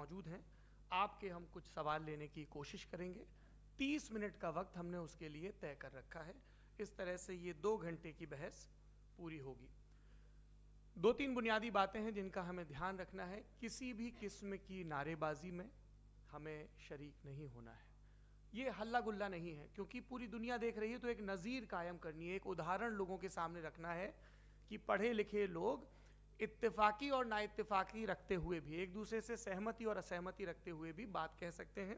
मौजूद हैं। आपके हम कुछ सवाल लेने की कोशिश करेंगे। 30 मिनट का वक्त हमने उसके लिए तय कर रखा है। इस तरह से ये 2 घंटे की बहस पूरी होगी। 2-3 बुनियादी बातें हैं जिनका हमें ध्यान रखना है। किसी भी किस्म की नारेबाजी में हमें शरीक नहीं होना है। ये हल्ला गुल्ला नहीं है, क्योंकि पूरी दुनिया देख रही है, तो एक नज़ीर कायम करनी है, एक उदाहरण लोगों के सामने रखना है कि पढ़े लिखे लोग इत्तेफाकी और नाइत्तेफाकी रखते हुए भी, एक दूसरे से सहमति और असहमति रखते हुए भी बात कह सकते हैं।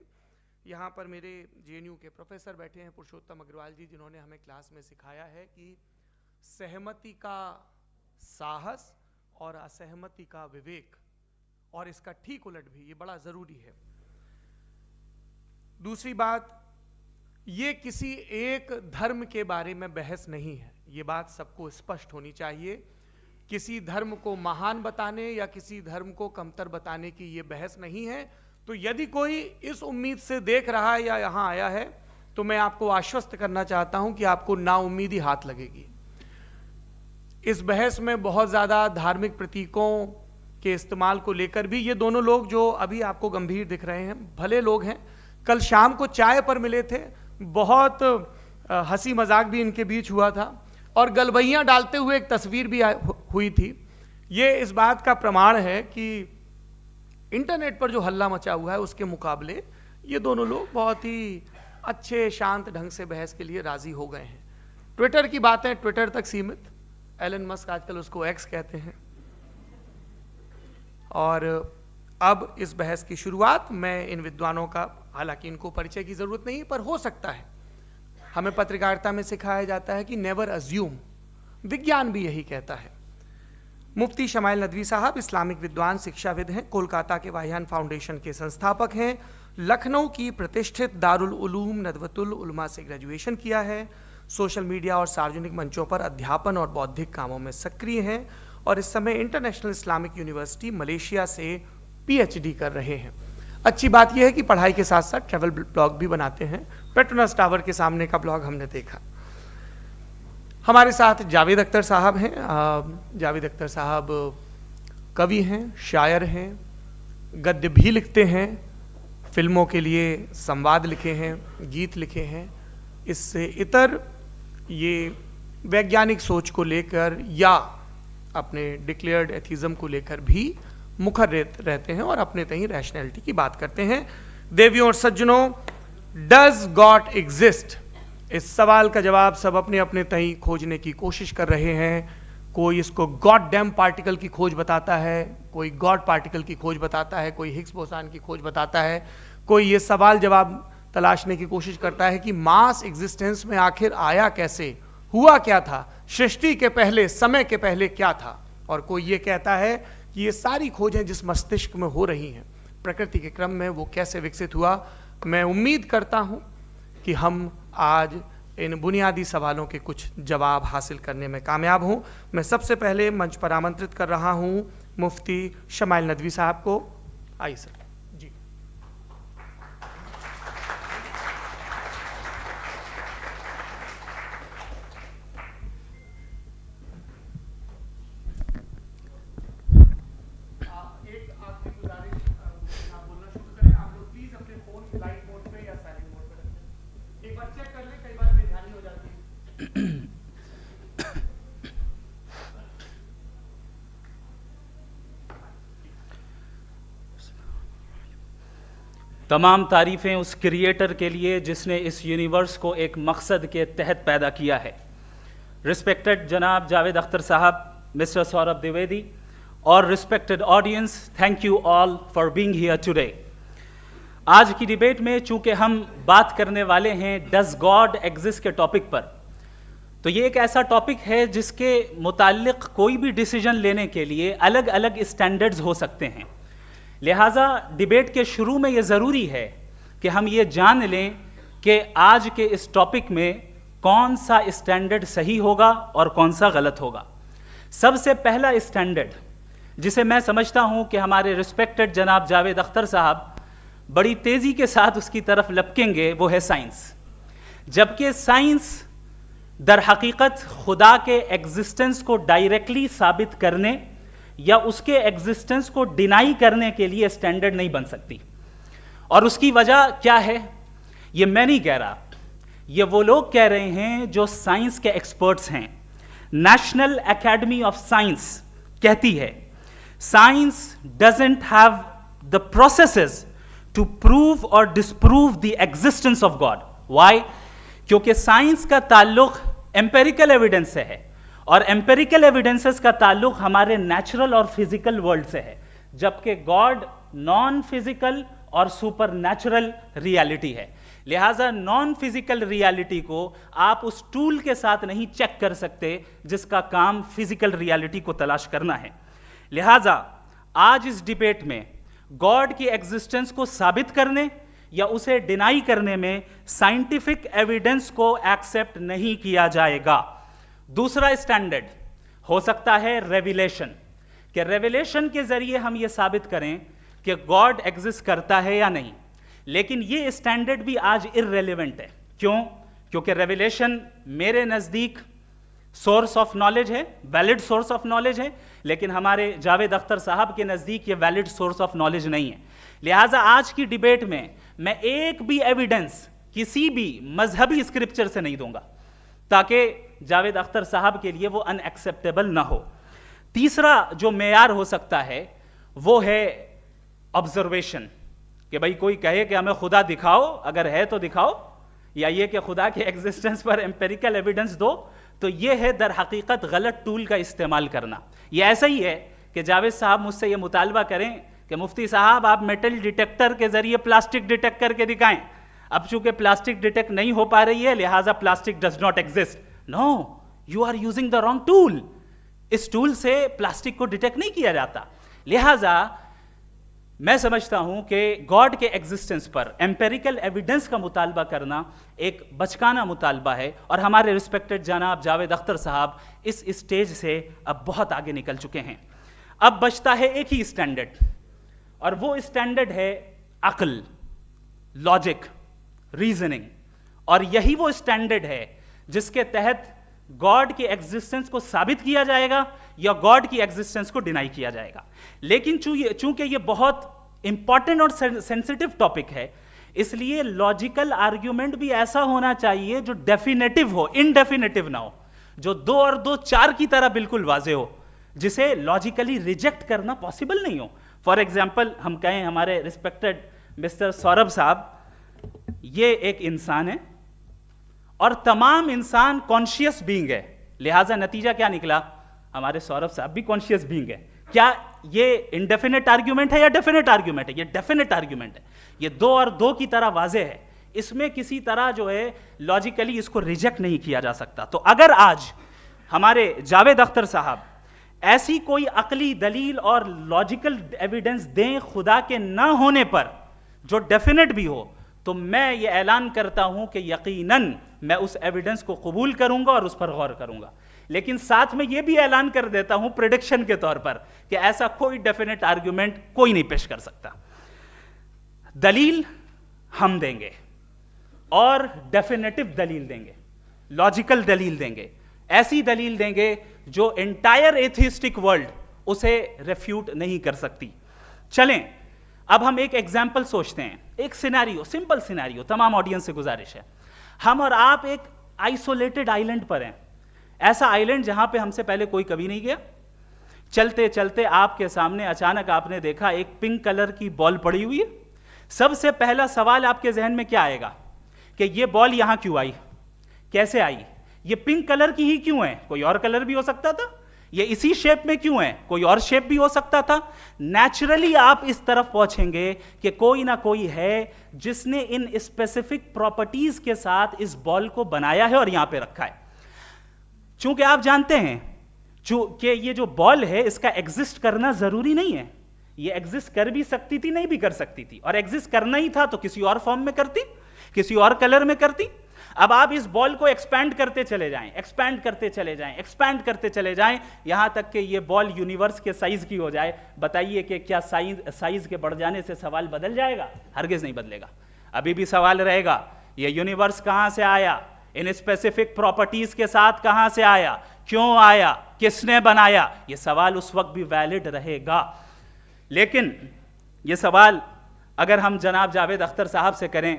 यहाँ पर मेरे JNU के प्रोफेसर बैठे हैं, पुरुषोत्तम अग्रवाल जी, जिन्होंने हमें क्लास में सिखाया है कि सहमति का साहस और असहमति का विवेक, और इसका ठीक उलट भी, ये बड़ा ज़रूरी है। दूसरी बात, ये किसी एक धर्म के बारे में बहस नहीं है, ये बात सबको स्पष्ट होनी चाहिए। किसी धर्म को महान बताने या किसी धर्म को कमतर बताने की ये बहस नहीं है। तो यदि कोई इस उम्मीद से देख रहा है या यहाँ आया है, तो मैं आपको आश्वस्त करना चाहता हूं कि आपको नाउम्मीदी हाथ लगेगी। इस बहस में बहुत ज़्यादा धार्मिक प्रतीकों के इस्तेमाल को लेकर भी, ये दोनों लोग जो अभी आपको गंभीर दिख रहे हैं, भले लोग हैं, कल शाम को चाय पर मिले थे, बहुत हंसी मजाक भी इनके बीच हुआ था, और गलबैयाँ डालते हुए एक तस्वीर भी हुई थी। ये इस बात का प्रमाण है कि इंटरनेट पर जो हल्ला मचा हुआ है उसके मुकाबले ये दोनों लोग बहुत ही अच्छे शांत ढंग से बहस के लिए राजी हो गए हैं। ट्विटर की बातें ट्विटर तक सीमित, एलन मस्क आजकल उसको एक्स कहते हैं। और अब इस बहस की शुरुआत मैं इन विद्वानों का, हालांकि इनको परिचय की जरूरत नहीं, पर हो सकता है, हमें पत्रकारिता में सिखाया जाता है कि नेवर अज्यूम, विज्ञान भी यही कहता है। मुफ्ती शमाइल नदवी साहब इस्लामिक विद्वान, शिक्षाविद हैं, कोलकाता के वाहियान फाउंडेशन के संस्थापक हैं, लखनऊ की प्रतिष्ठित दारुल उलूम नदवतुल उलमा से ग्रेजुएशन किया है, सोशल मीडिया और सार्वजनिक मंचों पर अध्यापन और बौद्धिक कामों में सक्रिय हैं, और इस समय इंटरनेशनल इस्लामिक यूनिवर्सिटी मलेशिया से PhD कर रहे हैं। अच्छी बात यह है कि पढ़ाई के साथ साथ ट्रैवल ब्लॉग भी बनाते हैं। पेट्रोनस टावर के सामने का ब्लॉग हमने देखा। हमारे साथ जावेद अख्तर साहब हैं। जावेद अख्तर साहब कवि हैं, शायर हैं, गद्य भी लिखते हैं, फिल्मों के लिए संवाद लिखे हैं, गीत लिखे हैं। इससे इतर ये वैज्ञानिक सोच को लेकर या अपने डिक्लेयर्ड एथिज्म को लेकर भी मुखर रहते हैं और अपने तहीं रैशनैलिटी की बात करते हैं। देवियों और सज्जनों, डज गॉड एग्जिस्ट? इस सवाल का जवाब सब अपने अपने तहीं खोजने की कोशिश कर रहे हैं। कोई इसको गॉड डैम पार्टिकल की खोज बताता है, कोई गॉड पार्टिकल की खोज बताता है, कोई हिग्स बोसान की खोज बताता है, कोई ये सवाल जवाब तलाशने की कोशिश करता है कि मास एग्जिस्टेंस में आखिर आया कैसे, हुआ क्या था, सृष्टि के पहले, समय के पहले क्या था, और कोई ये कहता है कि ये सारी खोजें जिस मस्तिष्क में हो रही हैं प्रकृति के क्रम में, वो कैसे विकसित हुआ। मैं उम्मीद करता हूँ कि हम आज इन बुनियादी सवालों के कुछ जवाब हासिल करने में कामयाब हों। मैं सबसे पहले मंच पर आमंत्रित कर रहा हूँ मुफ्ती शमाइल नदवी साहब को। आइए सर। जी, एक आखिरी गुजारिश, आप बोलना शुरू करें। आप लोग प्लीज अपने फोन फ्लाइट मोड पे या साइलेंट मोड पे रखें। एक बार चेक कर लें, कई बार बेध्यानी हो जाती है। तमाम तारीफ़ें उस क्रिएटर के लिए जिसने इस यूनिवर्स को एक मकसद के तहत पैदा किया है। रिस्पेक्टेड जनाब जावेद अख्तर साहब, मिस्टर सौरभ द्विवेदी और respected audience, thank you all for being here today. आज की डिबेट में चूंकि हम बात करने वाले हैं डज गॉड एग्जिस्ट के टॉपिक पर, तो ये एक ऐसा टॉपिक है जिसके मुताल्लिक कोई भी डिसीजन लेने के लिए अलग अलग स्टैंडर्ड्स हो सकते हैं। लिहाजा डिबेट के शुरू में ये ज़रूरी है कि हम ये जान लें कि आज के इस टॉपिक में कौन सा स्टैंडर्ड सही होगा और कौन सा गलत होगा। सबसे पहला स्टैंडर्ड जिसे मैं समझता हूं कि हमारे रिस्पेक्टेड जनाब जावेद अख्तर साहब बड़ी तेज़ी के साथ उसकी तरफ लपकेंगे, वो है साइंस। जबकि साइंस दर हकीकत खुदा के एग्जिस्टेंस को डायरेक्टली साबित करने या उसके एग्जिस्टेंस को डिनाई करने के लिए स्टैंडर्ड नहीं बन सकती। और उसकी वजह क्या है, ये मैं नहीं कह रहा, ये वो लोग कह रहे हैं जो साइंस के एक्सपर्ट्स हैं। नेशनल एकेडमी ऑफ साइंस कहती है science doesn't have the processes to prove और disprove the existence of God. Why? क्योंकि साइंस का ताल्लुक एम्पेरिकल एविडेंस से है और एम्पेरिकल एविडेंसेस का ताल्लुक हमारे नेचुरल और फिजिकल वर्ल्ड से है, जबकि गॉड नॉन फिजिकल और सुपर नेचुरल रियलिटी है। लिहाजा नॉन फिजिकल रियलिटी को आप उस टूल के साथ नहीं चेक कर सकते जिसका काम फिजिकल रियलिटी को तलाश करना है। लिहाजा आज इस डिबेट में गॉड की एग्जिस्टेंस को साबित करने या उसे डिनाई करने में साइंटिफिक एविडेंस को एक्सेप्ट नहीं किया जाएगा। दूसरा स्टैंडर्ड हो सकता है रेविलेशन, कि रेविलेशन के जरिए हम यह साबित करें कि गॉड एग्जिस्ट करता है या नहीं। लेकिन यह स्टैंडर्ड भी आज इररेलेवेंट है। क्यों? क्योंकि रेविलेशन मेरे नजदीक सोर्स ऑफ नॉलेज है, वैलिड सोर्स ऑफ नॉलेज है, लेकिन हमारे जावेद अख्तर साहब के नजदीक ये वैलिड सोर्स ऑफ नॉलेज नहीं है। लिहाजा आज की डिबेट में मैं एक भी एविडेंस किसी भी मजहबी स्क्रिप्चर से नहीं दूंगा ताकि जावेद अख्तर साहब के लिए वो अनएक्सेप्टेबल ना हो। तीसरा जो मेयार हो सकता है वो है ऑब्जर्वेशन, कि भाई कोई कहे कि हमें खुदा दिखाओ, अगर है तो दिखाओ, या ये कि खुदा के एग्जिस्टेंस पर एम्पेरिकल एविडेंस दो, तो ये है दर हकीकत गलत टूल का इस्तेमाल करना। ये ऐसा ही है कि जावेद साहब मुझसे ये मुतालबा करें कि मुफ्ती साहब आप मेटल डिटेक्टर के जरिए प्लास्टिक डिटेक्ट करके दिखाएं। अब चूंकि प्लास्टिक डिटेक्ट नहीं हो पा रही है लिहाजा plastic does not exist. No, you are using the wrong tool. इस टूल से प्लास्टिक को डिटेक्ट नहीं किया जाता। लिहाजा मैं समझता हूं कि गॉड के एग्जिस्टेंस पर एम्पेरिकल एविडेंस का मुतालबा करना एक बचकाना मुतालबा है, और हमारे रिस्पेक्टेड जनाब जावेद अख्तर साहब इस स्टेज से अब बहुत आगे निकल चुके हैं। अब बचता है एक ही स्टैंडर्ड, और वो स्टैंडर्ड है अक्ल, लॉजिक, रीजनिंग। और यही वो स्टैंडर्ड है जिसके तहत गॉड की एग्जिस्टेंस को साबित किया जाएगा या गॉड की एग्जिस्टेंस को डिनाई किया जाएगा। लेकिन चूंकि ये बहुत इंपॉर्टेंट और सेंसिटिव टॉपिक है, इसलिए लॉजिकल आर्ग्यूमेंट भी ऐसा होना चाहिए जो डेफिनेटिव हो, इनडेफिनेटिव ना हो, जो 2 और 2 4 की तरह बिल्कुल वाजे हो, जिसे लॉजिकली रिजेक्ट करना पॉसिबल नहीं हो। फॉर एग्जाम्पल हम कहें हमारे रिस्पेक्टेड मिस्टर सौरभ साहब, ये एक इंसान है और तमाम इंसान कॉन्शियस बीइंग है, लिहाजा नतीजा क्या निकला, हमारे सौरभ साहब भी कॉन्शियस बीइंग है। क्या ये इनडेफिनेट आर्ग्यूमेंट है या डेफिनेट आर्ग्यूमेंट है? ये डेफिनेट आर्ग्यूमेंट है। ये 2 और 2 की तरह वाजे है, इसमें किसी तरह जो है लॉजिकली इसको रिजेक्ट नहीं किया जा सकता। तो अगर आज हमारे जावेद अख्तर साहब ऐसी कोई अकली दलील और लॉजिकल एविडेंस दें खुदा के ना होने पर जो डेफिनेट भी हो, तो मैं ये ऐलान करता हूं कि यकीनन मैं उस एविडेंस को कबूल करूंगा और उस पर गौर करूंगा। लेकिन साथ में यह भी ऐलान कर देता हूं प्रेडिक्शन के तौर पर कि ऐसा कोई डेफिनेट आर्ग्यूमेंट कोई नहीं पेश कर सकता। दलील हम देंगे और डेफिनेटिव दलील देंगे, लॉजिकल दलील देंगे, ऐसी दलील देंगे जो एंटायर एथिस्टिक वर्ल्ड उसे रेफ्यूट नहीं कर सकती। चलें अब हम एक एग्जाम्पल सोचते हैं, एक सिनेरियो, सिंपल सिनेरियो, तमाम ऑडियंस से गुजारिश है, हम और आप एक आइसोलेटेड आइलैंड पर हैं, ऐसा आइलैंड जहां पे हमसे पहले कोई कभी नहीं गया। चलते चलते आपके सामने अचानक आपने देखा एक पिंक कलर की बॉल पड़ी हुई है। सबसे पहला सवाल आपके जहन में क्या आएगा कि ये बॉल यहां क्यों आई, कैसे आई, ये पिंक कलर की ही क्यों है, कोई और कलर भी हो सकता था, ये इसी शेप में क्यों है, कोई और शेप भी हो सकता था। नेचुरली आप इस तरफ पहुंचेंगे कि कोई ना कोई है जिसने इन स्पेसिफिक प्रॉपर्टीज के साथ इस बॉल को बनाया है और यहां पे रखा है। चूंकि आप जानते हैं कि ये जो बॉल है इसका एग्जिस्ट करना जरूरी नहीं है, ये एग्जिस्ट कर भी सकती थी, नहीं भी कर सकती थी, और एग्जिस्ट करना ही था तो किसी और फॉर्म में करती, किसी और कलर में करती। अब आप इस बॉल को एक्सपैंड करते चले जाएं, एक्सपैंड करते चले जाएं, एक्सपैंड करते चले जाएं, यहां तक कि ये बॉल यूनिवर्स के साइज की हो जाए। बताइए कि क्या साइज के बढ़ जाने से सवाल बदल जाएगा? हरगिज नहीं बदलेगा। अभी भी सवाल रहेगा ये यूनिवर्स कहां से आया, इन स्पेसिफिक प्रॉपर्टीज के साथ कहां से आया, क्यों आया, किसने बनाया, यह सवाल उस वक्त भी वैलिड रहेगा। लेकिन यह सवाल अगर हम जनाब जावेद अख्तर साहब से करें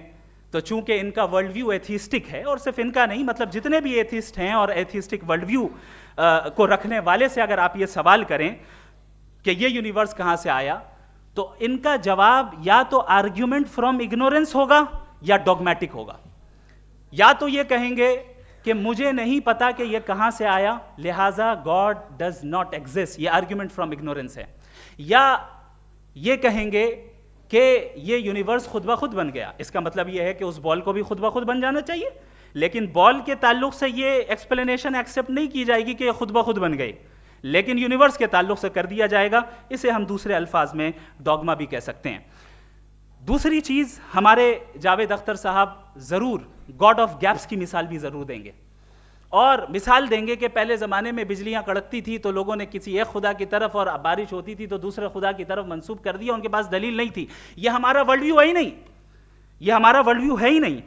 तो चूंकि इनका वर्ल्ड व्यू एथिस्टिक है, और सिर्फ इनका नहीं, मतलब जितने भी एथिस्ट हैं और एथिस्टिक वर्ल्ड व्यू को रखने वाले से अगर आप ये सवाल करें कि ये यूनिवर्स कहां से आया, तो इनका जवाब या तो आर्ग्यूमेंट फ्रॉम इग्नोरेंस होगा या डॉगमेटिक होगा। या तो ये कहेंगे कि मुझे नहीं पता कि ये कहां से आया, लिहाजा गॉड डज नॉट एग्जिस्ट, ये आर्ग्यूमेंट फ्रॉम इग्नोरेंस है, या ये कहेंगे कि ये यूनिवर्स खुद ब खुद बन गया। इसका मतलब ये है कि उस बॉल को भी खुद ब खुद बन जाना चाहिए, लेकिन बॉल के ताल्लुक से ये एक्सप्लेनेशन एक्सेप्ट नहीं की जाएगी कि ये खुद ब खुद बन गई, लेकिन यूनिवर्स के ताल्लुक से कर दिया जाएगा। इसे हम दूसरे अल्फाज में डॉगमा भी कह सकते हैं। दूसरी चीज, हमारे जावेद अख्तर साहब जरूर गॉड ऑफ गैप्स की मिसाल भी जरूर देंगे, और मिसाल देंगे कि पहले ज़माने में बिजलियां कड़कती थी तो लोगों ने किसी एक खुदा की तरफ, और बारिश होती थी तो दूसरे खुदा की तरफ मंसूब कर दिया, उनके पास दलील नहीं थी। यह हमारा वर्ल्ड व्यू है ही नहीं, यह हमारा वर्ल्ड व्यू है ही नहीं,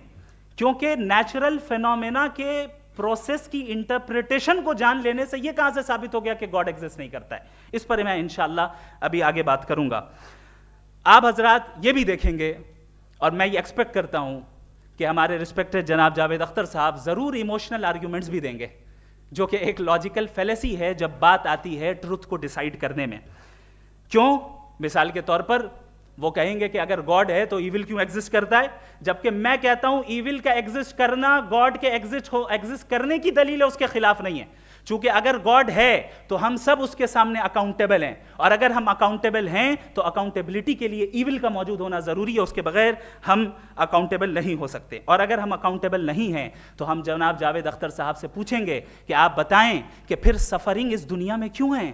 क्योंकि नेचुरल फिनोमेना के प्रोसेस की इंटरप्रिटेशन को जान लेने से यह कहां से साबित हो गया कि गॉड एग्जिस्ट नहीं करता है। इस पर मैं इंशाअल्लाह अभी आगे बात करूंगा। आप हजरात ये भी देखेंगे, और मैं ये एक्सपेक्ट करता हूं कि हमारे रिस्पेक्टेड जनाब जावेद अख्तर साहब जरूर इमोशनल आर्ग्यूमेंट्स भी देंगे, जो कि एक लॉजिकल फेलेसी है जब बात आती है ट्रुथ को डिसाइड करने में। क्यों? मिसाल के तौर पर वो कहेंगे कि अगर गॉड है तो ईविल क्यों एग्जिस्ट करता है, जबकि मैं कहता हूं ईविल का एग्जिस्ट करना गॉड के एग्जिस्ट करने की दलील है, उसके खिलाफ नहीं है। चूंकि अगर गॉड है तो हम सब उसके सामने अकाउंटेबल हैं, और अगर हम अकाउंटेबल हैं तो अकाउंटेबिलिटी के लिए ईविल का मौजूद होना जरूरी है, उसके बगैर हम अकाउंटेबल नहीं हो सकते। और अगर हम अकाउंटेबल नहीं हैं तो हम जनाब जावेद अख्तर साहब से पूछेंगे कि आप बताएं कि फिर सफरिंग इस दुनिया में क्यों है?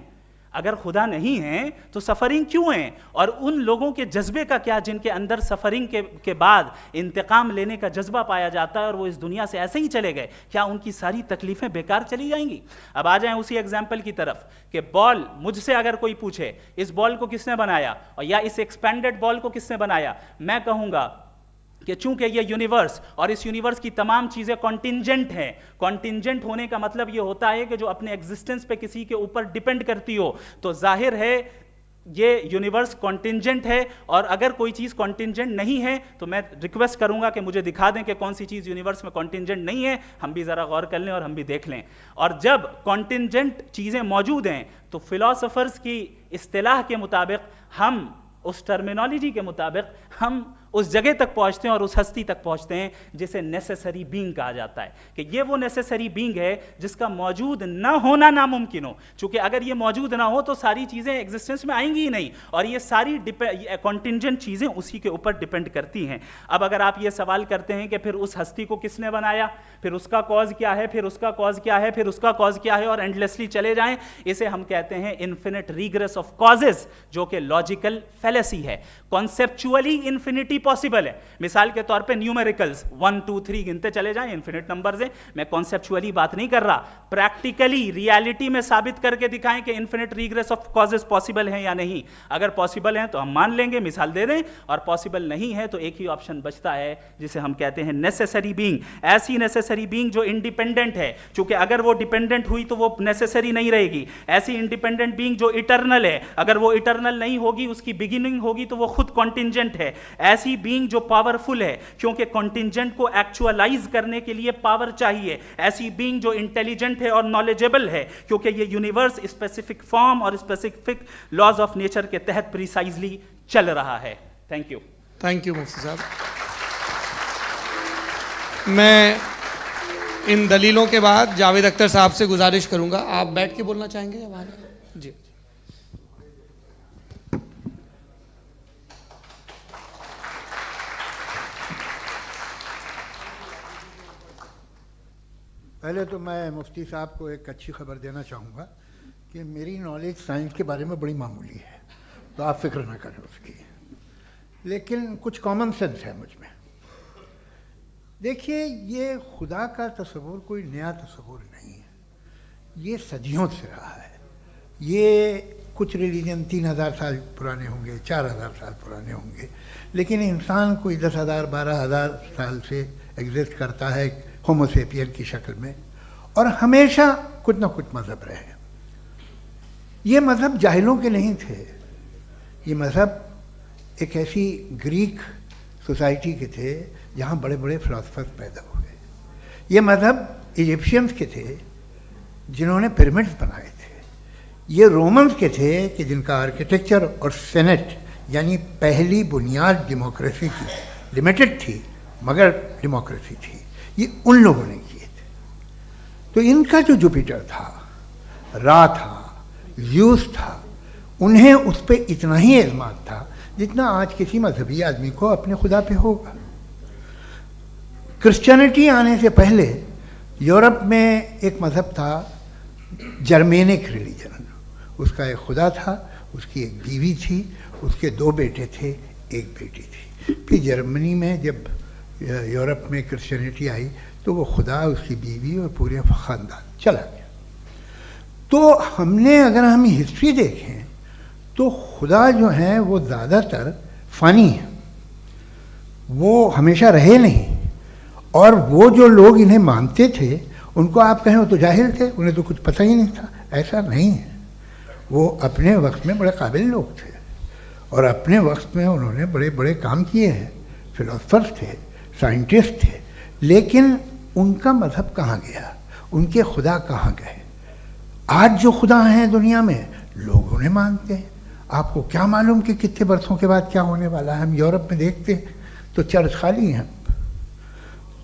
अगर खुदा नहीं है तो सफरिंग क्यों है? और उन लोगों के जज्बे का क्या जिनके अंदर सफरिंग के बाद इंतकाम लेने का जज्बा पाया जाता है और वो इस दुनिया से ऐसे ही चले गए, क्या उनकी सारी तकलीफें बेकार चली जाएंगी? अब आ जाएं उसी एग्जाम्पल की तरफ कि बॉल, मुझसे अगर कोई पूछे इस बॉल को किसने बनाया, और या इस एक्सपेंडेड बॉल को किसने बनाया, मैं कहूंगा कि चूंकि ये यूनिवर्स और इस यूनिवर्स की तमाम चीजें कॉन्टिंजेंट हैं। कॉन्टिंजेंट होने का मतलब ये होता है कि जो अपने एग्जिस्टेंस पे किसी के ऊपर डिपेंड करती हो, तो जाहिर है ये यूनिवर्स कॉन्टिंजेंट है। और अगर कोई चीज कॉन्टिंजेंट नहीं है तो मैं रिक्वेस्ट करूंगा कि मुझे दिखा दें कि कौन सी चीज यूनिवर्स में कॉन्टिंजेंट नहीं है, हम भी जरा गौर कर लें और हम भी देख लें। और जब कॉन्टिंजेंट चीजें मौजूद हैं तो फिलोसोफर्स की इस्तिलाह के मुताबिक, हम उस टर्मिनोलॉजी के मुताबिक हम उस जगह तक पहुंचते हैं और उस हस्ती तक पहुंचते हैं जिसे नेसेसरी बीइंग कहा जाता है, कि ये वो नेसेसरी बीइंग है जिसका मौजूद ना होना नामुमकिन हो। क्योंकि अगर ये मौजूद ना हो तो सारी चीजें एग्जिस्टेंस में आएंगी ही नहीं, और ये सारी कॉन्टिंजेंट चीजें उसी के ऊपर डिपेंड करती हैं। अब अगर आप ये सवाल करते हैं कि फिर उस हस्ती को किसने बनाया, फिर उसका कॉज क्या है, फिर उसका कॉज क्या है, फिर उसका कॉज क्या है, और एंडलेसली चले जाएं, इसे हम कहते हैं इन्फिनिट रीग्रेस ऑफ कॉजेस, जो कि लॉजिकल फेलेसी है। कॉन्सेप्चुअली इन्फिनिटी पॉसिबल है। मिसाल के तौर पे न्यूमेरिकल्स 1 2 3 गिनते चले जाएं, इन्फिनिट नंबर्स हैं। मैं कॉन्सेप्चुअली बात नहीं कर रहा, प्रैक्टिकली रियलिटी में साबित करके दिखाएं कि infinite regress of causes possible है या नहीं। अगर पॉसिबल है तो हम मान लेंगे, मिसाल दे दें, और पॉसिबल नहीं है तो एक ही ऑप्शन बचता है जिसे हम कहते हैं नेसेसरी बीइंग। ऐसी नेसेसरी बीइंग जो इंडिपेंडेंट है, क्योंकि अगर वो डिपेंडेंट हुई तो वो नेसेसरी नहीं रहेगी। ऐसी इंडिपेंडेंट बीइंग जो इटर्नल है, अगर वो इटर्नल नहीं होगी, उसकी बिगिनिंग होगी तो वो खुद कॉन्टिंजेंट है। ऐसी बीइंग जो पावरफुल है, क्योंकि कॉन्टिंजेंट को एक्चुअलाइज करने के लिए पावर चाहिए। ऐसी बीइंग जो इंटेलिजेंट है और नॉलेजेबल है, क्योंकि ये यूनिवर्स स्पेसिफिक फॉर्म और स्पेसिफिक लॉज ऑफ नेचर के तहत प्रिसाइजली चल रहा है। Thank you. थैंक यू मुफ्ती साहब। मैं इन दलीलों के बाद जावेद अख्तर साहब से गुजारिश करूंगा, आप बैठ के बोलना चाहेंगे या बाहर? जी। पहले तो मैं मुफ्ती साहब को एक अच्छी खबर देना चाहूँगा कि मेरी नॉलेज साइंस के बारे में बड़ी मामूली है, तो आप फिक्र ना करें उसकी, लेकिन कुछ कॉमन सेंस है मुझ में। देखिए, ये खुदा का तस्वुर कोई नया तस्वुर नहीं है, ये सदियों से रहा है। ये कुछ रिलीजन 3000 साल पुराने होंगे, 4000 साल पुराने होंगे, लेकिन इंसान कोई 10,000 12,000 साल से एग्जिस्ट करता है होमो सेपियन की शक्ल में, और हमेशा कुछ ना कुछ मज़हब रहे। ये मज़हब जाहिलों के नहीं थे, ये मज़हब एक ऐसी ग्रीक सोसाइटी के थे जहाँ बड़े बड़े फिलोसफर्स पैदा हुए। ये मज़हब इजिप्शियंस के थे जिन्होंने पिरामिड्स बनाए थे। ये रोमन्स के थे कि जिनका आर्किटेक्चर और सेनेट यानी पहली बुनियाद डेमोक्रेसी की लिमिटेड थी मगर डेमोक्रेसी थी, ये उन लोगों ने किए थे। तो इनका जो जुपिटर था, रा था, ज़्यूस था, उन्हें उस पर इतना ही एतमाद था जितना आज किसी मजहबी आदमी को अपने खुदा पे होगा। क्रिश्चियनिटी आने से पहले यूरोप में एक मज़हब था जर्मेनिक रिलीजन। उसका एक खुदा था, उसकी एक बीवी थी, उसके 2 बेटे थे, एक बेटी थी। फिर जर्मनी में जब यूरोप में क्रिश्चियनिटी आई तो वो खुदा, उसकी बीवी और पूरे ख़ानदान चला गया। तो हमने अगर हम हिस्ट्री देखें तो खुदा जो हैं वो ज़्यादातर फ़ानी है, वो हमेशा रहे नहीं। और वो जो लोग इन्हें मानते थे उनको आप कहें वो तो जाहिल थे, उन्हें तो कुछ पता ही नहीं था, ऐसा नहीं है। वो अपने वक्त में बड़े काबिल लोग थे और अपने वक्त में उन्होंने बड़े बड़े काम किए हैं, फिलोसफर्स थे, साइंटिस्ट थे। लेकिन उनका मज़हब कहाँ गया, उनके खुदा कहाँ गए? आज जो खुदा हैं दुनिया में लोग उन्हें मानते हैं। आपको क्या मालूम कि कितने बरसों के बाद क्या होने वाला है? हम यूरोप में देखते हैं तो चर्च खाली हैं।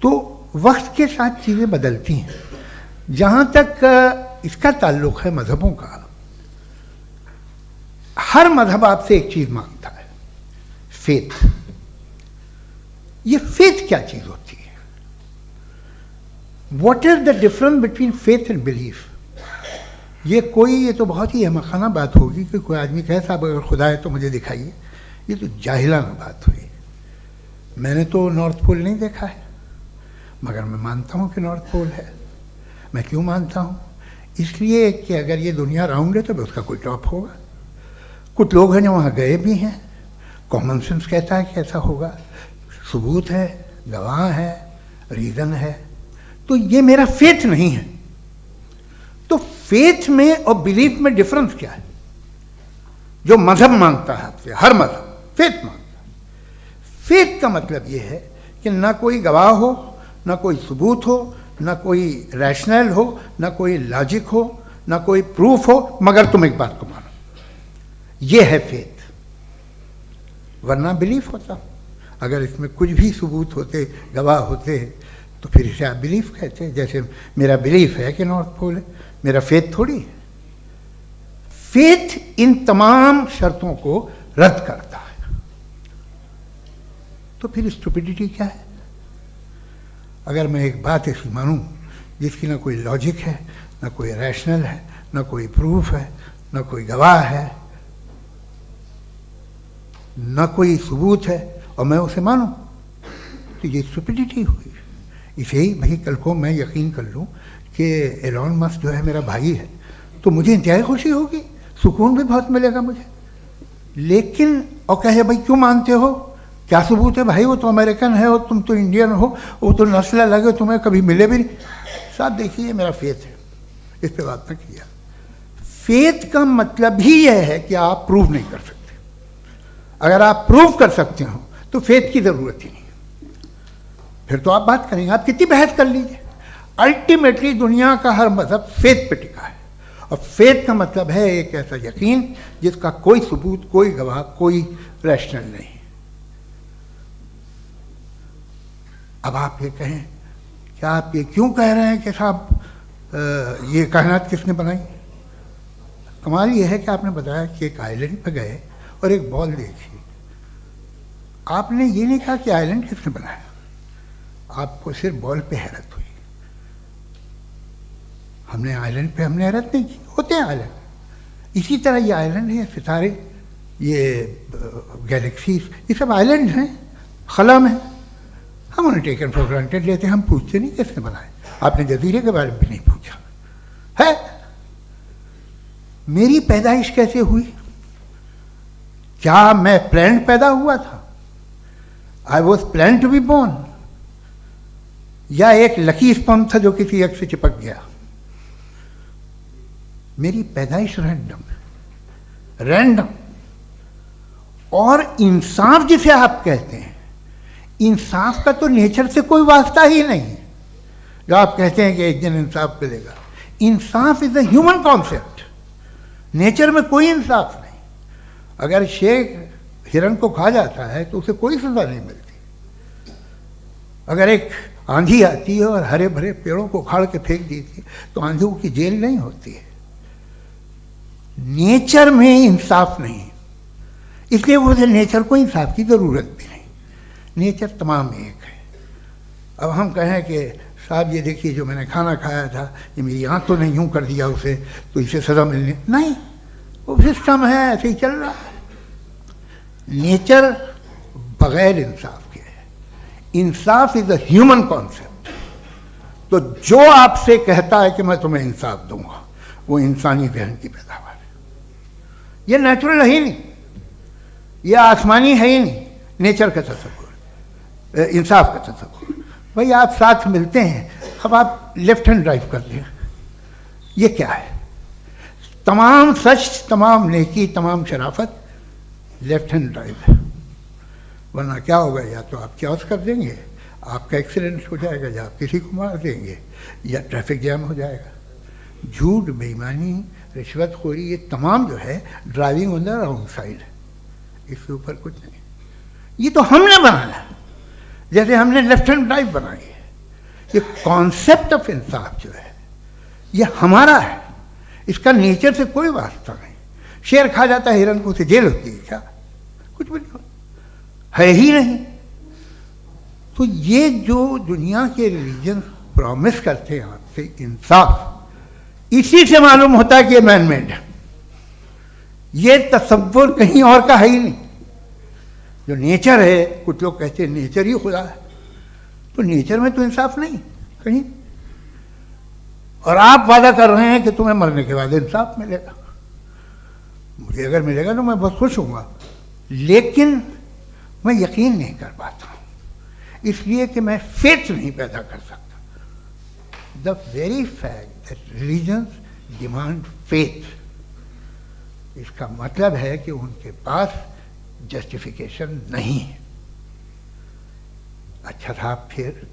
तो वक्त के साथ चीज़ें बदलती हैं। जहाँ तक इसका ताल्लुक़ है मज़हबों का, हर मज़हब आपसे एक चीज़ मांगता है, फेथ। ये फेथ क्या चीज़ होती है? What is the difference between faith and belief? ये तो बहुत ही अहमकाना बात होगी कि कोई आदमी कहे साहब अगर खुदा है तो मुझे दिखाइए। ये तो जाहिलाना बात हुई। मैंने तो नॉर्थ पोल नहीं देखा है मगर मैं मानता हूँ कि नॉर्थ पोल है। मैं क्यों मानता हूँ? इसलिए कि अगर ये दुनिया राउंड है तो उसका कोई टॉप होगा। कुछ लोग हैं जो वहाँ गए भी हैं, कॉमन सेंस कहता है कि ऐसा होगा, सबूत है, गवाह है, रीज़न है। तो ये मेरा फेथ नहीं है। तो फेथ में और बिलीफ में डिफरेंस क्या है? जो मज़हब मांगता है आपसे, हर मज़हब फेथ मांगता है। फेथ का मतलब ये है कि ना कोई गवाह हो, ना कोई सबूत हो, ना कोई रैशनल हो, ना कोई लॉजिक हो, ना कोई प्रूफ हो, मगर तुम एक बात को मानो। ये है फेथ। वरना बिलीफ होता। अगर इसमें कुछ भी सबूत होते, गवाह होते, तो फिर इसे आप बिलीफ कहते। जैसे मेरा बिलीफ है कि नॉर्थ पोल है, मेरा फेथ थोड़ी है। फेथ इन तमाम शर्तों को रद्द करता है। तो फिर स्टुपिडिटी क्या है? अगर मैं एक बात ऐसी मानूं जिसकी ना कोई लॉजिक है, ना कोई रैशनल है, ना कोई प्रूफ है, ना कोई गवाह है, ना कोई सबूत है, और मैं उसे मानूं, तो ये स्टुपिडिटी हुई। इसे ही भाई कल को मैं यकीन कर लूँ कि एलॉन मस्क जो है मेरा भाई है तो मुझे इंतहाई खुशी होगी, सुकून भी बहुत मिलेगा मुझे। लेकिन और कहे भाई क्यों मानते हो, क्या सबूत है? भाई वो तो अमेरिकन है और तुम तो इंडियन हो, वो तो नस्ल अलग है, तुम्हें कभी मिले भी नहीं। साहब देखिए मेरा फेथ है, इस पर बात न किया। फेथ का मतलब ही यह है कि आप प्रूव नहीं कर सकते। अगर आप प्रूव कर सकते हो तो फेथ की ज़रूरत ही नहीं, फिर तो आप बात करेंगे, आप कितनी बहस कर लीजिए। अल्टीमेटली दुनिया का हर मज़हब फेथ पे टिका है, और फेथ का मतलब है एक ऐसा यकीन जिसका कोई सबूत, कोई गवाह, कोई रैशनल नहीं। अब आप ये कहें, क्या आप ये क्यों कह रहे हैं कि साहब ये कायनात किसने बनाई? कमाल ये है कि आपने बताया कि एक आइलैंड पे गए और एक बॉल देखी। आपने ये नहीं कहा कि आइलैंड किसने बनाया, आपको सिर्फ बॉल पे हैरत हुई। हमने आइलैंड पे हमने हैरत नहीं की, होते हैं आइलैंड। इसी तरह ये आइलैंड है, सितारे, ये गैलेक्सीज, ये सब आइलैंड हैं, खला में। हम उन्हें टेकन फॉर ग्रांटेड लेते हैं, हम पूछते नहीं किसने बनाए। आपने जजीरे के बारे में भी नहीं पूछा है। मेरी पैदाइश कैसे हुई? क्या मैं प्लान्ड पैदा हुआ था? I was plan to be born, या एक लकी स्पर्म था जो किसी एग से चिपक गया? मेरी पैदाइश रैंडम है। रैंडम। और इंसाफ जिसे आप कहते हैं, इंसाफ का तो नेचर से कोई वास्ता ही नहीं है। जो आप कहते हैं कि एक दिन इंसाफ मिलेगा, इंसाफ is a human concept, nature में कोई इंसाफ नहीं। अगर शेर हिरन को खा जाता है तो उसे कोई सजा नहीं मिलती। अगर एक आंधी आती है और हरे भरे पेड़ों को उखाड़ के फेंक देती है तो आंधियों की जेल नहीं होती है। नेचर में इंसाफ नहीं, इसलिए मुझे नेचर को इंसाफ की जरूरत भी नहीं। नेचर तमाम एक है। अब हम कहें कि साहब ये देखिए जो मैंने खाना खाया था, ये मेरी आँख तो नहीं यूँ कर दिया उसे, तो इसे सज़ा मिलने नहीं, वो सिस्टम है, ऐसे ही चल रहा है। नेचर बगैर इंसाफ के है। इंसाफ इज अ ह्यूमन कॉन्सेप्ट। तो जो आपसे कहता है कि मैं तुम्हें इंसाफ दूंगा, वो इंसानी जहन की पैदावार है। ये नेचुरल है ही नहीं, ये आसमानी है ही नहीं। नेचर का तसव्वुर, इंसाफ का तसव्वुर। भाई आप साथ मिलते हैं, अब आप लेफ्ट हैंड ड्राइव करते हैं, ये क्या है? तमाम सच, तमाम नेकी, तमाम शराफत लेफ्ट हैंड ड्राइव है। वरना क्या होगा, या तो आप क्रॉस कर देंगे, आपका एक्सीडेंट हो जाएगा, या आप किसी को मार देंगे, या ट्रैफिक जैम हो जाएगा। झूठ, बेईमानी, रिश्वतखोरी, ये तमाम जो है driving on the wrong side, इसके ऊपर कुछ नहीं। ये तो हमने बनाया, जैसे हमने लेफ्ट हैंड ड्राइव बनाई है। ये कॉन्सेप्ट ऑफ इंसाफ जो है ये हमारा है, इसका नेचर से कोई वास्ता नहीं। शेर खा जाता है हिरन को, उसे जेल होती है क्या? कुछ भी नहीं, है ही नहीं। तो ये जो दुनिया के रिलीजन प्रॉमिस करते हैं आपसे इंसाफ, इसी से मालूम होता है कि ये मैन मेड है। ये तसव्वुर कहीं और का है ही नहीं। जो नेचर है, कुछ लोग कहते हैं नेचर ही खुदा है, तो नेचर में तो इंसाफ नहीं कहीं। और आप वादा कर रहे हैं कि तुम्हें मरने के बाद इंसाफ मिलेगा। मुझे अगर मिलेगा तो मैं बहुत खुश हूँगा, लेकिन मैं यकीन नहीं कर पाता हूँ, इसलिए कि मैं फेथ नहीं पैदा कर सकता। The very fact that religions demand faith, इसका मतलब है कि उनके पास जस्टिफिकेशन नहीं है। अच्छा था, फिर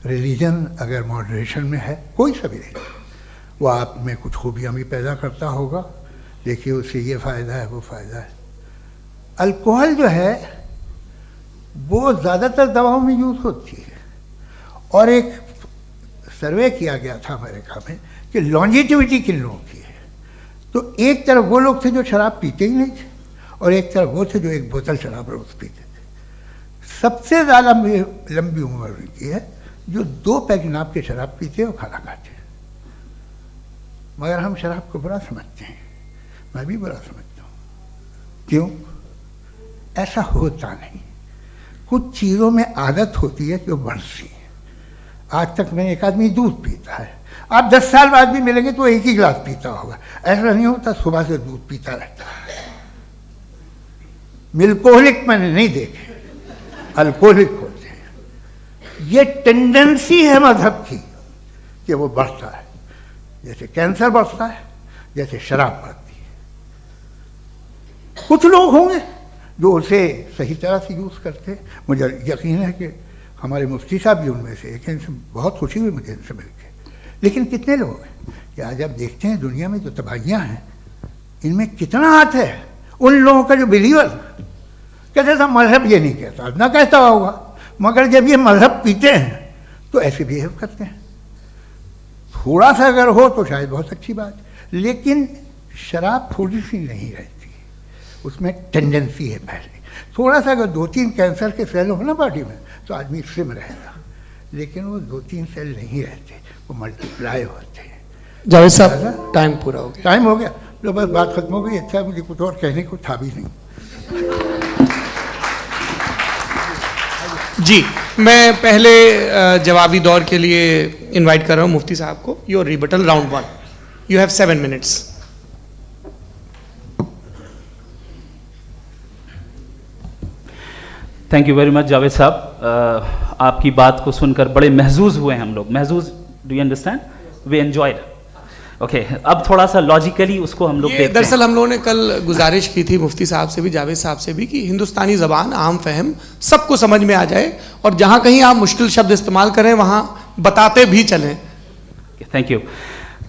रिलीजन अगर मॉडरेशन में है, कोई सा भी रिलीजन, वो आप में कुछ खूबियाँ भी पैदा करता होगा। देखिए उससे ये फ़ायदा है, वो फ़ायदा है। अल्कोहल जो है वो ज़्यादातर दवाओं में यूज़ होती है, और एक सर्वे किया गया था अमेरिका में कि लॉन्जिटिविटी किन लोगों की है। तो एक तरफ वो लोग थे जो शराब पीते ही नहीं थे, और एक तरफ वो थे जो एक बोतल शराब रोज़ पीते थे। सबसे ज़्यादा लंबी उम्र उनकी है जो 2 पैक नाप के शराब पीते और खाना खाते हैं। मगर हम शराब को बुरा समझते हैं, मैं भी बुरा समझता हूँ। क्यों? ऐसा होता नहीं। कुछ चीज़ों में आदत होती है कि वो बढ़ती है। आज तक में एक आदमी दूध पीता है, आप 10 साल बाद भी मिलेंगे तो एक ही गिलास पीता होगा। ऐसा नहीं होता, सुबह से दूध पीता रहता है। मिल्कोहलिक मैंने नहीं देखे, अल्कोहलिक होते हैं। ये टेंडेंसी है मजहब की कि वो बढ़ता है, जैसे कैंसर बढ़ता है, जैसे शराब बढ़ती है। कुछ लोग होंगे जो उसे सही तरह से यूज़ करते हैं। मुझे यकीन है कि हमारे मुफ्ती साहब भी उनमें से एक हैं, इनसे बहुत खुशी हुई मुझे इनसे मिलकर। लेकिन कितने लोग हैं कि आज आप देखते हैं दुनिया में जो तबाहियाँ हैं, इनमें कितना हाथ है उन लोगों का जो बिलीवर कहते था मजहब ये नहीं कहता, ना कहता होगा, मगर जब ये मजहब पीते हैं तो ऐसे बिहेव करते हैं। थोड़ा सा अगर हो तो शायद बहुत अच्छी बात, लेकिन शराब थोड़ी सी नहीं रहती, उसमें टेंडेंसी है पहले। थोड़ा सा अगर 2-3 कैंसर के सेल हो ना बॉडी में तो आदमी स्लिम रहेगा, लेकिन वो 2-3 सेल नहीं रहते, वो मल्टीप्लाई होते हैं। जावेद साहब, टाइम पूरा हो गया। टाइम हो गया, तो बस बात खत्म हो गई। अच्छा, मुझे कुछ और कहने को था भी नहीं। जी, मैं पहले जवाबी दौर के लिए इनवाइट कर रहा हूँ मुफ्ती साहब को। Your rebuttal round 1, you have 7 minutes. Thank you very much Javed साहब। आपकी बात को सुनकर बड़े महजूज हुए हम लोग। महजूज, do you understand? We enjoyed. Okay अब थोड़ा सा लॉजिकली उसको हम लोग ये देखते हैं। दरअसल हम लोगों ने कल गुजारिश की थी मुफ्ती साहब से भी, जावेद साहब से भी, कि हिंदुस्तानी ज़बान आम फहम सबको समझ में आ जाए और जहाँ कहीं आप मुश्किल शब्द इस्तेमाल करें वहाँ बताते भी चलें। Thank you.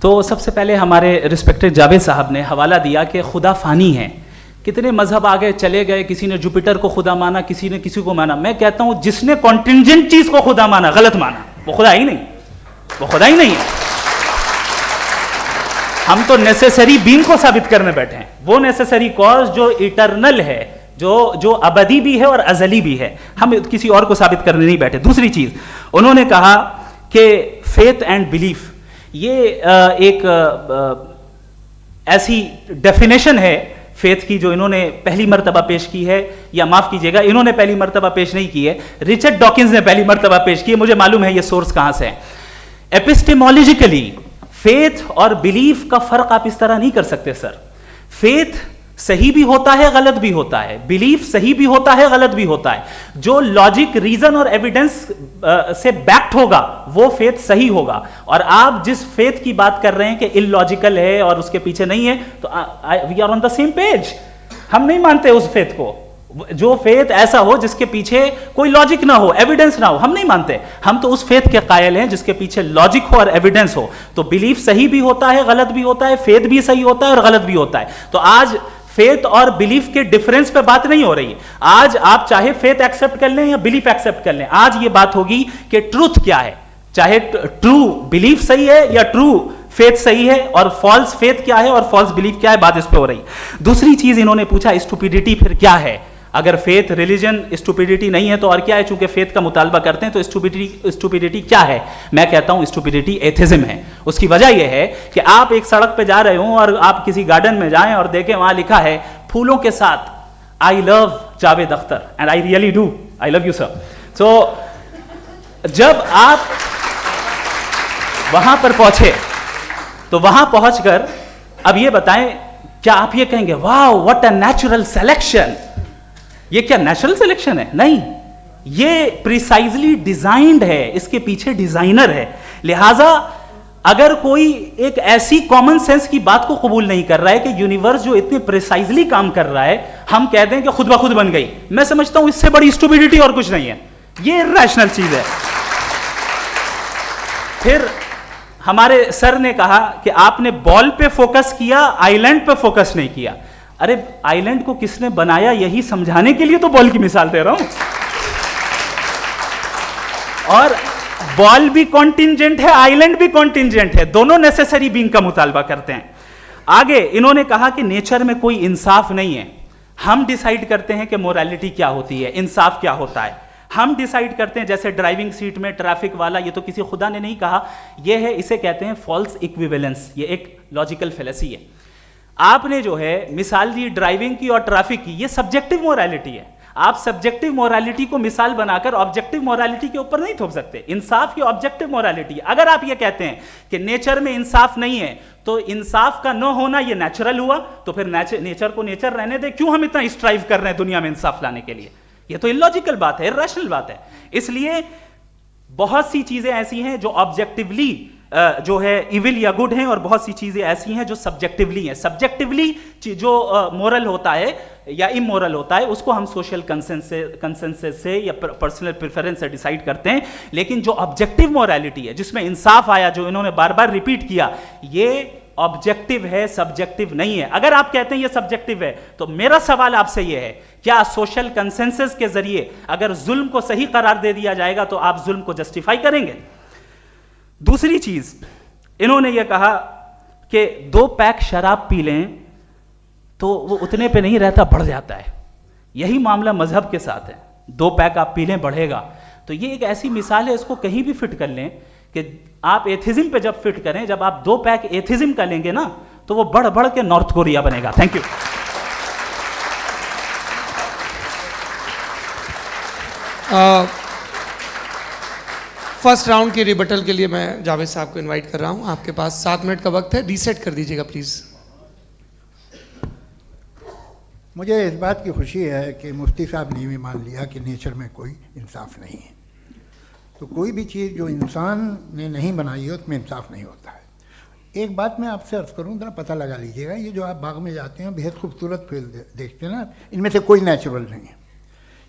तो सबसे पहले हमारे रिस्पेक्टेड जावेद साहब ने हवाला दिया कि खुदा फ़ानी है, कितने मजहब आगे चले गए, किसी ने जुपिटर को खुदा माना, किसी ने किसी को माना। मैं कहता हूँ जिसने कॉन्टिंजेंट चीज़ को खुदा माना, गलत माना, वो खुदा ही नहीं, वो खुदा ही नहीं है। हम तो नेसेसरी बीइंग को साबित करने बैठे हैं, वो नेसेसरी कॉज जो इटरनल है, जो अबदी भी है और अजली भी है, हम किसी और को साबित करने नहीं बैठे। दूसरी चीज उन्होंने कहा कि फेथ एंड बिलीफ, ये एक ऐसी डेफिनेशन है फेथ की जो इन्होंने पहली मर्तबा पेश की है, या माफ कीजिएगा इन्होंने पहली मर्तबा पेश नहीं की है, रिचर्ड डॉकिंस ने पहली मर्तबा पेश की है। मुझे मालूम है ये सोर्स कहां से है। एपिस्टेमोलॉजिकली फेथ और बिलीफ का फर्क आप इस तरह नहीं कर सकते सर। फेथ सही भी होता है, गलत भी होता है, बिलीफ सही भी होता है, गलत भी होता है। जो लॉजिक, रीजन और एविडेंस से बैक्ड होगा वो फेथ सही होगा। और आप जिस फेथ की बात कर रहे हैं कि इलॉजिकल है और उसके पीछे नहीं है, तो we are on the same page. हम नहीं मानते उस फेथ को, जो फेथ ऐसा हो जिसके पीछे कोई लॉजिक ना हो, एविडेंस ना हो, हम नहीं मानते। हम तो उस फेथ के कायल हैं जिसके पीछे लॉजिक हो और एविडेंस हो। तो बिलीफ सही भी होता है, गलत भी होता है, फेथ भी सही होता है और गलत भी होता है। तो आज फेथ और बिलीफ के डिफरेंस पे बात नहीं हो रही है। आज आप चाहे फेथ एक्सेप्ट कर लें या बिलीफ एक्सेप्ट कर लें, आज ये बात होगी कि ट्रूथ क्या है, चाहे ट्रू बिलीफ सही है या ट्रू फेथ सही है, और फॉल्स फेथ क्या है और फॉल्स बिलीफ क्या है, बात इस पे हो रही है। दूसरी चीज इन्होंने पूछा स्टुपिडिटी फिर क्या है। अगर फेथ रिलीजन स्टुपिडिटी नहीं है तो और क्या है? चूंकि फेथ का मुतालबा करते हैं तो स्टुपिडिटी क्या है? मैं कहता हूं स्टुपिडिटी एथिज्म है। उसकी वजह यह है कि आप एक सड़क पे जा रहे हो और आप किसी गार्डन में जाएं और देखें वहां लिखा है फूलों के साथ I love Javed Akhtar and I really do, I love you sir. So जब आप वहां पर पहुंचे तो वहां पहुंचकर अब ये बताएं, क्या आप ये कहेंगे wow what a natural selection? ये क्या नेचुरल सिलेक्शन है? नहीं, ये प्रिसाइजली डिजाइंड है, इसके पीछे डिजाइनर है। लिहाजा अगर कोई एक ऐसी कॉमन सेंस की बात को कबूल नहीं कर रहा है कि यूनिवर्स जो इतने प्रिसाइजली काम कर रहा है, हम कह दें कि खुद ब खुद बन गई, मैं समझता हूं इससे बड़ी स्टुपिडिटी और कुछ नहीं है। ये रैशनल चीज है। फिर हमारे सर ने कहा कि आपने बॉल पे फोकस किया, आइलैंड पे फोकस नहीं किया। अरे आइलैंड को किसने बनाया यही समझाने के लिए तो बॉल की मिसाल दे रहा हूं। और बॉल भी कॉन्टिंजेंट है, आइलैंड भी कॉन्टिंजेंट है, दोनों नेसेसरी बीइंग का मुतालबा करते हैं। आगे इन्होंने कहा कि नेचर में कोई इंसाफ नहीं है। हम डिसाइड करते हैं कि मोरालिटी क्या होती है, इंसाफ क्या होता है। हम डिसाइड करते हैं, जैसे ड्राइविंग सीट में ट्रैफिक वाला, ये तो किसी खुदा ने नहीं कहा, ये है, इसे कहते हैं फॉल्स इक्विवेलेंस। ये एक लॉजिकल फेलेसी है। आपने जो है मिसाल दी ड्राइविंग की और ट्रैफिक की, ये सब्जेक्टिव मोरालिटी है। आप सब्जेक्टिव मोरालिटी को मिसाल बनाकर ऑब्जेक्टिव मोरालिटी के ऊपर नहीं थोप सकते। इंसाफ की ऑब्जेक्टिव मोरालिटी है। अगर आप ये कहते हैं कि नेचर में इंसाफ नहीं है तो इंसाफ का न होना ये नेचुरल हुआ, तो फिर नेचर को नेचर रहने दे, क्यों हम इतना स्ट्राइव कर रहे हैं दुनिया में इंसाफ लाने के लिए? ये तो इलॉजिकल बात है, इरैशनल बात है। इसलिए बहुत सी चीजें ऐसी हैं जो ऑब्जेक्टिवली जो है इविल या गुड हैं, और बहुत सी चीजें ऐसी हैं जो सब्जेक्टिवली हैं। सब्जेक्टिवली जो मोरल होता है या इमोरल होता है उसको हम सोशल कंसेंसस से या पर्सनल प्रेफरेंस से डिसाइड करते हैं। लेकिन जो ऑब्जेक्टिव मोरालिटी है जिसमें इंसाफ आया, जो इन्होंने बार बार रिपीट किया, ये ऑब्जेक्टिव है, सब्जेक्टिव नहीं है। अगर आप कहते हैं ये सब्जेक्टिव है तो मेरा सवाल आपसे ये है, क्या सोशल कंसेंसस के जरिए अगर जुल्म को सही करार दे दिया जाएगा तो आप जुल्म को जस्टिफाई करेंगे? दूसरी चीज इन्होंने ये कहा कि 2 पैक शराब पी लें तो वो उतने पे नहीं रहता, बढ़ जाता है। यही मामला मजहब के साथ है। 2 पैक आप पी लें बढ़ेगा। तो ये एक ऐसी मिसाल है, इसको कहीं भी फिट कर लें कि आप एथिज्म पे जब फिट करें, जब आप 2 पैक एथिज्म का लेंगे ना तो वो बढ़ बढ़ के नॉर्थ कोरिया बनेगा। Thank you. फर्स्ट राउंड की रिबटल के लिए मैं जावेद साहब को इनवाइट कर रहा हूं। आपके पास 7 मिनट का वक्त है, रीसेट कर दीजिएगा प्लीज। मुझे इस बात की खुशी है कि मुफ्ती साहब ने भी मान लिया कि नेचर में कोई इंसाफ नहीं है। तो कोई भी चीज़ जो इंसान ने नहीं बनाई है उसमें इंसाफ नहीं होता है। एक बात मैं आपसे अर्ज करूं, जरा पता लगा लीजिएगा, ये जो आप बाग में जाते हैं बेहद खूबसूरत फूल देखते हैं ना, इनमें से कोई नेचुरल नहीं है।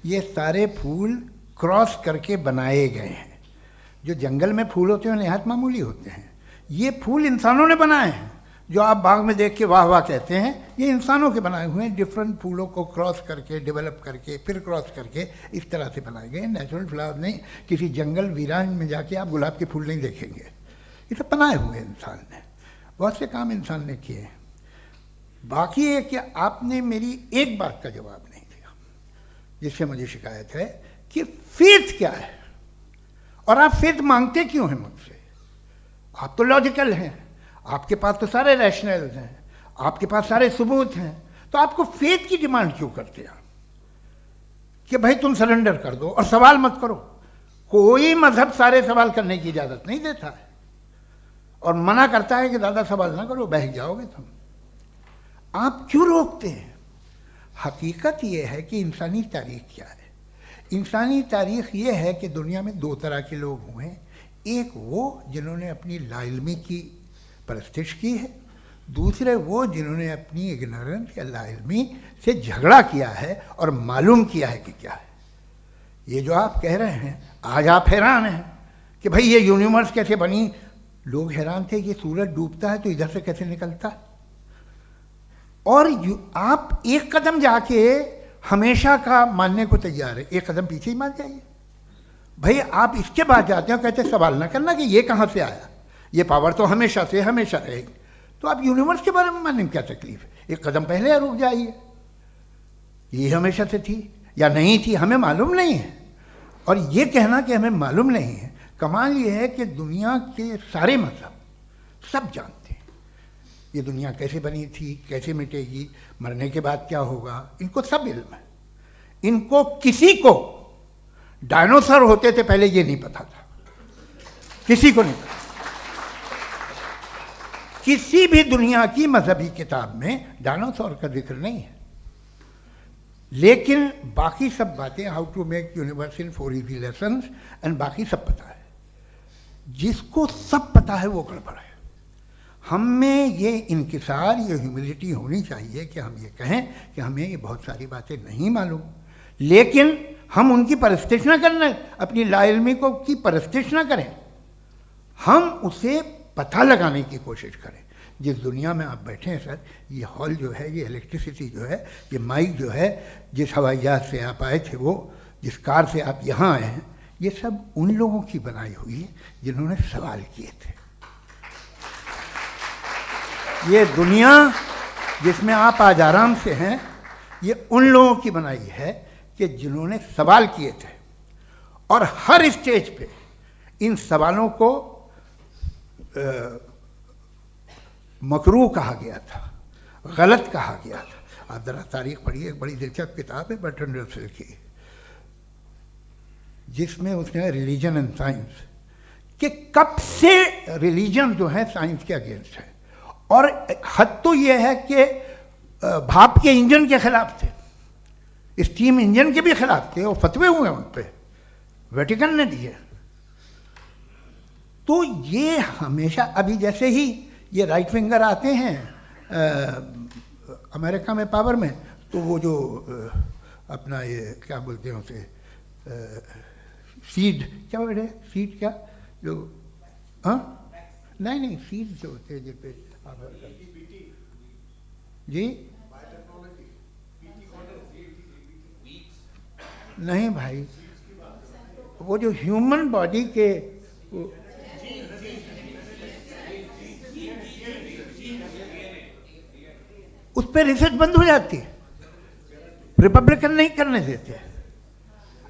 ये सारे फूल क्रॉस करके बनाए गए हैं। जो जंगल में फूल होते हैं निहायत मामूली होते हैं, ये फूल इंसानों ने बनाए हैं। जो आप बाग में देख के वाह वाह कहते हैं, ये इंसानों के बनाए हुए हैं। डिफरेंट फूलों को क्रॉस करके, डेवलप करके, फिर क्रॉस करके इस तरह से बनाए गए। नेचुरल फ्लावर नहीं। किसी जंगल वीरान में जाके आप गुलाब के फूल नहीं देखेंगे। ये सब बनाए हुए इंसान ने, बहुत से काम इंसान ने किए हैं। बाकी है कि आपने मेरी एक बात का जवाब नहीं दिया, जिससे मुझे शिकायत है कि फेथ क्या है और आप फेथ मांगते क्यों हैं मुझसे। आप तो लॉजिकल हैं, आपके पास तो सारे रैशनल्स हैं, आपके पास सारे सबूत हैं, तो आपको फेथ की डिमांड क्यों करते हैं कि भाई तुम सरेंडर कर दो और सवाल मत करो। कोई मजहब सारे सवाल करने की इजाजत नहीं देता है और मना करता है कि ज़्यादा सवाल ना करो, बहक जाओगे तुम। आप क्यों रोकते हैं? हकीकत यह है कि इंसानी तारीख क्या है। इंसानी तारीख ये है कि दुनिया में दो तरह के लोग हुए हैं। एक वो जिन्होंने अपनी लाइल्मी की परस्तिश की है, दूसरे वो जिन्होंने अपनी इग्नोरेंस या लाइल्मी से झगड़ा किया है और मालूम किया है कि क्या है। ये जो आप कह रहे हैं, आज आप हैरान हैं कि भाई ये यूनिवर्स कैसे बनी। लोग हैरान थे कि सूरज डूबता है तो इधर से कैसे निकलता है। और आप एक कदम जाके हमेशा का मानने को तैयार है, एक कदम पीछे ही मान जाइए। भाई आप इसके बाद जाते हो, कहते सवाल ना करना कि ये कहाँ से आया, ये पावर तो हमेशा से हमेशा रहेगी। तो आप यूनिवर्स के बारे में मानने में क्या तकलीफ है? एक कदम पहले रुक जाइए। ये हमेशा से थी या नहीं थी हमें मालूम नहीं है। और ये कहना कि हमें मालूम नहीं है, कमाल ये है कि दुनिया के सारे मजहब सब जानते हैं ये दुनिया कैसे बनी थी, कैसे मिटेगी, मरने के बाद क्या होगा, इनको सब इल्म है। इनको किसी को डायनासोर होते थे पहले ये नहीं पता था, किसी को नहीं पता। किसी भी दुनिया की मजहबी किताब में डायनासोर का जिक्र नहीं है। लेकिन बाकी सब बातें, how to make universe in 4 easy lessons and बाकी सब पता है। जिसको सब पता है वो गड़बड़ है। हम में ये इंकिसार, ये ह्यूमिलिटी होनी चाहिए कि हम ये कहें कि हमें ये बहुत सारी बातें नहीं मालूम, लेकिन हम उनकी परस्तिश ना करें, अपनी लाइल्मी को की परस्तिश ना करें, हम उसे पता लगाने की कोशिश करें। जिस दुनिया में आप बैठे हैं सर, ये हॉल जो है, ये इलेक्ट्रिसिटी जो है, ये माइक जो है, जिस हवाई जहाज से आप आए थे, वो जिस कार से आप यहाँ आए हैं, ये सब उन लोगों की बनाई हुई है जिन्होंने सवाल किए थे। ये दुनिया जिसमें आप आज आराम से हैं, ये उन लोगों की बनाई है कि जिन्होंने सवाल किए थे। और हर स्टेज पे इन सवालों को मकरूह कहा गया था, गलत कहा गया था। आप ज़रा तारीख पढ़िए, एक बड़ी दिलचस्प किताब है बर्ट्रैंड रसेल की, जिसमें उसने रिलीजन एंड साइंस कि कब से रिलीजन जो है साइंस के अगेंस्ट है। और हद तो ये है कि भाप के इंजन के खिलाफ थे, स्टीम इंजन के भी खिलाफ थे, और फतवे हुए उन पर, वेटिकन ने दिए। तो ये हमेशा, अभी जैसे ही ये राइट विंगर आते हैं अमेरिका में पावर में, तो वो जो अपना ये क्या बोलते हैं उसे, सीड क्या वर्ड है, सीड क्या जो, हाँ नहीं सीड जो होते हैं जिन पे जी नहीं भाई, वो जो ह्यूमन बॉडी के उस पर रिसर्च बंद हो जाती है, रिपब्लिकन नहीं करने देते।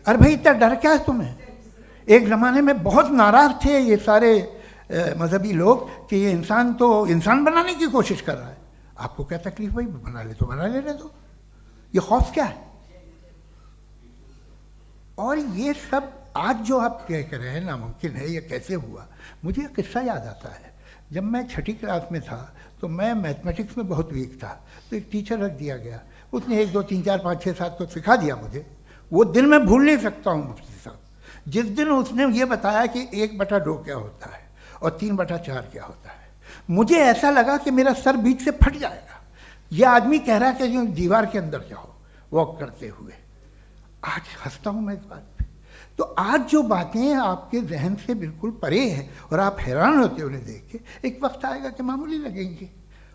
अरे भाई इतना डर क्या है तुम्हें? एक ज़माने में बहुत नाराज़ थे ये सारे मजहबी लोग कि ये इंसान तो इंसान बनाने की कोशिश कर रहा है। आपको क्या तकलीफ भाई, बना ले तो बना लेने दो, ये खौफ क्या है? और ये सब आज जो आप कह कर रहे हैं नामुमकिन है, ये कैसे हुआ? मुझे एक किस्सा याद आता है। जब मैं 6ठी क्लास में था तो मैं मैथमेटिक्स में बहुत वीक था, तो एक टीचर रख दिया गया, उसने 1 2 3 4 5 6 7 तो सिखा दिया मुझे। वो दिन मैं भूल नहीं सकता हूँ मुफ्ती साहब, जिस दिन उसने ये बताया कि 1/2 क्या होता है और 3/4 क्या होता है। मुझे ऐसा लगा कि मेरा सर बीच से फट जाएगा। यह आदमी कह रहा है कि जो दीवार के अंदर जाओ वॉक करते हुए। आज हंसता हूँ मैं इस बात पे। तो आज जो बातें आपके जहन से बिल्कुल परे हैं और आप हैरान होते हो उन्हें देख के, एक वक्त आएगा कि मामूली लगेंगे।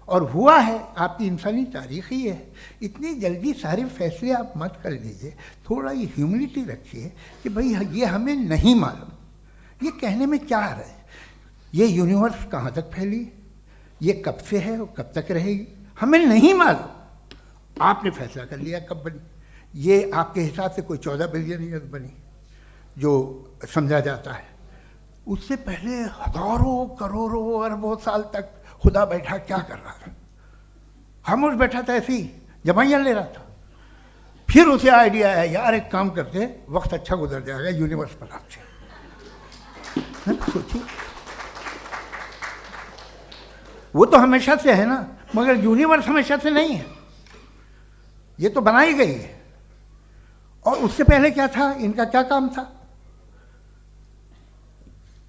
और हुआ है, आपकी इंसानी तारीख ही है। इतनी जल्दी सारे फैसले आप मत कर लीजिए, थोड़ा ये ह्यूमिलिटी रखिए कि भाई ये हमें नहीं मालूम। ये कहने में क्या आ रहा है, ये यूनिवर्स कहाँ तक फैली, ये कब से है और कब तक रहेगी, हमें नहीं मालूम। आपने फैसला कर लिया कब बनी। ये आपके हिसाब से कोई 14 बिलियन ईयर बनी जो समझा जाता है। उससे पहले हजारों करोड़ों अरबों साल तक खुदा बैठा क्या कर रहा था? खामोश बैठा था, ऐसे ही जमाइयाँ ले रहा था। फिर उसे आइडिया आया, यार एक काम करते, वक्त अच्छा गुजर जाएगा, यूनिवर्स बनाते। सोचिए, वो तो हमेशा से है ना, मगर यूनिवर्स हमेशा से नहीं है, ये तो बनाई गई है। और उससे पहले क्या था, इनका क्या काम था?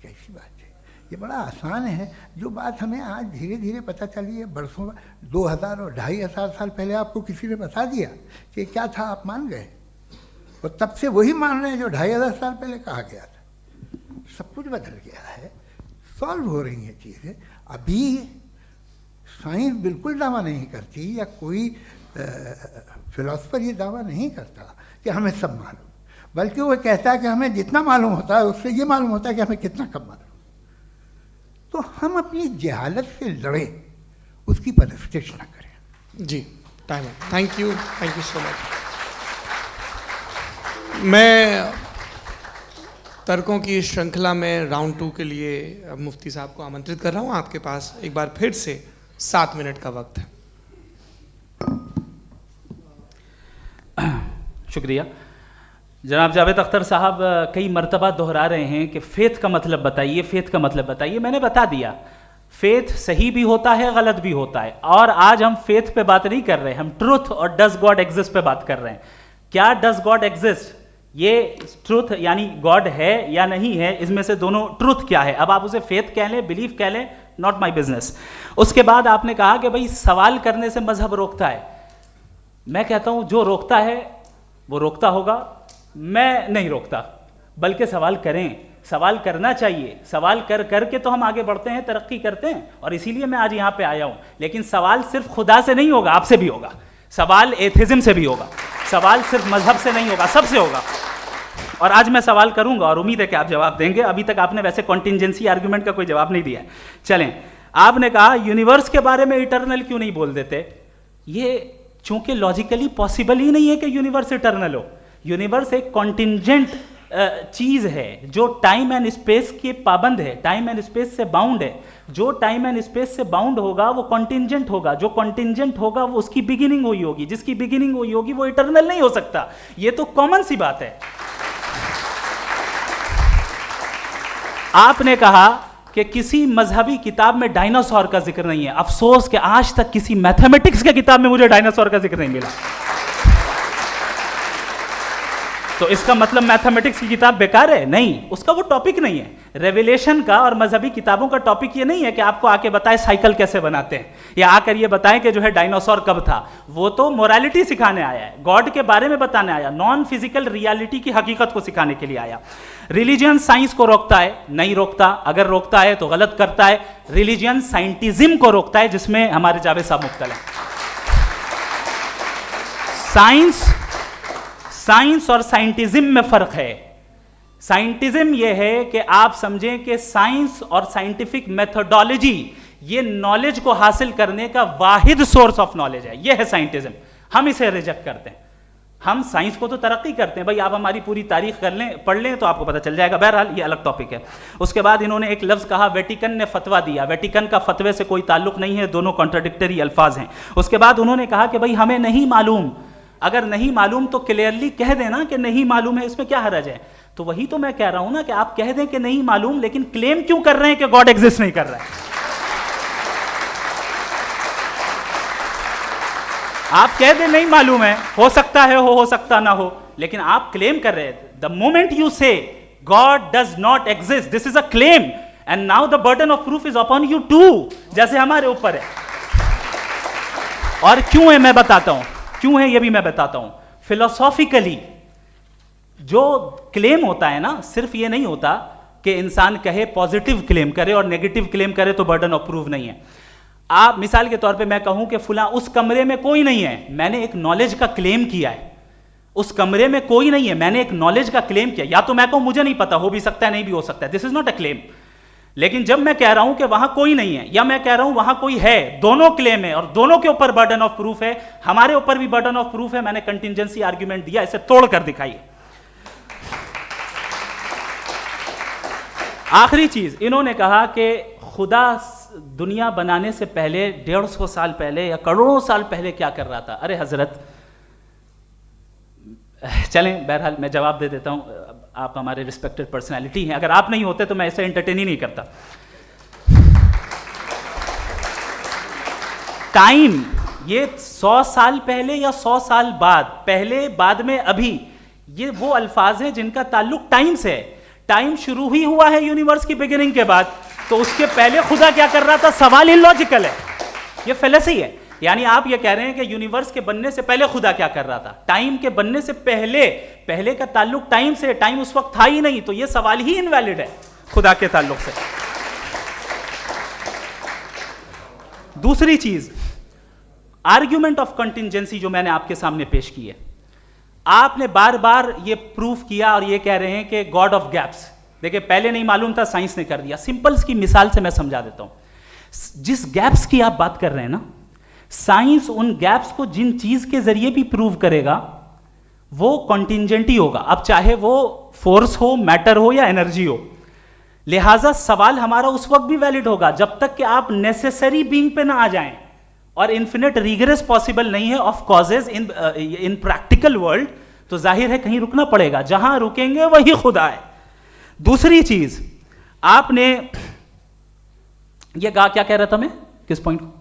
कैसी बात है, ये बड़ा आसान है। जो बात हमें आज धीरे धीरे पता चली है, बरसों 2000 और 2500 साल पहले आपको किसी ने बता दिया कि क्या था, आप मान गए, और तब से वही मान रहे हैं जो 2500 साल पहले कहा गया था। सब कुछ बदल गया है, सॉल्व हो रही हैं चीज़ें। अभी साइंस बिल्कुल दावा नहीं करती, या कोई फिलोसफर ये दावा नहीं करता कि हमें सब मालूम, बल्कि वो कहता है कि हमें जितना मालूम होता है उससे ये मालूम होता है कि हमें कितना कम मालूम। तो हम अपनी जहालत से लड़े, उसकी परस्तिश न करें। जी, टाइम है। Thank you so much. मैं तर्कों की श्रृंखला में राउंड 2 के लिए मुफ्ती साहब को आमंत्रित कर रहा हूँ। आपके पास एक बार फिर से 7 मिनट का वक्त है। शुक्रिया। जनाब जावेद अख्तर साहब कई मर्तबा दोहरा रहे हैं कि फ़ेथ का मतलब बताइए, फ़ेथ का मतलब बताइए। मैंने बता दिया, फ़ेथ सही भी होता है, गलत भी होता है। और आज हम फ़ेथ पे बात नहीं कर रहे, हम ट्रुथ और डज गॉड एग्जिस्ट पे बात कर रहे हैं। क्या डज गॉड एग्जिस्ट, ये ट्रुथ यानी गॉड है या नहीं है, इसमें से दोनों ट्रुथ क्या है। अब आप उसे फ़ेथ कह लें, बिलीफ कह लें, नॉट माई बिजनेस। उसके बाद आपने कहा कि भाई सवाल करने से मजहब रोकता है। मैं कहता हूं जो रोकता है वो रोकता होगा, मैं नहीं रोकता, बल्कि सवाल करें, सवाल करना चाहिए। सवाल कर करके तो हम आगे बढ़ते हैं, तरक्की करते हैं, और इसीलिए मैं आज यहाँ पे आया हूँ। लेकिन सवाल सिर्फ खुदा से नहीं होगा, आपसे भी होगा। सवाल एथिज्म से भी होगा, सवाल सिर्फ मजहब से नहीं होगा, सबसे होगा। और आज मैं सवाल करूंगा और उम्मीद है कि आप जवाब देंगे। अभी तक आपने वैसे कॉन्टिंजेंसी आर्गुमेंट का कोई जवाब नहीं दिया है। चलें, आपने कहा यूनिवर्स के बारे में इटर्नल क्यों नहीं बोल देते। ये चूंकि लॉजिकली पॉसिबल ही नहीं है कि यूनिवर्स इटर्नल हो। यूनिवर्स एक कॉन्टिंजेंट चीज है जो टाइम एंड स्पेस के पाबंद है, टाइम एंड स्पेस से बाउंड है। जो टाइम एंड स्पेस से बाउंड होगा वो कॉन्टिंजेंट होगा, जो कॉन्टिंजेंट होगा वो उसकी बिगिनिंग हुई होगी, जिसकी बिगिनिंग हुई होगी वो इटर्नल नहीं हो सकता। ये तो कॉमन सी बात है। आपने कहा कि किसी मजहबी किताब में डायनासोर का जिक्र नहीं है। अफसोस कि आज तक किसी मैथमेटिक्स के किताब में मुझे डायनासोर का जिक्र नहीं मिला। तो इसका मतलब मैथमेटिक्स की किताब बेकार है? नहीं, उसका वो टॉपिक नहीं है। रेवलेशन का और मजहबी किताबों का टॉपिक ये नहीं है कि आपको आके बताए साइकिल कैसे बनाते हैं, या आकर ये बताएं कि जो है डायनासोर कब था। वो तो मोरालिटी सिखाने आया है, गॉड के बारे में बताने आया, नॉन फिजिकल रियलिटी की हकीकत को सिखाने के लिए आया। रिलीजियन साइंस को रोकता है? नहीं रोकता। अगर रोकता है तो गलत करता है। रिलीजियन साइंटिज्म को रोकता है, जिसमें हमारे जावेद साहब मुब्तला हैं। साइंस और साइंटिज्म में फर्क है। साइंटिज्म यह है कि आप समझें कि साइंस और साइंटिफिक मेथोडोलॉजी ये नॉलेज को हासिल करने का वाहिद सोर्स ऑफ नॉलेज है। यह है साइंटिज्म। हम इसे रिजेक्ट करते हैं। हम साइंस को तो तरक्की करते हैं, भाई आप हमारी पूरी तारीख कर लें, पढ़ लें तो आपको पता चल जाएगा। बहरहाल ये अलग टॉपिक है। उसके बाद इन्होंने एक लफ्ज़ कहा, वेटिकन ने फतवा दिया। वेटिकन का फतवे से कोई ताल्लुक नहीं है, दोनों कॉन्ट्राडिक्टरी अल्फाज हैं। उसके बाद उन्होंने कहा कि भाई हमें नहीं मालूम। अगर नहीं मालूम तो क्लियरली कह देना कि नहीं मालूम है, इसमें क्या हरज है। तो वही तो मैं कह रहा हूं ना कि आप कह दें कि नहीं मालूम, लेकिन क्लेम क्यों कर रहे हैं कि गॉड एग्जिस्ट नहीं कर रहा है। आप कह दें नहीं मालूम है, हो सकता है हो सकता ना हो, लेकिन आप क्लेम कर रहे हैं। The moment you say God does not exist, this is a claim, and now the burden of proof is upon you too, जैसे हमारे ऊपर है। और क्यों है मैं बताता हूं, क्यों है ये भी मैं बताता हूं। फिलोसॉफिकली जो क्लेम होता है ना, सिर्फ ये नहीं होता कि इंसान कहे पॉजिटिव क्लेम करे और नेगेटिव क्लेम करे तो बर्डन ऑफ प्रूफ नहीं है। आप मिसाल के तौर पे मैं कहूं कि फुला उस कमरे में कोई नहीं है, मैंने एक नॉलेज का क्लेम किया है। उस कमरे में कोई नहीं है, मैंने एक नॉलेज का क्लेम किया। या तो मैं कहूं मुझे नहीं पता, हो भी सकता है नहीं भी हो सकता है, this is not a claim. लेकिन जब मैं कह रहा हूं कि वहां कोई नहीं है या मैं कह रहा हूं वहां कोई है, दोनों क्लेम है और दोनों के ऊपर बर्डन ऑफ प्रूफ है। हमारे ऊपर भी बर्डन ऑफ प्रूफ है, मैंने कंटिजेंसी आर्ग्यूमेंट दिया, इसे तोड़कर दिखाइए। आखिरी चीज, इन्होंने कहा कि खुदा दुनिया बनाने से पहले 150 साल पहले या करोड़ों साल पहले क्या कर रहा था। अरे हजरत, चलें बहरहाल मैं जवाब दे देता हूं, आप हमारे रिस्पेक्टेड पर्सनालिटी हैं, अगर आप नहीं होते तो मैं इसे एंटरटेन ही नहीं करता। टाइम, ये 100 साल पहले या 100 साल बाद, पहले बाद में अभी, ये वो अल्फाज हैं जिनका ताल्लुक टाइम से है। टाइम शुरू ही हुआ है यूनिवर्स की बिगिनिंग के बाद, तो उसके पहले खुदा क्या कर रहा था, सवाल इलॉजिकल है, ये फेलेसी है। यानी आप ये कह रहे हैं कि यूनिवर्स के बनने से पहले खुदा क्या कर रहा था, टाइम के बनने से पहले, पहले का ताल्लुक टाइम से, टाइम उस वक्त था ही नहीं, तो ये सवाल ही इनवैलिड है खुदा के ताल्लुक से। दूसरी चीज, आर्ग्यूमेंट ऑफ कंटिजेंसी जो मैंने आपके सामने पेश की है, आपने बार बार ये प्रूफ किया और ये कह रहे हैं कि गॉड ऑफ गैप्स। देखिए पहले नहीं मालूम था, साइंस ने कर दिया। सिंपल्स की मिसाल से मैं समझा देता हूं। जिस गैप्स की आप बात कर रहे हैं ना, साइंस उन गैप्स को जिन चीज के जरिए भी प्रूव करेगा वो कॉन्टिंजेंट ही होगा, अब चाहे वो फोर्स हो, मैटर हो या एनर्जी हो। लिहाजा सवाल हमारा उस वक्त भी वैलिड होगा जब तक कि आप नेसेसरी बीइंग पे ना आ जाएं, और इन्फिनिट रिग्रेस पॉसिबल नहीं है of causes in practical world, तो जाहिर है कहीं रुकना पड़ेगा, जहां रुकेंगे वही खुदा है। दूसरी चीज, आपने ये कहा, क्या कह रहा था मैं, किस पॉइंट को?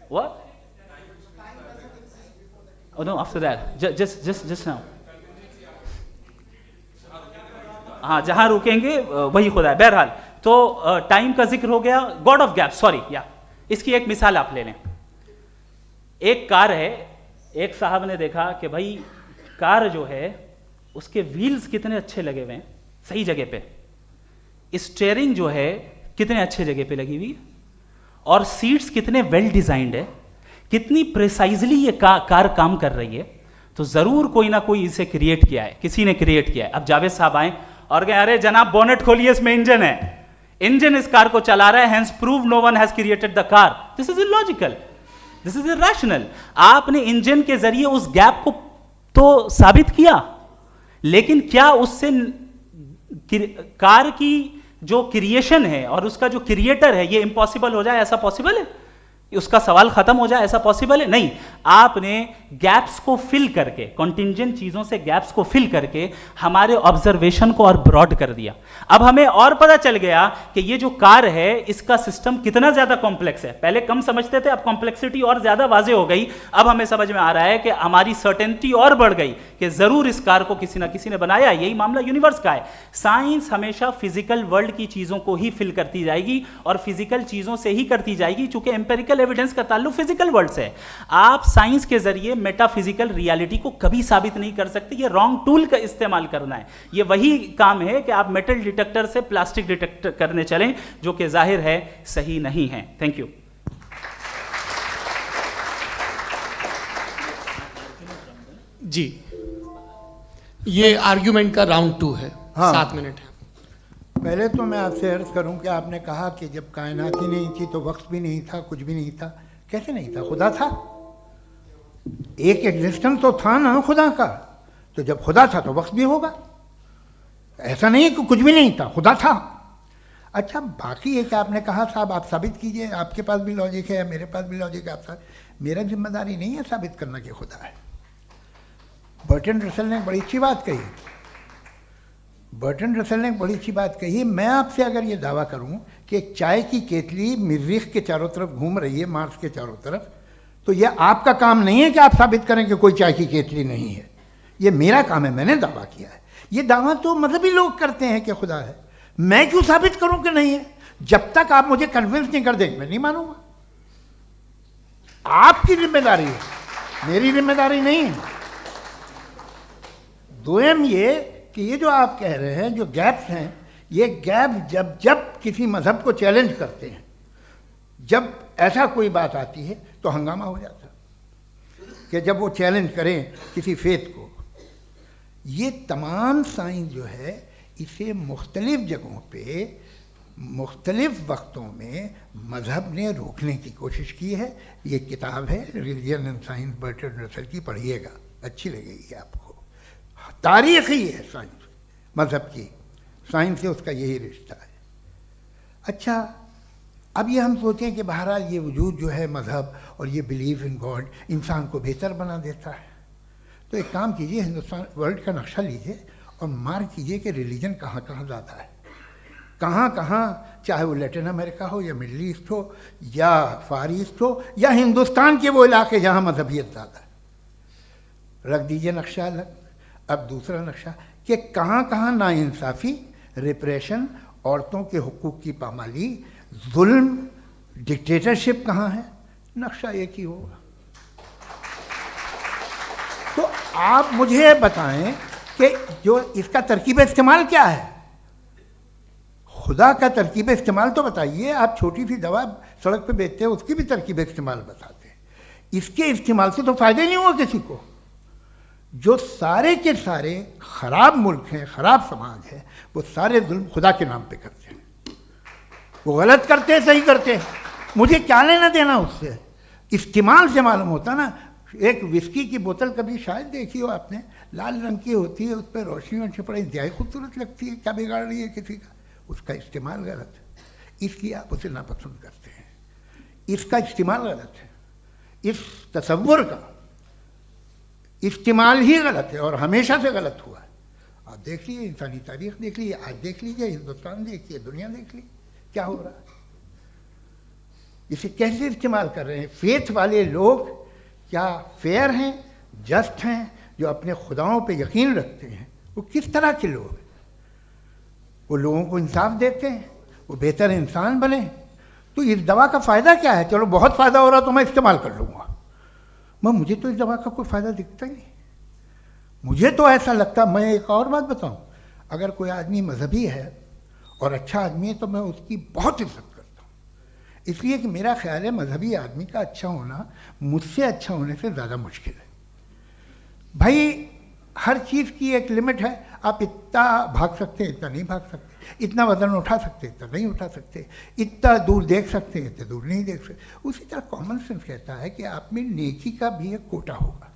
What? Oh no, after that. Just now. हाँ, जहां रुकेंगे वही खुदा है। बहरहाल, तो टाइम का जिक्र हो गया, गॉड ऑफ गैप, सॉरी या इसकी एक मिसाल आप ले लें। एक कार है, एक साहब ने देखा कि भाई कार जो है उसके व्हील्स कितने अच्छे लगे हुए हैं सही जगह पे, स्टीयरिंग जो है कितने अच्छे जगह पे लगी हुई है, और सीट्स कितने वेल डिजाइंड है, कितनी प्रिसाइजली ये कार काम कर रही है, तो जरूर कोई ना कोई इसे क्रिएट किया है, किसी ने क्रिएट किया है। अब जावेद साहब आए और कहे अरे जनाब बोनेट खोलिए, इसमें इंजन है, इंजन इस कार को चला रहा है, hence prove no one has created the car. This is illogical, this is irrational. आपने इंजन के जरिए उस गैप को तो साबित किया, लेकिन क्या उससे कार की जो क्रिएशन है और उसका जो क्रिएटर है ये इम्पॉसिबल हो जाए, ऐसा पॉसिबल है? उसका सवाल खत्म हो जाए, ऐसा पॉसिबल है? नहीं। आपने गैप्स को फिल करके, कॉन्टिंजेंट चीजों से गैप्स को फिल करके हमारे ऑब्जर्वेशन को और ब्रॉड कर दिया। अब हमें और पता चल गया कि ये जो कार है इसका सिस्टम कितना ज्यादा कॉम्प्लेक्स है। पहले कम समझते थे, अब कॉम्प्लेक्सिटी और ज्यादा वाजे हो गई। अब हमें समझ में आ रहा है कि हमारी सर्टेनिटी और बढ़ गई कि जरूर इस कार को किसी ना किसी ने बनाया। यही मामला यूनिवर्स का है। साइंस हमेशा फिजिकल वर्ल्ड की चीजों को ही फिल करती जाएगी और फिजिकल चीजों से ही करती जाएगी, चूंकि एम्पेरिकल एविडेंस का ताल्लुक फिजिकल वर्ल्ड से है। आप साइंस के जरिए मेटाफिजिकल रियलिटी को कभी साबित नहीं कर सकते। ये रॉन्ग टूल का इस्तेमाल करना है। ये वही काम है कि आप मेटल डिटेक्टर से प्लास्टिक डिटेक्टर करने चलें, जो कि जाहिर है सही नहीं है। Thank you. जी, ये आर्ग्यूमेंट का राउंड 2 है। हाँ। 7 मिनट है। पहले तो मैं आपसे अर्ज करूं कि आपने कहा कि जब कायनात ही नहीं थी तो वक्त भी नहीं था, कुछ भी नहीं था। कैसे नहीं था? खुदा था। एक एग्जिस्टेंस तो था ना खुदा का। तो जब खुदा था तो वक्त भी होगा। ऐसा नहीं है कि कुछ भी नहीं था, खुदा था। अच्छा, बाकी ये कि आपने कहा साहब आप साबित कीजिए, आपके पास भी लॉजिक है, मेरे पास भी लॉजिक है। आप मेरा जिम्मेदारी नहीं है साबित करना कि खुदा है। बर्टन रसल ने बड़ी अच्छी बात कही। बर्टन रसल ने बड़ी अच्छी बात कही। मैं आपसे अगर ये दावा करूं कि एक चाय की केतली मरीख के चारों तरफ घूम रही है, मार्स के चारों तरफ, तो यह आपका काम नहीं है कि आप साबित करें कि कोई चाय की केतली नहीं है। ये मेरा काम है, मैंने दावा किया है। ये दावा तो मजहबी लोग करते हैं कि खुदा है, मैं क्यों साबित करूं कि नहीं है? जब तक आप मुझे कन्विंस नहीं कर देंगे मैं नहीं मानूंगा। आपकी जिम्मेदारी है, मेरी जिम्मेदारी नहीं है। दोयम ये कि ये जो आप कह रहे हैं, जो गैप्स हैं, ये गैप जब जब किसी मजहब को चैलेंज करते हैं, जब ऐसा कोई बात आती है तो हंगामा हो जाता है कि जब वो चैलेंज करें किसी फेथ को। ये तमाम साइंस जो है इसे मुख्तलिफ जगहों पे मुख्तलिफ वक्तों में मज़हब ने रोकने की कोशिश की है। ये किताब है religion and science Burton Russell की, पढ़िएगा, अच्छी लगेगी आपको। तारीख़ ही है साइंस, मज़हब की साइंस से उसका यही रिश्ता है। अच्छा, अब ये हम सोचें कि बहरहाल ये वजूद जो है मज़हब और ये बिलीव इन गॉड इंसान को बेहतर बना देता है, तो एक काम कीजिए, हिंदुस्तान वर्ल्ड का नक्शा लीजिए और मार्क कीजिए कि रिलीजन कहाँ कहाँ ज़्यादा है, कहाँ कहाँ, चाहे वो लैटिन अमेरिका हो या मिडल ईस्ट हो या फार ईस्ट हो या हिंदुस्तान के वो इलाके जहाँ मजहबियत ज़्यादा है। रख दीजिए नक्शा अलग। अब दूसरा नक्शा कि कहाँ कहाँ नाइंसाफ़ी, रिप्रेशन, औरतों के हुकूक की पामाली, जुल्म, डिक्टेटरशिप कहाँ है, नक्शा एक ही होगा। तो आप मुझे बताएं कि जो इसका तरकीब इस्तेमाल क्या है, खुदा का तरकीब इस्तेमाल तो बताइए। आप छोटी सी दवा सड़क पे बेचते हैं उसकी भी तरकीब इस्तेमाल बताते हैं। इसके इस्तेमाल से तो फ़ायदा नहीं हुआ किसी को। जो सारे के सारे ख़राब मुल्क हैं, ख़राब समाज है, वो सारे जुल्म खुदा के नाम पे करते हैं। वो गलत करते हैं, सही करते हैं, मुझे क्या लेना देना उससे। इस्तेमाल से मालूम होता ना। एक विस्की की बोतल कभी शायद देखी हो आपने, लाल रंग की होती है, उस पर रोशनी और छपड़ा इंतहाई खूबसूरत लगती है, क्या बिगाड़ रही है किसी का? उसका इस्तेमाल गलत है, इसलिए आप उसे नापसंद करते हैं। इसका इस्तेमाल गलत है, इस तसव्वुर का इस्तेमाल ही गलत है और हमेशा से गलत हुआ है। आप देख लीजिए, इंसानी तारीख देख लीजिए, आज देख लीजिए, हिंदुस्तान देखिए, दुनिया देख लीजिए, क्या हो रहा है। इसे कैसे इस्तेमाल कर रहे हैं फेथ वाले लोग? क्या फेयर हैं, जस्ट हैं, जो अपने खुदाओं पे यकीन रखते हैं? वो किस तरह के लोग हैं? वो लोगों को इंसाफ देते हैं, वो बेहतर इंसान बने। तो इस दवा का फ़ायदा क्या है? चलो बहुत फ़ायदा हो रहा तो मैं इस्तेमाल कर लूँगा, मुझे तो इस दवा का कोई फ़ायदा दिखता ही नहीं। मुझे तो ऐसा लगता, मैं एक और बात बताऊँ, अगर कोई आदमी मजहबी है और अच्छा आदमी है तो मैं उसकी बहुत इज्जत करता हूँ, इसलिए कि मेरा ख्याल है मजहबी आदमी का अच्छा होना मुझसे अच्छा होने से ज़्यादा मुश्किल है। भाई हर चीज़ की एक लिमिट है। आप इतना भाग सकते हैं, इतना नहीं भाग सकते, इतना वज़न उठा सकते, इतना नहीं उठा सकते, इतना दूर देख सकते हैं, इतना दूर नहीं देख सकते। उसी तरह कॉमन सेंस कहता है कि आप में नेकी का भी एक कोटा होगा।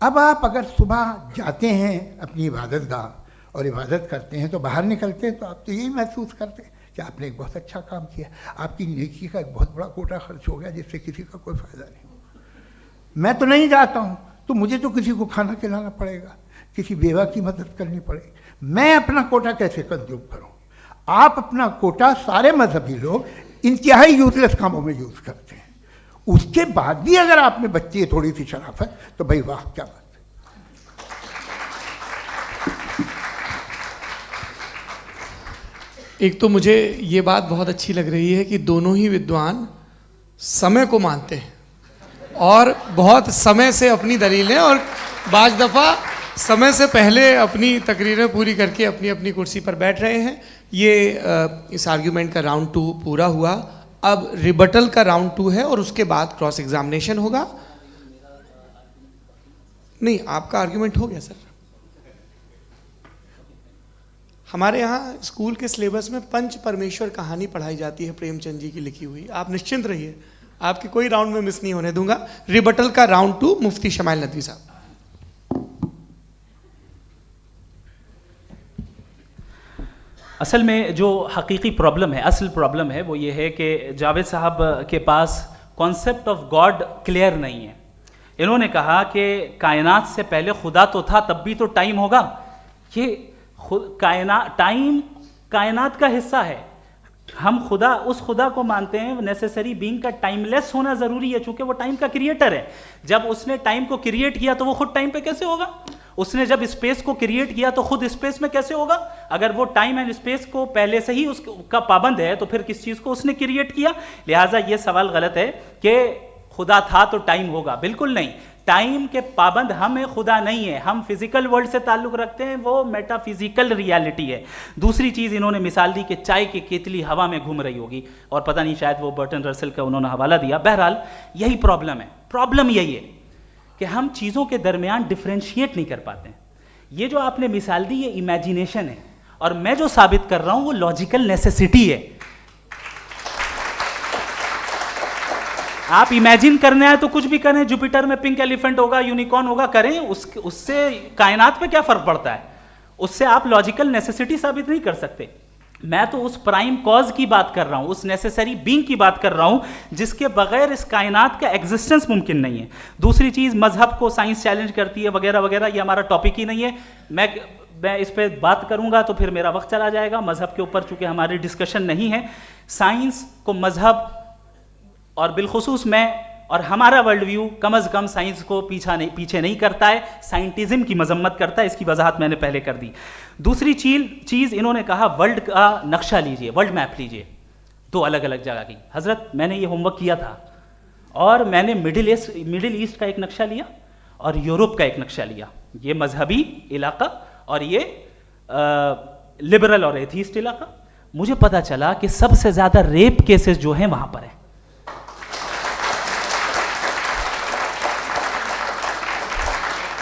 अब आप अगर सुबह जाते हैं अपनी इबादत गाह और इबादत करते हैं तो बाहर निकलते हैं तो आप तो यही महसूस करते हैं कि आपने एक बहुत अच्छा काम किया, आपकी नेकी का एक बहुत बड़ा कोटा खर्च हो गया जिससे किसी का कोई फ़ायदा नहीं हो। मैं तो नहीं जाता हूँ तो मुझे तो किसी को खाना खिलाना पड़ेगा, किसी बेवा की मदद करनी पड़ेगी। मैं अपना कोटा कैसे कंज्यूम करूँ? आप अपना कोटा, सारे मजहबी लोग इंतहाई यूजलेस कामों में यूज़ करते हैं। उसके बाद भी अगर आप में बच्ची है थोड़ी सी शराफत तो भाई वाह, क्या बात है। एक तो मुझे ये बात बहुत अच्छी लग रही है कि दोनों ही विद्वान समय को मानते हैं और बहुत समय से अपनी दलीलें और बाज़ दफ़ा समय से पहले अपनी तकरीरें पूरी करके अपनी अपनी कुर्सी पर बैठ रहे हैं। ये इस आर्ग्यूमेंट का राउंड 2 पूरा हुआ। अब रिबटल का राउंड 2 है और उसके बाद क्रॉस एग्जामिनेशन होगा। नहीं, आपका आर्ग्यूमेंट हो गया सर। हमारे यहाँ स्कूल के सिलेबस में पंच परमेश्वर कहानी पढ़ाई जाती है, प्रेमचंद जी की लिखी हुई। आप निश्चिंत रहिए, आपकी कोई राउंड में मिस नहीं होने दूंगा। रिबटल का राउंड 2 मुफ्ती शमाइल नदवी साहब। असल में जो हकीकी प्रॉब्लम है, असल प्रॉब्लम है वो ये है कि जावेद साहब के पास कॉन्सेप्ट ऑफ गॉड क्लियर नहीं है। इन्होंने कहा कि कायनात से पहले खुदा तो था, तब भी तो टाइम होगा। ये टाइम कायनात का हिस्सा है। हम खुदा, उस खुदा को मानते हैं, नेसेसरी बीइंग का टाइमलेस होना ज़रूरी है, चूँकि वो टाइम का क्रिएटर है। जब उसने टाइम को क्रिएट किया तो वो खुद टाइम पे कैसे होगा? उसने जब स्पेस को क्रिएट किया तो खुद स्पेस में कैसे होगा? अगर वो टाइम एंड स्पेस को पहले से ही उसका पाबंद है तो फिर किस चीज को उसने क्रिएट किया? लिहाजा ये सवाल गलत है कि खुदा था तो टाइम होगा, बिल्कुल नहीं। टाइम के पाबंद हम है, खुदा नहीं है। हम फिजिकल वर्ल्ड से ताल्लुक रखते हैं, वो मेटाफिजिकल रियलिटी है। दूसरी चीज इन्होंने मिसाल दी कि चाय की केतली हवा में घूम रही होगी, और पता नहीं शायद वो बर्टन रसल का उन्होंने हवाला दिया। बहरहाल यही प्रॉब्लम है। प्रॉब्लम यही है कि हम चीज़ों के दरमियान डिफ्रेंशिएट नहीं कर पाते हैं। ये जो आपने मिसाल दी ये इमेजिनेशन है, और मैं जो साबित कर रहा हूं वो लॉजिकल नेसेसिटी है। आप इमेजिन करने आए तो कुछ भी करें, जुपिटर में पिंक एलिफेंट होगा, यूनिकॉर्न होगा, करें, उससे कायनात पे क्या फर्क पड़ता है? उससे आप लॉजिकल नेसेसिटी साबित नहीं कर सकते। मैं तो उस प्राइम कॉज की बात कर रहा हूं, उस नेसेसरी बीइंग की बात कर रहा हूं जिसके बगैर इस कायनात का एग्जिस्टेंस मुमकिन नहीं है। दूसरी चीज, मजहब को साइंस चैलेंज करती है वगैरह वगैरह, ये हमारा टॉपिक ही नहीं है। मैं इस पर बात करूंगा तो फिर मेरा वक्त चला जाएगा। मजहब के ऊपर चूंकि हमारी डिस्कशन नहीं है, साइंस को मजहब और बिलखुसूस मैं और हमारा वर्ल्ड व्यू कम अज़ कम साइंस को पीछे नहीं करता है, साइंटिज्म की मजम्मत करता है। इसकी वजाहत मैंने पहले कर दी। दूसरी चीज़ इन्होंने कहा वर्ल्ड का नक्शा लीजिए, वर्ल्ड मैप लीजिए, दो अलग अलग जगह की। हज़रत मैंने ये होमवर्क किया था, और मैंने मिडिल ईस्ट का एक नक्शा लिया और यूरोप का एक नक्शा लिया। ये मजहबी इलाका और ये लिबरल और एथीस्ट इलाका। मुझे पता चला कि सबसे ज़्यादा रेप केसेस जो हैं वहाँ पर है।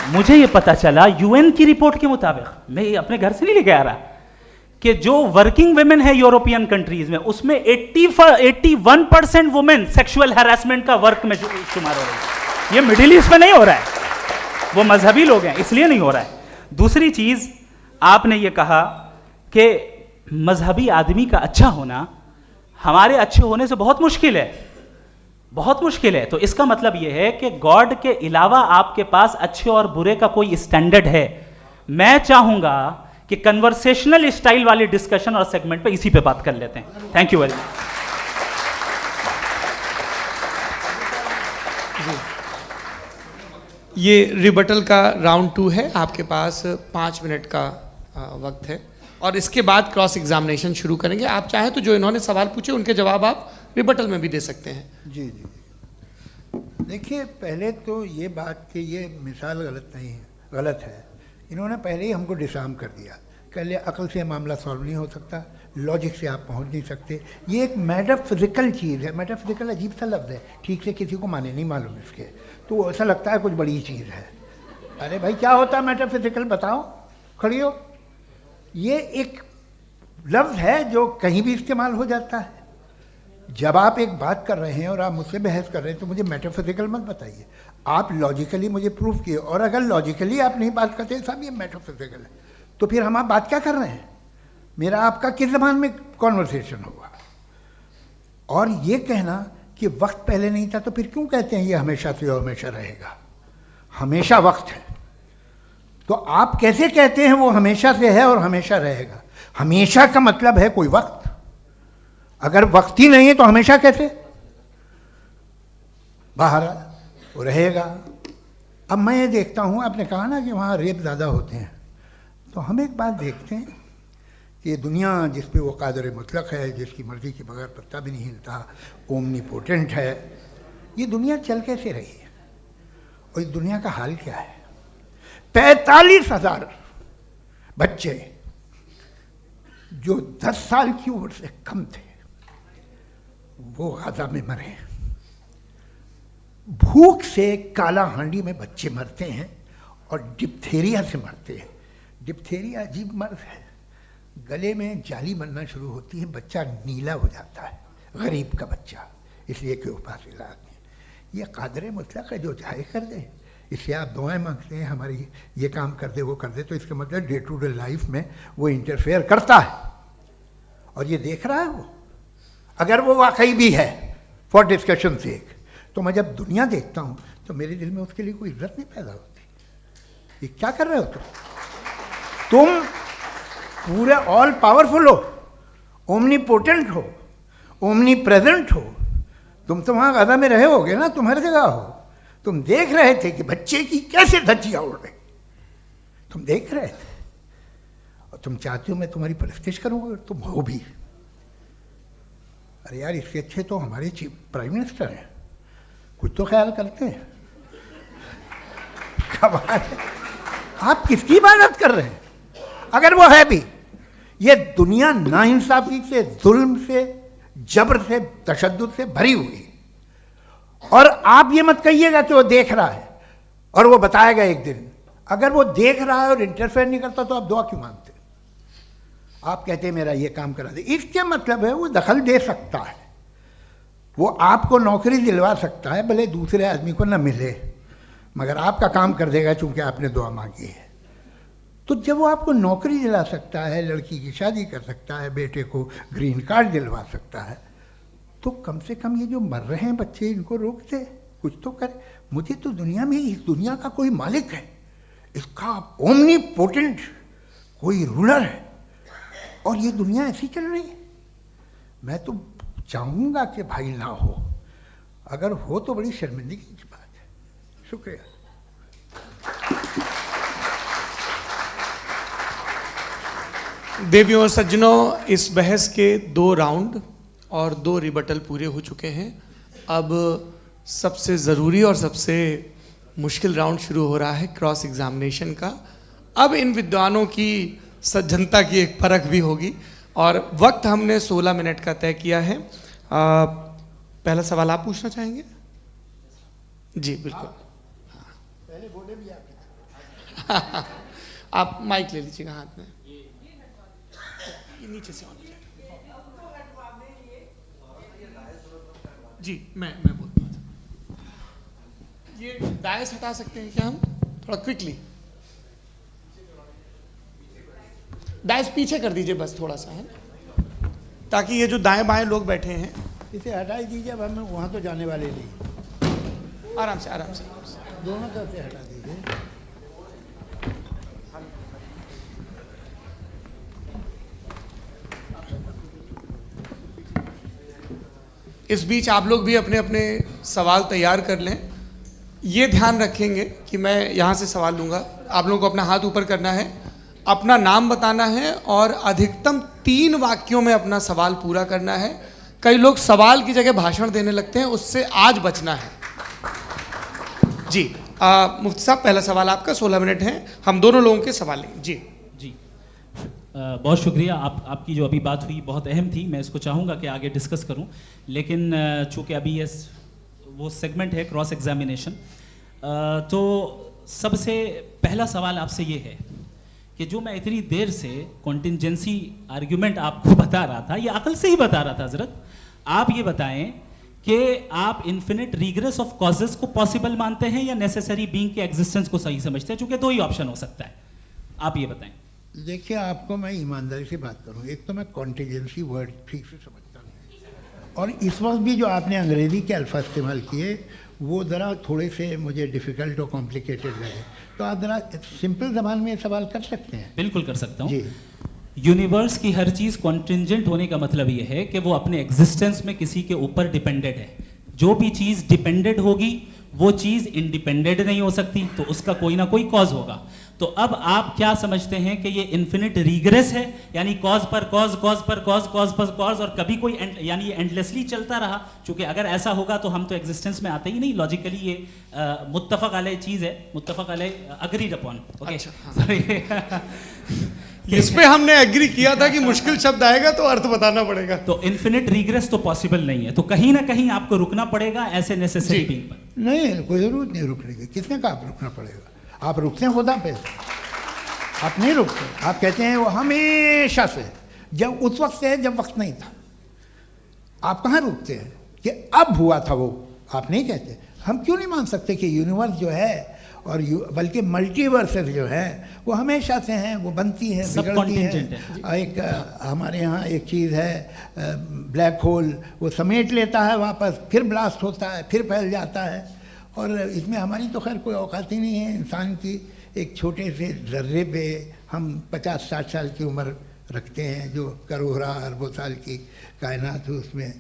मुझे ये पता चला यूएन की रिपोर्ट के मुताबिक, मैं ये अपने घर से नहीं लेके आ रहा, कि जो वर्किंग वुमेन है यूरोपियन कंट्रीज में, उसमें 81% वुमेन सेक्सुअल हैरेसमेंट का वर्क में शुमार हो रही है। ये मिडिल ईस्ट में नहीं हो रहा है, वो मजहबी लोग हैं इसलिए नहीं हो रहा है। दूसरी चीज आपने ये कहा कि मजहबी आदमी का अच्छा होना हमारे अच्छे होने से बहुत मुश्किल है, बहुत मुश्किल है। तो इसका मतलब यह है कि गॉड के अलावा आपके पास अच्छे और बुरे का कोई स्टैंडर्ड है। मैं चाहूंगा कि कन्वर्सेशनल स्टाइल वाली डिस्कशन और सेगमेंट पे इसी पे बात कर लेते हैं। Thank you very much. ये रिबटल का राउंड 2 है। आपके पास 5 मिनट का वक्त है, और इसके बाद क्रॉस एग्जामिनेशन शुरू करेंगे। आप चाहें तो जो इन्होंने सवाल पूछे उनके जवाब आप रिबटल में भी दे सकते हैं। जी जी, देखिए पहले तो ये बात कि ये मिसाल गलत नहीं है, गलत है। इन्होंने पहले ही हमको डिसार्म कर दिया। कह लिया अकल से मामला सॉल्व नहीं हो सकता, लॉजिक से आप पहुंच नहीं सकते। ये एक मेटाफिजिकल चीज़ है। मेटाफिजिकल अजीब सा लफ्ज़ है, ठीक से किसी को माने नहीं मालूम इसके, तो ऐसा लगता है कुछ बड़ी चीज़ है। अरे भाई क्या होता है मेटाफिजिकल, बताओ, खड़ी हो। ये एक लफ्ज़ है जो कहीं भी इस्तेमाल हो जाता है। जब आप एक बात कर रहे हैं और आप मुझसे बहस कर रहे हैं तो मुझे मेटाफिजिकल मत बताइए, आप लॉजिकली मुझे प्रूव किए। और अगर लॉजिकली आप नहीं बात करते साहब ये मेटाफिजिकल है, तो फिर हम आप बात क्या कर रहे हैं? मेरा आपका किस ज़बान में कॉन्वर्सेशन होगा? और ये कहना कि वक्त पहले नहीं था, तो फिर क्यों कहते हैं ये हमेशा से और हमेशा रहेगा? हमेशा वक्त है, तो आप कैसे कहते हैं वो हमेशा से है और हमेशा रहेगा? हमेशा का मतलब है कोई वक्त, अगर वक्त ही नहीं है तो हमेशा कैसे? बाहर वो रहेगा। अब मैं ये देखता हूँ, आपने कहा ना कि वहाँ रेप ज़्यादा होते हैं, तो हम एक बात देखते हैं कि ये दुनिया जिस पे वो कादर मुतलक है, जिसकी मर्ज़ी के बगैर पत्ता भी नहीं हिलता, ओमनीपोटेंट है, ये दुनिया चल कैसे रही है? और इस दुनिया का हाल क्या है? 45,000 बच्चे जो 10 साल की उम्र से कम थे वो गाजा में मरे। भूख से काला हांडी में बच्चे मरते हैं और डिप्थेरिया से मरते हैं। डिप्थेरिया अजीब मर्ज है, गले में जाली बनना शुरू होती है, बच्चा नीला हो जाता है, गरीब का बच्चा, इसलिए कि उपास इलाज नहीं। ये कादर मुतलक है, जो चाहे कर दे। इससे आप दुआएं मांगते हैं हमारी ये काम कर दे वो कर दे, तो इसका मतलब डे टू डे लाइफ में वो इंटरफेयर करता है और ये देख रहा है वो। अगर वो वाकई भी है फॉर डिस्कशन सेक, तो मैं जब दुनिया देखता हूँ तो मेरे दिल में उसके लिए कोई इज्जत नहीं पैदा होती। ये क्या कर रहे हो तुम पूरे ऑल पावरफुल हो, ओमनीपोटेंट हो, ओमनी प्रेजेंट हो। तुम तो वहाँ गाजा में रहे होगे ना, तुम हर जगह हो। तुम देख रहे थे कि बच्चे की कैसे धज्जियाँ उड़ रही, तुम देख रहे थे और तुम चाहते हो मैं तुम्हारी परस्तिश करूँगा, तुम हो भी। अरे यार, इससे अच्छे तो हमारे चीफ प्राइम मिनिस्टर हैं, कुछ तो ख्याल करते हैं। कमाल है, आप किसकी इबादत कर रहे हैं? अगर वो है भी, ये दुनिया नाइंसाफी से, जुल्म से, जबर से, तशद्दुद से भरी हुई है। और आप ये मत कहिएगा कि वो देख रहा है और वो बताएगा एक दिन। अगर वो देख रहा है और इंटरफेयर नहीं करता तो आप दुआ क्यों मांगते? आप कहते हैं मेरा ये काम करा दे, इसके मतलब है वो दखल दे सकता है, वो आपको नौकरी दिलवा सकता है, भले दूसरे आदमी को न मिले, मगर आपका काम कर देगा चूंकि आपने दुआ मांगी है। तो जब वो आपको नौकरी दिला सकता है, लड़की की शादी कर सकता है, बेटे को ग्रीन कार्ड दिलवा सकता है, तो कम से कम ये जो मर रहे हैं बच्चे, इनको रोक दे, कुछ तो करे। मुझे तो दुनिया में, इस दुनिया का कोई मालिक है, इसका ओमनीपोटेंट कोई रूलर है, और ये दुनिया ऐसी चल रही है। मैं तो चाहूँगा कि भाई ना हो, अगर हो तो बड़ी शर्मिंदगी की बात है। शुक्रिया। देवियों और सज्जनों, इस बहस के 2 राउंड और 2 रिबटल पूरे हो चुके हैं। अब सबसे ज़रूरी और सबसे मुश्किल राउंड शुरू हो रहा है, क्रॉस एग्जामिनेशन का। अब इन विद्वानों की सज्जनता की एक परख भी होगी, और वक्त हमने 16 मिनट का तय किया है। पहला सवाल आप पूछना चाहेंगे? जी बिल्कुल। पहले बोले भी आप आप माइक ले लीजिएगा हाथ में, ये नीचे से होना चाहिए। जी मैं बोलता हूँ, ये डायस हटा सकते हैं क्या हम थोड़ा क्विकली? डायस पीछे कर दीजिए बस थोड़ा सा, है, ताकि ये जो दाएं बाएं लोग बैठे हैं, इसे हटा ही दीजिए। अब हम वहाँ तो जाने वाले नहीं, आराम से आराम से। दोनों तरफ से हटा दीजिए। इस बीच आप लोग भी अपने अपने सवाल तैयार कर लें। ये ध्यान रखेंगे कि मैं यहाँ से सवाल लूँगा, आप लोगों को अपना हाथ ऊपर करना है, अपना नाम बताना है और अधिकतम 3 वाक्यों में अपना सवाल पूरा करना है। कई लोग सवाल की जगह भाषण देने लगते हैं, उससे आज बचना है। जी मुफ्ती साहब, पहला सवाल आपका, 16 मिनट हैं, हम दोनों लोगों के सवाल लेंगे। जी जी बहुत शुक्रिया। आपकी जो अभी बात हुई बहुत अहम थी, मैं इसको चाहूँगा कि आगे डिस्कस करूँ, लेकिन चूँकि अभी ये वो सेगमेंट है क्रॉस एग्जामिनेशन, तो सबसे पहला सवाल आपसे ये है कि जो मैं इतनी देर से कॉन्टिंजेंसी आर्ग्यूमेंट आपको बता रहा था, ये अकल से ही बता रहा था हजरत, आप ये बताएं कि आप इन्फिनिट रिग्रेस ऑफ कॉजेस को पॉसिबल मानते हैं या नेसेसरी बीइंग के एग्जिस्टेंस को सही समझते हैं? चूंकि 2 ही ऑप्शन हो सकता है, आप ये बताएं। देखिए, आपको मैं ईमानदारी से बात करूं, एक तो मैं कॉन्टिजेंसी वर्ड ठीक से समझता नहीं, और इस वक्त भी जो आपने अंग्रेज़ी के अल्फाज इस्तेमाल किए वो ज़रा थोड़े से मुझे डिफ़िकल्ट और कॉम्प्लिकेटेड लगे, तो आप ज़रा सिंपल ज़बान में सवाल कर सकते हैं? बिल्कुल कर सकता हूँ जी। यूनिवर्स की हर चीज़ कॉन्टिंजेंट होने का मतलब ये है कि वो अपने एग्जिस्टेंस में किसी के ऊपर डिपेंडेंट है। जो भी चीज़ डिपेंडेंट होगी वो चीज़ इंडिपेंडेंट नहीं हो सकती, तो उसका कोई ना कोई कॉज होगा। तो अब आप क्या समझते हैं कि ये इन्फिनिट रिग्रेस है, यानी कॉज पर कॉज, कॉज पर कॉज, कॉज पर कॉज, और कभी कोई यानी ये एंडलेसली चलता रहा? क्योंकि अगर ऐसा होगा तो हम तो एग्जिस्टेंस में आते ही नहीं। लॉजिकली ये मुत्तफक अलैह चीज़ है, मुत्तफक अलैह अग्रीड अपॉन। ओके, इस पे हमने एग्री किया था कि मुश्किल शब्द आएगा तो अर्थ बताना पड़ेगा। तो इन्फिनिट रिग्रेस तो पॉसिबल नहीं है, तो कहीं ना कहीं आपको रुकना पड़ेगा ऐसे नेसेसरी बीइंग पर। नहीं, कोई ज़रूरत नहीं रुकने की। किसने कहा आप रुकना पड़ेगा? आप रुकते हैं खुदा पे, आप नहीं रुकते। आप कहते हैं वो हमेशा से, जब उस वक्त से जब वक्त नहीं था। आप कहाँ रुकते हैं कि अब हुआ था वो? आप नहीं कहते। हम क्यों नहीं मान सकते कि यूनिवर्स जो है और बल्कि मल्टीवर्सेस जो है वो हमेशा से हैं, वो बनती हैं, बिगड़ती हैं। एक हमारे यहाँ एक चीज़ है ब्लैक होल, वो समेट लेता है वापस, फिर ब्लास्ट होता है, फिर फैल जाता है। और इसमें हमारी तो खैर कोई औकात ही नहीं है इंसान की। एक छोटे से ज़र्रे पे हम 50-60 साल की उम्र रखते हैं, जो करोड़ों अरबों साल की कायनात है उसमें,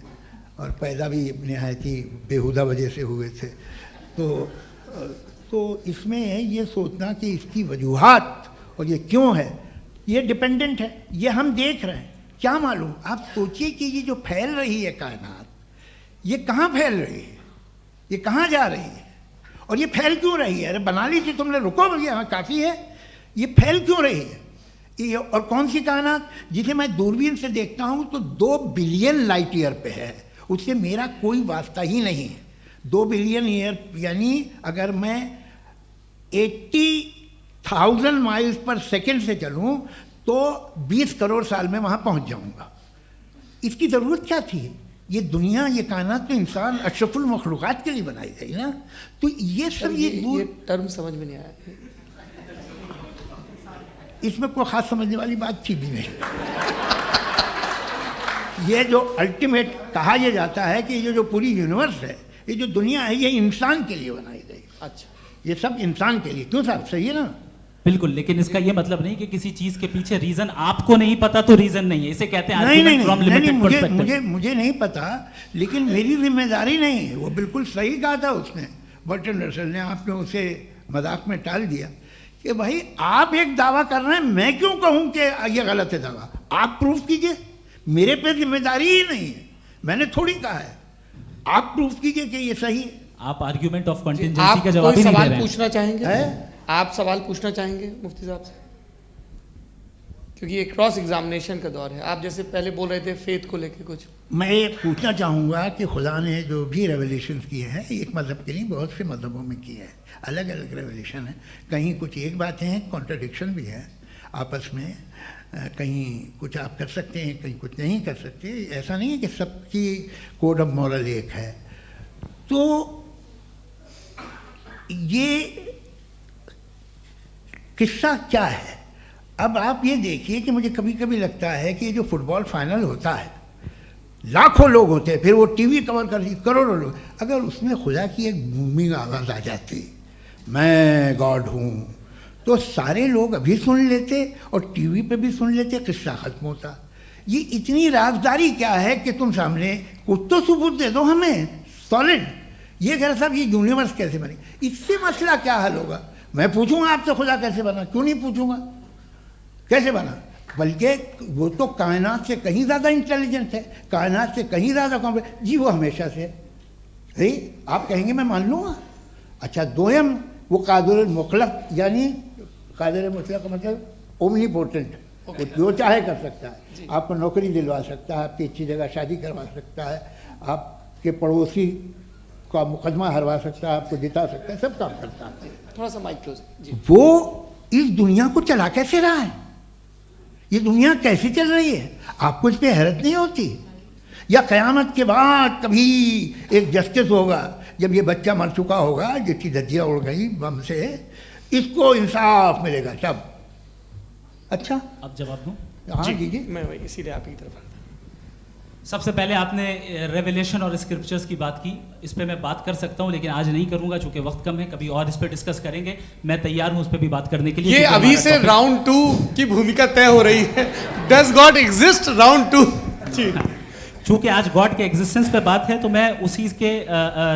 और पैदा भी नहायत ही बेहुदा वजह से हुए थे। तो इसमें ये सोचना कि इसकी वजूहात और ये क्यों है, ये डिपेंडेंट है, ये हम देख रहे हैं। क्या मालूम, आप सोचिए कि ये जो फैल रही है कायनात, ये कहाँ फैल रही है, ये कहाँ जा रही है, और ये फैल क्यों रही है? अरे बना ली थी तुमने, रुको भैया, हाँ काफ़ी है। ये फैल क्यों रही है? ये और कौन सी कायनात जिसे मैं दूरबीन से देखता हूँ तो 2 बिलियन लाइट ईयर पे है, उससे मेरा कोई वास्ता ही नहीं है। 2 बिलियन ईयर यानी अगर मैं 80,000 माइल्स पर सेकेंड से चलूँ तो 20 करोड़ साल में वहाँ पहुँच जाऊँगा। इसकी ज़रूरत क्या थी? ये दुनिया, ये कायनात तो इंसान अशरफुल मखलूक़ात के लिए बनाई गई ना। तो ये सब ये टर्म समझ में नहीं आया, इसमें कोई ख़ास समझने वाली बात थी भी नहीं। ये जो अल्टीमेट कहा यह जाता है कि ये जो पूरी यूनिवर्स है, ये जो दुनिया है, ये इंसान के लिए बनाई गई। अच्छा, ये सब इंसान के लिए। क्यों साहब, सही है ना? बिल्कुल, लेकिन इसका ये मतलब नहीं कि किसी चीज के पीछे रीजन आपको नहीं पता तो रीजन नहीं है, इसे कहते हैं argument from limited perspective। मुझे नहीं पता, लेकिन मेरी जिम्मेदारी नहीं है। वो बिल्कुल सही कहा था उसने, बर्टन रसल ने। आपने उसे मजाक में टाल दिया कि भाई आप एक दावा कर रहे हैं, मैं क्यों कहूँ कि ये गलत है दावा? आप प्रूफ कीजिए, मेरे पे जिम्मेदारी ही नहीं है, मैंने थोड़ी कहा है। आप प्रूफ कीजिए कि ये सही है। आप आर्ग्यूमेंट ऑफ कंटिंजेंसी आप का जवाब कोई ही नहीं दे सवाल रहे हैं। पूछना चाहेंगे? है? आप सवाल पूछना चाहेंगे मुफ्ती साहब से? क्योंकि ये क्रॉस एग्जामिनेशन का दौर है। आप जैसे पहले बोल रहे थे फेथ को लेके कुछ। मैं ये पूछना चाहूँगा कि खुदा ने जो भी रेवलेशन किए हैं, एक मज़हब के नहीं, बहुत से मज़हबों में किए हैं, अलग अलग रेवलेशन है। कहीं कुछ एक बातें हैं, कॉन्ट्रडिक्शन भी है आपस में, कहीं कुछ आप कर सकते हैं, कहीं कुछ नहीं कर सकते। ऐसा नहीं है कि सबकी कोड ऑफ मॉरल एक है। तो ये किस्सा क्या है? अब आप ये देखिए कि मुझे कभी कभी लगता है कि ये जो फुटबॉल फाइनल होता है, लाखों लोग होते हैं, फिर वो टीवी कवर कर दी, करोड़ों लोग, अगर उसमें खुदा की एक बूमिंग आवाज़ आ जाती, मैं गॉड हूँ, तो सारे लोग अभी सुन लेते और टीवी पे भी सुन लेते, किस्सा ख़त्म होता। ये इतनी राजदारी क्या है कि तुम सामने कुछ तो सबूत दे दो हमें सॉलिड। ये कह रहे साहब ये यूनिवर्स कैसे बनी, इससे मसला क्या हल होगा? मैं पूछूंगा आपसे खुदा कैसे बना? क्यों नहीं पूछूंगा कैसे बना? बल्कि वो तो कायनात से कहीं ज़्यादा इंटेलिजेंट है, कायनात से कहीं ज़्यादा कॉम्प्लेक्स। जी वो हमेशा से है, आप कहेंगे मैं मान लूँगा। अच्छा, दोयम वो कादिर मुतलक, यानी कादिर मुतलक का मतलब ओमनीपोटेंट, वो जो चाहे कर सकता है। आपको नौकरी दिलवा सकता है, आपकी अच्छी जगह शादी करवा सकता है, आपके पड़ोसी का मुकदमा हरवा सकता है, आपको जिता सकता है, सब काम करता है। थोड़ा सा माइक क्लोज जी। वो इस दुनिया को चला कैसे रहा है? ये दुनिया कैसे चल रही है? आपको इस पर हैरत नहीं होती? या क़यामत के बाद कभी एक जस्टिस होगा, जब ये बच्चा मर चुका होगा, जिसकी धज्जियाँ उड़ गई बम से, इसको इंसाफ मिलेगा तब? अच्छा, अब जवाब दूं? हाँ कीजिए। मैं वही इसीलिए आप ही की तरफ आता। सबसे पहले आपने रेवलेशन और स्क्रिप्चर्स की बात की, इस पे मैं बात कर सकता हूँ लेकिन आज नहीं करूंगा चूंकि वक्त कम है, कभी और इस पे डिस्कस करेंगे। मैं तैयार हूँ उस पे भी बात करने के लिए। ये अभी से राउंड 2 की भूमिका तय हो रही है। Does God exist round 2? जी, चूंकि आज गॉड के एग्जिस्टेंस पे बात है तो मैं उसी के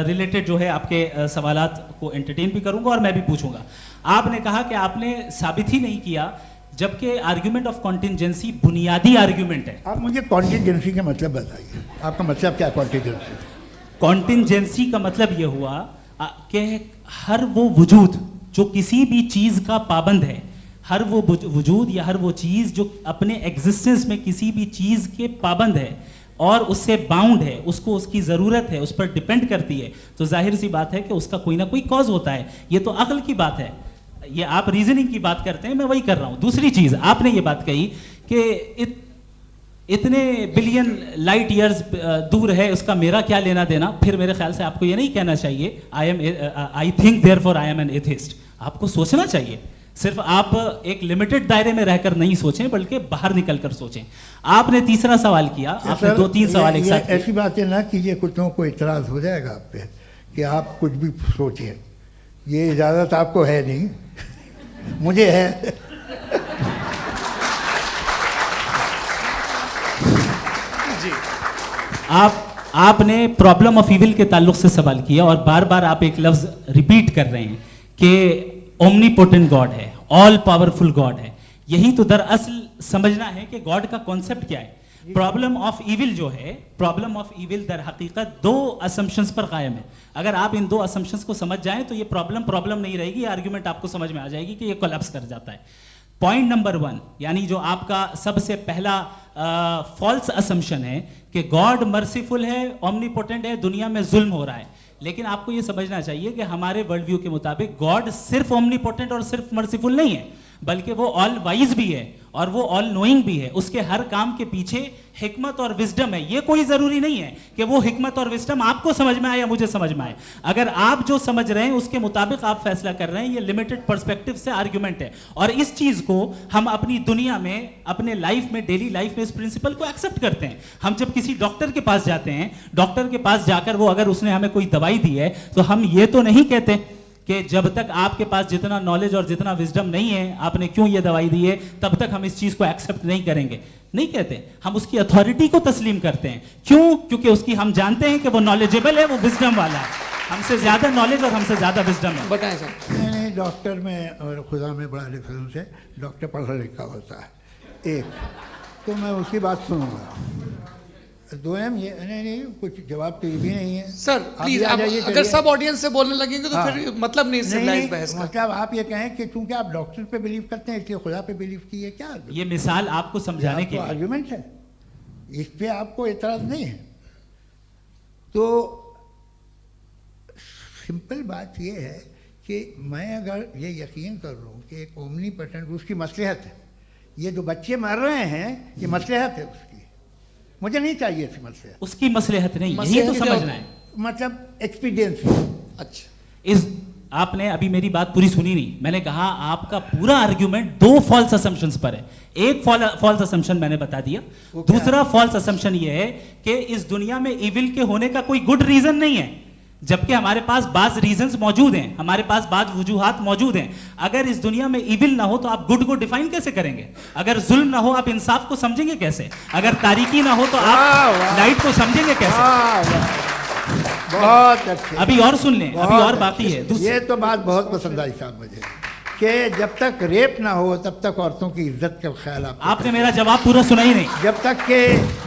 रिलेटेड जो है आपके सवालात को एंटरटेन भी करूंगा और मैं भी पूछूंगा। आपने कहा कि आपने साबित ही नहीं किया, जबकि आर्ग्यूमेंट ऑफ कॉन्टिजेंसी बुनियादी आर्ग्यूमेंट है। आप मुझे कॉन्टिजेंसी का मतलब बताइए, आपका मतलब क्या कॉन्टिजेंसी? कॉन्टिजेंसी का मतलब ये हुआ कि हर वो वजूद जो किसी भी चीज़ का पाबंद है, हर वो वजूद या हर वो चीज़ जो अपने एग्जिस्टेंस में किसी भी चीज़ के पाबंद है और उससे बाउंड है, उसको उसकी ज़रूरत है, उस पर डिपेंड करती है, तो जाहिर सी बात है कि उसका कोई ना कोई कॉज होता है। ये तो अक्ल की बात है। ये आप रीजनिंग की बात करते हैं, मैं वही कर रहा हूँ। दूसरी चीज़, आपने ये बात कही कि इतने बिलियन लाइट ईयर्स दूर है, उसका मेरा क्या लेना देना। फिर मेरे ख्याल से आपको ये नहीं कहना चाहिए I think therefore I am an atheist. आपको सोचना चाहिए, सिर्फ आप एक लिमिटेड दायरे में रहकर नहीं सोचें बल्कि बाहर निकलकर सोचें। आपने तीसरा सवाल किया, आपने 2-3 सवाल एक साथ। ऐसी बातें ना कीजिए, कुछ लोगों को इतराज़ हो जाएगा आप पे कि आप कुछ भी सोचिए। ये इजाज़त आपको है नहीं, मुझे है। जी, आपने प्रॉब्लम ऑफ इविल के ताल्लुक से सवाल किया और बार बार आप एक लफ्ज रिपीट कर रहे हैं कि ओमनीपोटेंट गॉड है। ऑल पावरफुल गॉड है। यही तो दरअसल समझना है कि गॉड का कॉन्सेप्ट क्या है। प्रॉब्लम ऑफ इविल जो है, प्रॉब्लम ऑफ इविल दर हकीकत दो असम्पशंस पर कायम है। अगर आप इन दो असम्पशंस को समझ जाएं तो ये प्रॉब्लम नहीं रहेगी, आर्ग्यूमेंट आपको समझ में आ जाएगी कि ये कोलैप्स कर जाता है। पॉइंट नंबर 1, यानी जो आपका सबसे पहला फॉल्स असम्पशन है कि गॉड मर्सीफुल है, ओमनीपोटेंट है, दुनिया में जुल्म हो रहा है। लेकिन आपको ये समझना चाहिए कि हमारे वर्ल्ड व्यू के मुताबिक गॉड सिर्फ ओमनीपोटेंट और सिर्फ मर्सीफुल नहीं है, बल्कि वो ऑल वाइज भी है और वो ऑल नोइंग भी है। उसके हर काम के पीछे हिकमत और विजडम है। ये कोई जरूरी नहीं है कि वो हिकमत और विजडम आपको समझ में आए या मुझे समझ में आए। अगर आप जो समझ रहे हैं उसके मुताबिक आप फैसला कर रहे हैं, ये लिमिटेड पर्सपेक्टिव से आर्ग्यूमेंट है। और इस चीज को हम अपनी दुनिया में, अपने लाइफ में, डेली लाइफ में इस प्रिंसिपल को एक्सेप्ट करते हैं। हम जब किसी डॉक्टर के पास जाते हैं, डॉक्टर के पास जाकर वो अगर उसने हमें कोई दवाई दी है तो हम ये तो नहीं कहते कि जब तक आपके पास जितना नॉलेज और जितना विजडम नहीं है, आपने क्यों ये दवाई दी है, तब तक हम इस चीज को एक्सेप्ट नहीं करेंगे। नहीं कहते, हम उसकी अथॉरिटी को तस्लीम करते हैं। क्यों? क्योंकि उसकी हम जानते हैं कि वो नॉलेजेबल है, वो विजडम वाला है, हमसे ज्यादा नॉलेज और हमसे ज्यादा विजडम है। बताएं सर। नहीं, डॉक्टर में और खुदा में बड़ा डिफरेंस है। डॉक्टर पढ़ा लिखा होता है एक, तो मैं उसकी बात सुनूंगा। दोयम ये नहीं, कुछ जवाब तो ये भी नहीं है सर आप प्लीज, ये आ आप जाइए, अगर चलिए। सब ऑडियंस से बोलने लगेंगे तो हाँ। फिर मतलब नहीं सिविलाइज्ड बहस का। मतलब आप ये कहें कि चूंकि आप डॉक्टर पे बिलीव करते हैं इसलिए खुदा पे बिलीव किए, क्या ये मिसाल आपको समझाने के लिए। आर्ग्यूमेंट है, इस पे आपको एतराज नहीं है। तो सिंपल बात ये है कि मैं अगर ये यकीन कर लूँ कि एक ओमनीपोटेंट, उसकी मसलहत है, ये जो बच्चे मर रहे हैं ये मसलहत है उसकी, मुझे नहीं चाहिए थी मसलहत। उसकी मसलहत नहीं, यही तो मसलहत समझना है। मतलब एक्सपीडियंस। अच्छा, इस आपने अभी मेरी बात पूरी सुनी नहीं। मैंने कहा आपका पूरा आर्ग्यूमेंट दो फॉल्स असम्पशंस पर है। एक फॉल्स असम्पशन मैंने बता दिया, दूसरा फॉल्स असम्पशन ये है कि इस दुनिया में इविल के होने का कोई गुड रीजन नहीं है, जबकि हमारे पास बाज रीजंस मौजूद हैं, हमारे पास बाज वजूहात मौजूद हैं। अगर इस दुनिया में इविल ना हो तो आप गुड को डिफाइन कैसे करेंगे? अगर जुल्म ना हो आप इंसाफ को समझेंगे कैसे? अगर तारीकी ना हो तो आप लाइट को समझेंगे कैसे? बहुत अच्छे। अभी और सुन लें, अभी और बाकी है। ये तो बात बहुत पसंद आई साहब मुझे, कि जब तक रेप ना हो तब तक औरतों की इज्जत का ख्याल आपने मेरा जवाब पूरा सुना ही नहीं। जब तक के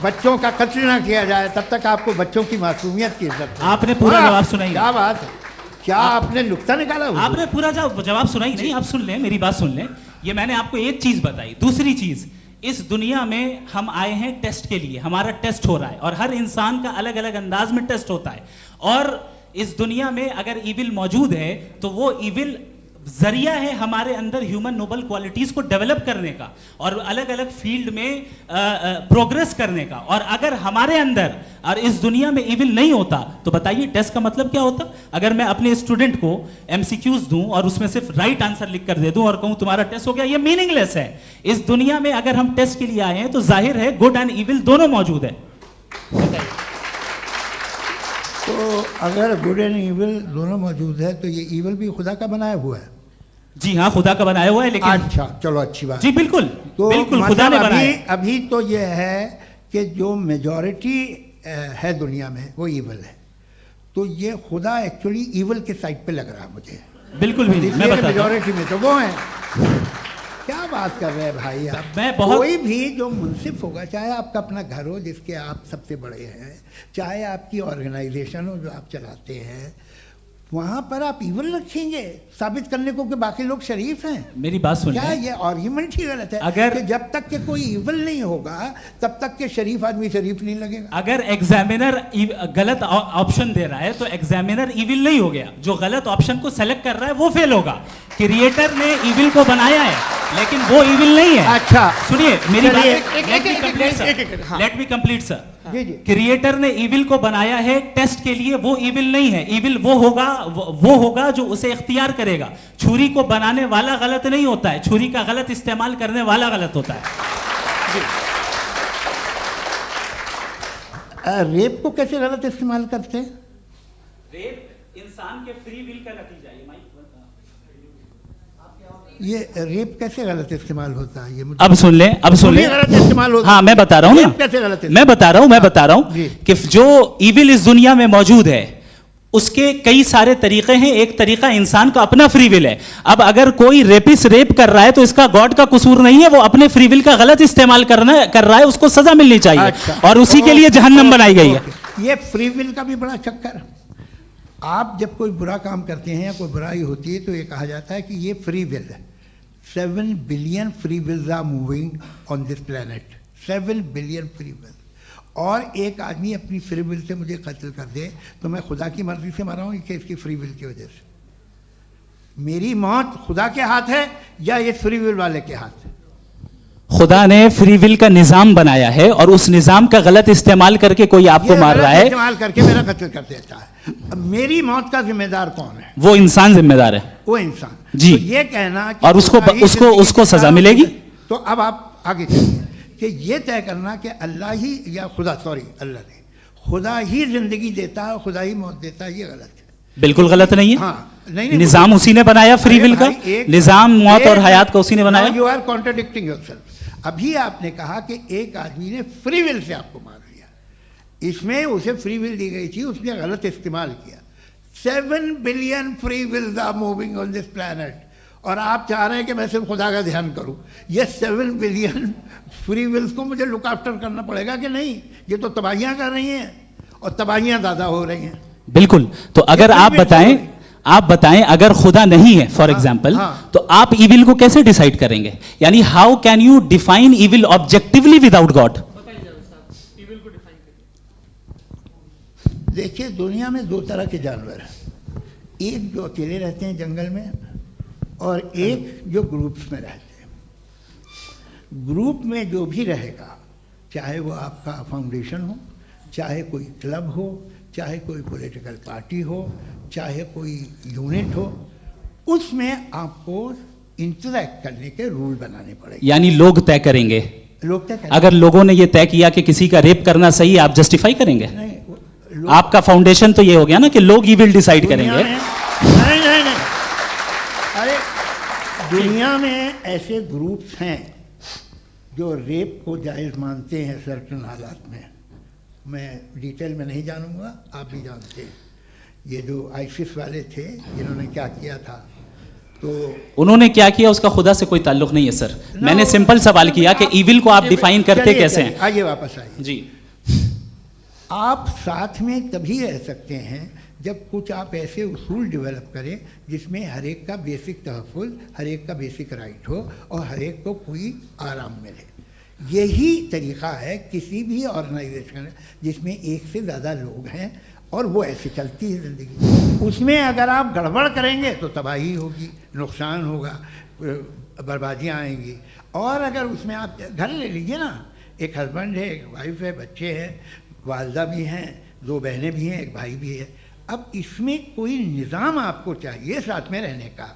बच्चों का कत्ल ना किया जाए तब तक आपको बच्चों की मासूमियत की इज्जत है। आपने पूरा जवाब सुना ही क्या नहीं। बात है, क्या आपने नुक्ता निकाला हुआ? आपने पूरा जवाब सुना ही नहीं। आप सुन लें, मेरी बात सुन लें। ये मैंने आपको एक चीज बताई। दूसरी चीज, इस दुनिया में हम आए हैं टेस्ट के लिए, हमारा टेस्ट हो रहा है और हर इंसान का अलग अलग अंदाज में टेस्ट होता है। और इस दुनिया में अगर इविल मौजूद है तो वो इविल जरिया है हमारे अंदर ह्यूमन नोबल क्वालिटीज को डेवलप करने का और अलग अलग फील्ड में प्रोग्रेस करने का। और अगर हमारे अंदर और इस दुनिया में इविल नहीं होता तो बताइए टेस्ट का मतलब क्या होता? अगर मैं अपने स्टूडेंट को एमसीक्यूज दूं और उसमें सिर्फ राइट आंसर लिख कर दे दूं और कहूं तुम्हारा टेस्ट हो गया, ये मीनिंगलेस है। इस दुनिया में अगर हम टेस्ट के लिए आए हैं तो जाहिर है गुड एंड इविल दोनों मौजूद है। तो अगर गुड एंड इविल दोनों मौजूद है तो ये इविल भी खुदा का बनाया हुआ है। जी हाँ, खुदा का बनाया हुआ है, लेकिन अच्छा चलो अच्छी बात। जी बिल्कुल, तो बिल्कुल खुदा ने मतलब बनाया। अभी तो ये है कि जो मेजॉरिटी है दुनिया में वो इविल है, तो ये खुदा एक्चुअली इविल के साइड पे लग रहा है मुझे। बिल्कुल भी नहीं, मैं बताता हूं। मेजॉरिटी में तो वो है। क्या बात कर रहे हैं भाई आप? मैं बहुत- कोई भी जो मुंसिफ होगा, चाहे आपका अपना घर हो जिसके आप सबसे बड़े हैं, चाहे आपकी ऑर्गेनाइजेशन हो जो आप चलाते हैं, वहाँ पर आप इविल रखेंगे साबित करने को कि बाकी लोग शरीफ हैं। मेरी बात सुन क्या लें। ये आर्ग्यूमेंट ही गलत है? अगर- कि जब तक के कोई इविल नहीं होगा तब तक के शरीफ आदमी शरीफ नहीं लगेगा। अगर एग्जामिनर गलत ऑप्शन दे रहा है तो एग्जामिनर इविल नहीं हो गया, जो गलत ऑप्शन को सेलेक्ट कर रहा है वो फेल होगा। क्रिएटर ने इविल को बनाया है लेकिन वो इविल नहीं है। अच्छा सुनिए मेरी बात, चलिए, लेट मी कंप्लीट सर। जी जी। क्रिएटर ने इविल को बनाया है टेस्ट के लिए, वो इविल नहीं है। इविल वो होगा जो उसे इख्तियार करेगा। छुरी को बनाने वाला गलत नहीं होता है, छुरी का गलत इस्तेमाल करने वाला गलत होता है। रेप को कैसे गलत इस्तेमाल करते हैं? रेप इंसान के फ्री विल का नतीजा है। ये रेप कैसे गलत इस्तेमाल होता है? ये मुझे अब सुन लें, अब सुन लें। गलत इस्तेमाल होता है। हाँ मैं बता रहा हूँ रेप ना, कैसे गलत मैं बता रहा हूँ जी। कि जो इविल इस दुनिया में मौजूद है उसके कई सारे तरीके हैं। एक तरीका इंसान का अपना फ्री विल है। अब अगर कोई रेपिस्ट रेप कर रहा है तो इसका गॉड का कसूर नहीं है, वो अपने फ्री विल का गलत इस्तेमाल कर रहा है, उसको सजा मिलनी चाहिए। अच्छा। और उसी के लिए जहन्नम बनाई गई है। ये फ्री विल का भी बड़ा चक्कर। आप जब कोई बुरा काम करते हैं या कोई बुराई होती है तो ये कहा जाता है कि ये फ्री विल है। 7 billion free wills are moving on this planet. 7 billion free will. और एक आदमी अपनी फ्री विल से मुझे कत्ल कर दे तो मैं खुदा की मर्जी से मरा हूँ कि इसकी फ्री विल की वजह से? मेरी मौत खुदा के हाथ है या ये फ्री विल वाले के हाथ है? खुदा ने फ्री विल का निजाम बनाया है और उस निजाम का गलत इस्तेमाल करके कोई आपको मार रहा है, इस्तेमाल करके मेरा कत्ल कर देता है। अब मेरी मौत का जिम्मेदार कौन है? वो इंसान जिम्मेदार है। वो इंसान। जी। तो ये कहना कि और उसको खुदा ही उसको जिंदगी उसको देता सजा है, मिलेगी। तो अब आप आगे चलिए कि ये तय करना कि अल्लाह ही या खुदा, सॉरी अल्लाह ने, खुदा ही जिंदगी देता है, खुदा ही मौत देता है, ये गलत है। बिल्कुल गलत नहीं है। हाँ, नहीं, निजाम उसी ने बनाया फ्री अरे विल का। भाई, एक- निजाम मौत और एक- हयात को उसी ने बनाया। You are contradicting yourself. अभी आपने कहा कि एक आदमी ने फ्री विल से आपको मार दिया, इसमें उसे फ्री विल दी गई थी, उसने गलत इस्तेमाल किया। 7 billion free wills are moving on this planet और आप चाह रहे हैं कि मैं सिर्फ खुदा का ध्यान करूं। ये 7 बिलियन फ्री विल्स को मुझे लुक आफ्टर करना पड़ेगा कि नहीं? ये तो तबाहियां कर रही हैं और तबाहियां ज़्यादा हो रही हैं। बिल्कुल। तो अगर आप बताएं अगर खुदा नहीं है फॉर एग्जाम्पल, हाँ। तो आप इविल को कैसे डिसाइड करेंगे? यानी how can you define evil objectively without God? देखिए, दुनिया में 2 तरह के जानवर हैं। एक जो अकेले रहते हैं जंगल में और एक जो ग्रुप्स में रहते हैं। ग्रुप में जो भी रहेगा, चाहे वो आपका फाउंडेशन हो, चाहे कोई क्लब हो, चाहे कोई पॉलिटिकल पार्टी हो, चाहे कोई यूनिट हो, उसमें आपको इंटरैक्ट करने के रूल बनाने पड़ेंगे। यानी लोग तय करेंगे। लोग तय करेंगे। अगर लोगों ने ये तय किया कि किसी का रेप करना सही है, आप जस्टिफाई करेंगे? नहीं, लोग- आपका फाउंडेशन तो ये हो गया ना कि लोग इविल डिसाइड दुनिया करेंगे। में- नहीं, अरे दुनिया में ऐसे ग्रुप्स हैं जो रेप को जायज़ मानते हैं सर्टन हालात में। मैं डिटेल में नहीं जानूंगा, आप भी जानते हैं। ये जो आईसिस वाले थे, इन्होंने क्या किया था, तो उन्होंने क्या किया उसका खुदा से कोई ताल्लुक नहीं है सर। मैंने सिंपल सवाल किया कि इविल को आप डिफाइन करते चलिए, कैसे चलिए, हैं? आइए वापस आइए। जी। आप साथ में तभी रह सकते हैं जब कुछ आप ऐसे उसूल डेवलप करें जिसमें हर एक का बेसिक तहफ़्फ़ुज़, हर एक का बेसिक राइट हो और हर एक को कोई आराम मिले। यही तरीक़ा है किसी भी ऑर्गेनाइजेशन जिसमें एक से ज़्यादा लोग हैं और वो ऐसे चलती है ज़िंदगी। उसमें अगर आप गड़बड़ करेंगे तो तबाही होगी, नुकसान होगा, बर्बादियाँ आएंगी। और अगर उसमें आप घर ले लीजिए ना, एक हस्बैंड है, एक वाइफ है, बच्चे हैं, वालदा भी हैं, 2 बहनें भी हैं, एक भाई भी है। अब इसमें कोई निज़ाम आपको चाहिए साथ में रहने का,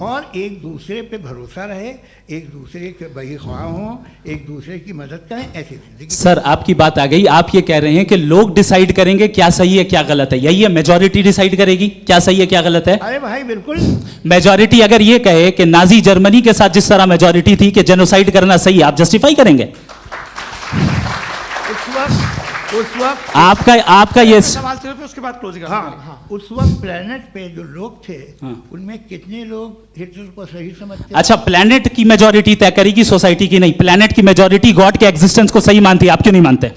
और एक दूसरे पे भरोसा रहे, एक दूसरे के बहीख्वाह हों, एक दूसरे की मदद करें, ऐसी जिंदगी। सर आपकी बात आ गई। आप ये कह रहे हैं कि लोग डिसाइड करेंगे क्या सही है क्या गलत है, यही है? मेजॉरिटी डिसाइड करेगी क्या सही है क्या गलत है? अरे भाई बिल्कुल। मेजॉरिटी अगर ये कहे कि नाजी जर्मनी के साथ जिस तरह मेजॉरिटी थी कि जेनोसाइड करना सही है, आप जस्टिफाई करेंगे? उस वक्त आपका ये सवाल सिर्फ उसके बाद क्लोजिंग। हाँ, उस वक्त प्लेनेट पे जो लोग थे, हाँ। उनमें कितने लोग हिटलर को सही समझते? अच्छा, प्लेनेट की मेजॉरिटी तय करेगी सोसाइटी की नहीं। प्लेनेट की मेजॉरिटी गॉड के एग्जिस्टेंस को सही मानती है, आप क्यों नहीं मानते?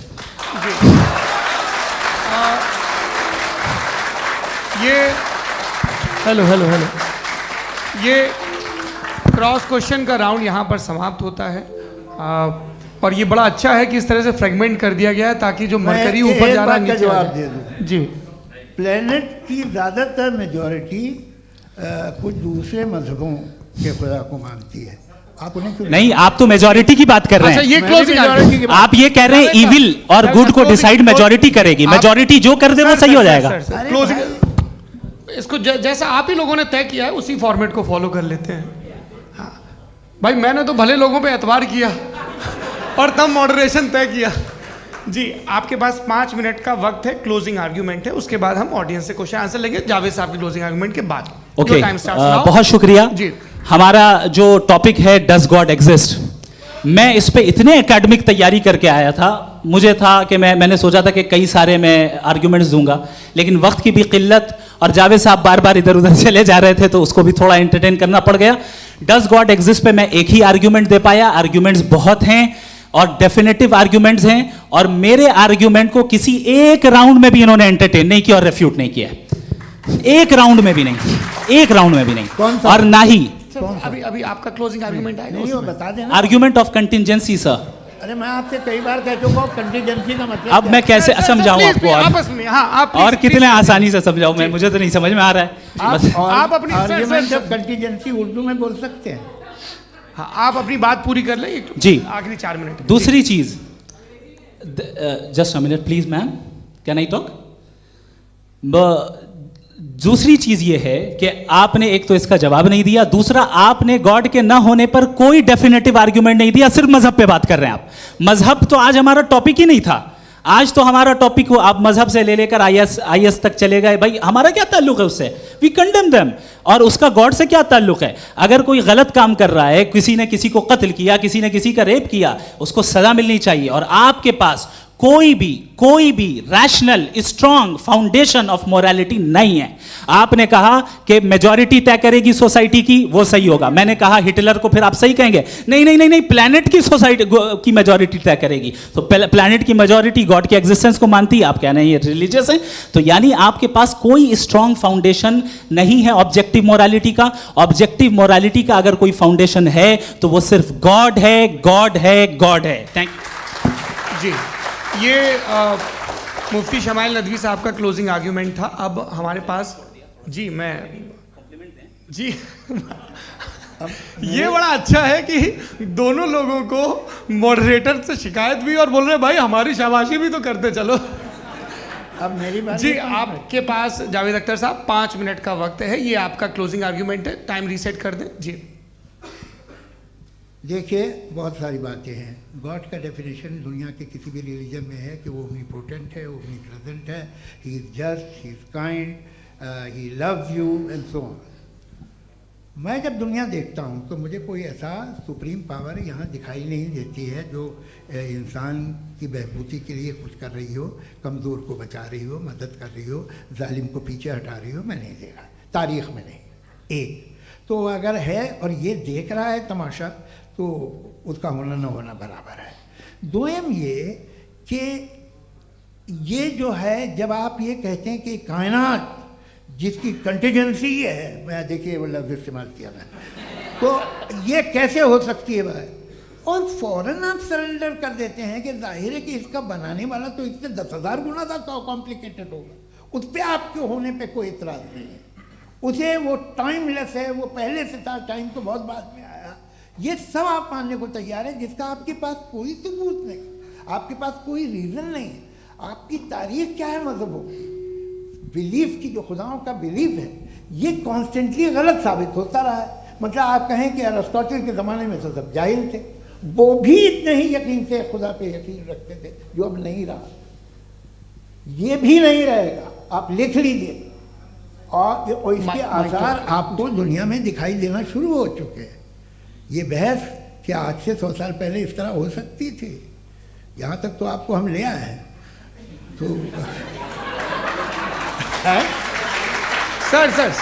ये हेलो ये क्रॉस क्वेश्चन का राउंड यहाँ पर समाप्त होता है। और ये बड़ा अच्छा है कि इस तरह से फ्रेगमेंट कर दिया गया है ताकि जो मरकरी मैं ऊपर एक जा रहा है बात का नीचे आ जवाब जाए। दे दूं। जी। प्लेनेट की ज़्यादातर मेजॉरिटी कुछ दूसरे मजहबों के खुदा को मानती है। आप उन्हें क्यों नहीं, आप तो मेजॉरिटी की बात कर रहे अच्छा, हैं। ये मैंने क्लोजिंग majority की बात- आप ये कह रहे हैं इविल और गुड को डिसाइड मेजॉरिटी करेगी। मेजॉरिटी जो कर दे वो सही हो जाएगा। अरे क्लोजिंग इसको जैसा आप ही लोगों ने तय किया है उसी फॉर्मेट को फॉलो कर लेते हैं। हाँ भाई, मैंने तो भले लोगों पे एतबार किया और तब मॉडरेशन तय किया। जी, आपके पास 5 मिनट का वक्त है, क्लोजिंग आर्ग्यूमेंट है, उसके बाद हम ऑडियंस से क्वेश्चन आंसर लेंगे जावेद साहब की क्लोजिंग आर्ग्यूमेंट के बाद। ओके, टाइम स्टार्ट्स बहुत शुक्रिया। जी। हमारा जो टॉपिक है डज गॉड एग्जिस्ट, मैं इस पे इतने एकेडमिक तैयारी करके आया था मुझे था कि मैंने सोचा था कि कई सारे मैं आर्ग्यूमेंट्स दूंगा, लेकिन वक्त की भी किल्लत और जावेद साहब बार बार इधर उधर चले जा रहे थे तो उसको भी थोड़ा एंटरटेन करना पड़ गया। डज गॉड एग्जिस्ट पे मैं एक ही आर्ग्यूमेंट दे पाया। आर्ग्यूमेंट्स बहुत हैं और डेफिनेटिव आर्ग्यूमेंट्स हैं, और मेरे आर्ग्यूमेंट को किसी एक राउंड में भी इन्होंने एंटरटेन नहीं किया और रेफ्यूट नहीं किया। एक राउंड में भी नहीं, एक राउंड में भी नहीं। कौन सा? और ना ही अभी अभी आपका क्लोजिंग आर्गुमेंट आएगा नहीं, वो उसमें। बता देना। Argument of contingency sir. अरे मैं आपसे कई बार कह चुका हूँ कंटीजेंसी का मतलब अब क्या मैं है? कैसे सर, सर, समझाऊं please, आपको? please, और आपस में, हाँ, आप और please, कितने please, आसानी से समझाऊं मैं, मुझे तो नहीं समझ में आ रहा है। आप आप अपनी- sir, argument sir, of contingency Urdu में बोल सकते हैं। हाँ, आप अपनी बात पूरी कर लें जी। आखिरी 4 मिनट। दूसरी चीज, just a minute please ma'am, can I talk? दूसरी चीज ये है कि आपने एक तो इसका जवाब नहीं दिया, दूसरा आपने गॉड के ना होने पर कोई डेफिनेटिव आर्ग्यूमेंट नहीं दिया, सिर्फ मजहब पे बात कर रहे हैं आप। मजहब तो आज हमारा टॉपिक ही नहीं था। आज तो हमारा टॉपिक हो, आप मजहब से ले लेकर आईएस तक चले गए। भाई हमारा क्या ताल्लुक है उससे? We condemn them. और उसका गॉड से क्या ताल्लुक है? अगर कोई गलत काम कर रहा है, किसी ने किसी को कत्ल किया, किसी ने किसी का रेप किया, उसको सजा मिलनी चाहिए। और आपके पास कोई भी rational strong foundation of morality नहीं है। आपने कहा कि मेजॉरिटी तय करेगी सोसाइटी की, वो सही होगा। मैंने कहा हिटलर को, फिर आप सही कहेंगे नहीं नहीं नहीं नहीं, प्लैनेट की सोसाइटी की मेजॉरिटी तय करेगी। तो प्लैनेट की मेजॉरिटी गॉड के एग्जिस्टेंस को मानती है, आप कह रहे हैं ये रिलीजियस है। तो यानी आपके पास कोई स्ट्रॉन्ग फाउंडेशन नहीं है ऑब्जेक्टिव मोरालिटी का। ऑब्जेक्टिव मोरालिटी का अगर कोई फाउंडेशन है तो वो सिर्फ गॉड है, गॉड है, गॉड है। थैंक यू जी, ये मुफ्ती शमाइल नदवी साहब का क्लोजिंग आर्ग्यूमेंट था। अब हमारे पास जी ये बड़ा अच्छा है कि दोनों लोगों को मॉडरेटर से शिकायत भी और बोल रहे भाई हमारी शाबाशी भी तो करते चलो। अब मेरी बात जी, आपके पास जावेद अख्तर साहब 5 मिनट का वक्त है। ये आपका क्लोजिंग आर्ग्यूमेंट है, टाइम रीसेट कर दें जी। देखिए, बहुत सारी बातें हैं। गॉड का डेफिनेशन दुनिया के किसी भी रिलीजन में है कि वो ओमनीपोटेंट है, ओमनी प्रेजेंट है, he is just, he is kind, he loves you and so on. मैं जब दुनिया देखता हूँ तो मुझे कोई ऐसा सुप्रीम पावर यहाँ दिखाई नहीं देती है जो इंसान की बहबूदी के लिए कुछ कर रही हो, कमज़ोर को बचा रही हो, मदद कर रही हो, जालिम को पीछे हटा रही हो। मैं नहीं देखा, तारीख़ में नहीं। एक तो अगर है और ये देख रहा है तमाशा, तो उसका होना न होना बराबर है। दोयम ये कि ये जो है, जब आप ये कहते हैं कि कायनात जिसकी कंटीजेंसी है, मैं देखिए वो लफ्ज़ इस्तेमाल किया मैं, तो ये कैसे हो सकती है भाई? और फ़ौरन आप सरेंडर कर देते हैं कि जाहिर है कि इसका बनाने वाला तो इससे 10,000 गुना ज़्यादा कॉम्प्लिकेटेड होगा। उस पर आपके होने पे कोई इतराज़ नहीं है। उसे वो टाइमलेस है, वो पहले से था, टाइम तो बहुत बाद में आया। ये सब आप मानने को तैयार है जिसका आपके पास कोई सबूत नहीं, आपके पास कोई रीज़न नहीं है। आपकी तारीख क्या है मज़हबों की? बिलीफ की, जो खुदाओं का बिलीफ है, ये कॉन्स्टेंटली गलत साबित होता रहा है। मतलब आप कहें कि अरिस्टोटल के ज़माने में तो सब जाहिल थे, वो भी इतने ही यकीन से खुदा पे यकीन रखते थे, जो अब नहीं रहा। ये भी नहीं रहेगा, आप लिख लीजिए। और इसके आसार आपको दुनिया में दिखाई देना शुरू हो चुके हैं। ये बहस क्या आज से 100 साल पहले इस तरह हो सकती थी? यहाँ तक तो आपको हम ले आए हैं। तो सर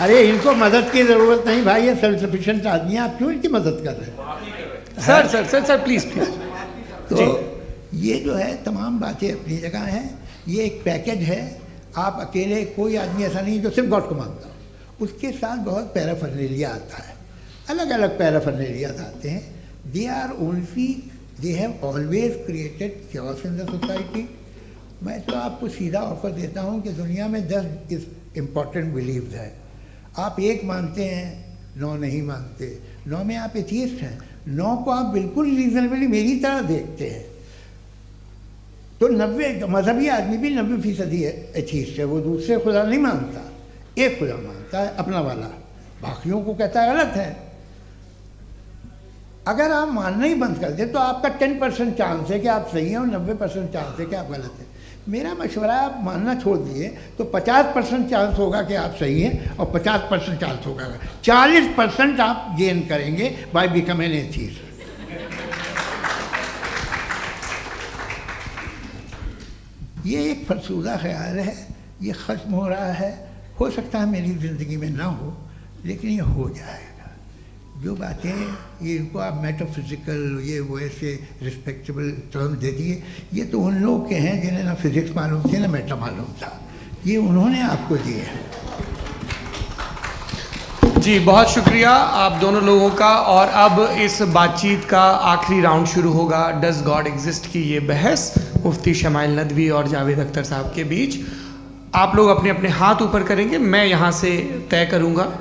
अरे इनको मदद की ज़रूरत नहीं भाई, ये सेल्फ सफिशिएंट आदमी है, आप क्यों इनकी मदद कर रहे हैं? Sir please. तो ये जो है तमाम बातें अपनी जगह हैं। ये एक पैकेज है। आप अकेले, कोई आदमी ऐसा नहीं जो सिर्फ गॉड को मानता हो। उसके साथ बहुत पैराफर्नेलिया आता है, अलग अलग पैराफर्नेलिया आते हैं। They have always created chaos in the society. मैं तो आपको सीधा ऑफर देता हूँ कि दुनिया में 10 इम्पॉर्टेंट बिलीव्स हैं। आप एक मानते हैं, 9 नहीं मानते, 9 में आप एथियस्ट हैं, 9 को आप बिल्कुल रीजनेबली मेरी तरह देखते हैं। तो 90 मजहबी आदमी भी 90% एथियस्ट है। वो दूसरे खुदा नहीं मानता, एक खुदा मानता है, अपना वाला, बाकियों को कहता है गलत है। अगर आप मानना ही बंद कर दें तो आपका 10% चांस है कि आप सही हैं और 90% चांस है कि आप गलत हैं। मेरा मशवरा है, आप मानना छोड़ दिए तो 50% चांस होगा कि आप सही हैं और 50% चांस होगा, 40% आप गेन करेंगे बाय बिकमिंग एन एथियस्ट। ये एक फरसूदा ख्याल है, ये ख़त्म हो रहा है। हो सकता है मेरी ज़िंदगी में ना हो, लेकिन ये हो जाएगा। जो बातें ये इनको आप मेटाफिज़िकल ये वो ऐसे रिस्पेक्टेबल टर्म दे दिए, ये तो उन लोग के हैं जिन्हें ना फिज़िक्स मालूम थी ना मेटा मालूम था, ये उन्होंने आपको दिए हैं। जी बहुत शुक्रिया आप दोनों लोगों का। और अब इस बातचीत का आखिरी राउंड शुरू होगा, डज गॉड एग्जिस्ट की ये बहस मुफ्ती शमाइल नदवी और जावेद अख्तर साहब के बीच। आप लोग अपने अपने हाथ ऊपर करेंगे, मैं यहाँ से तय करूँगा।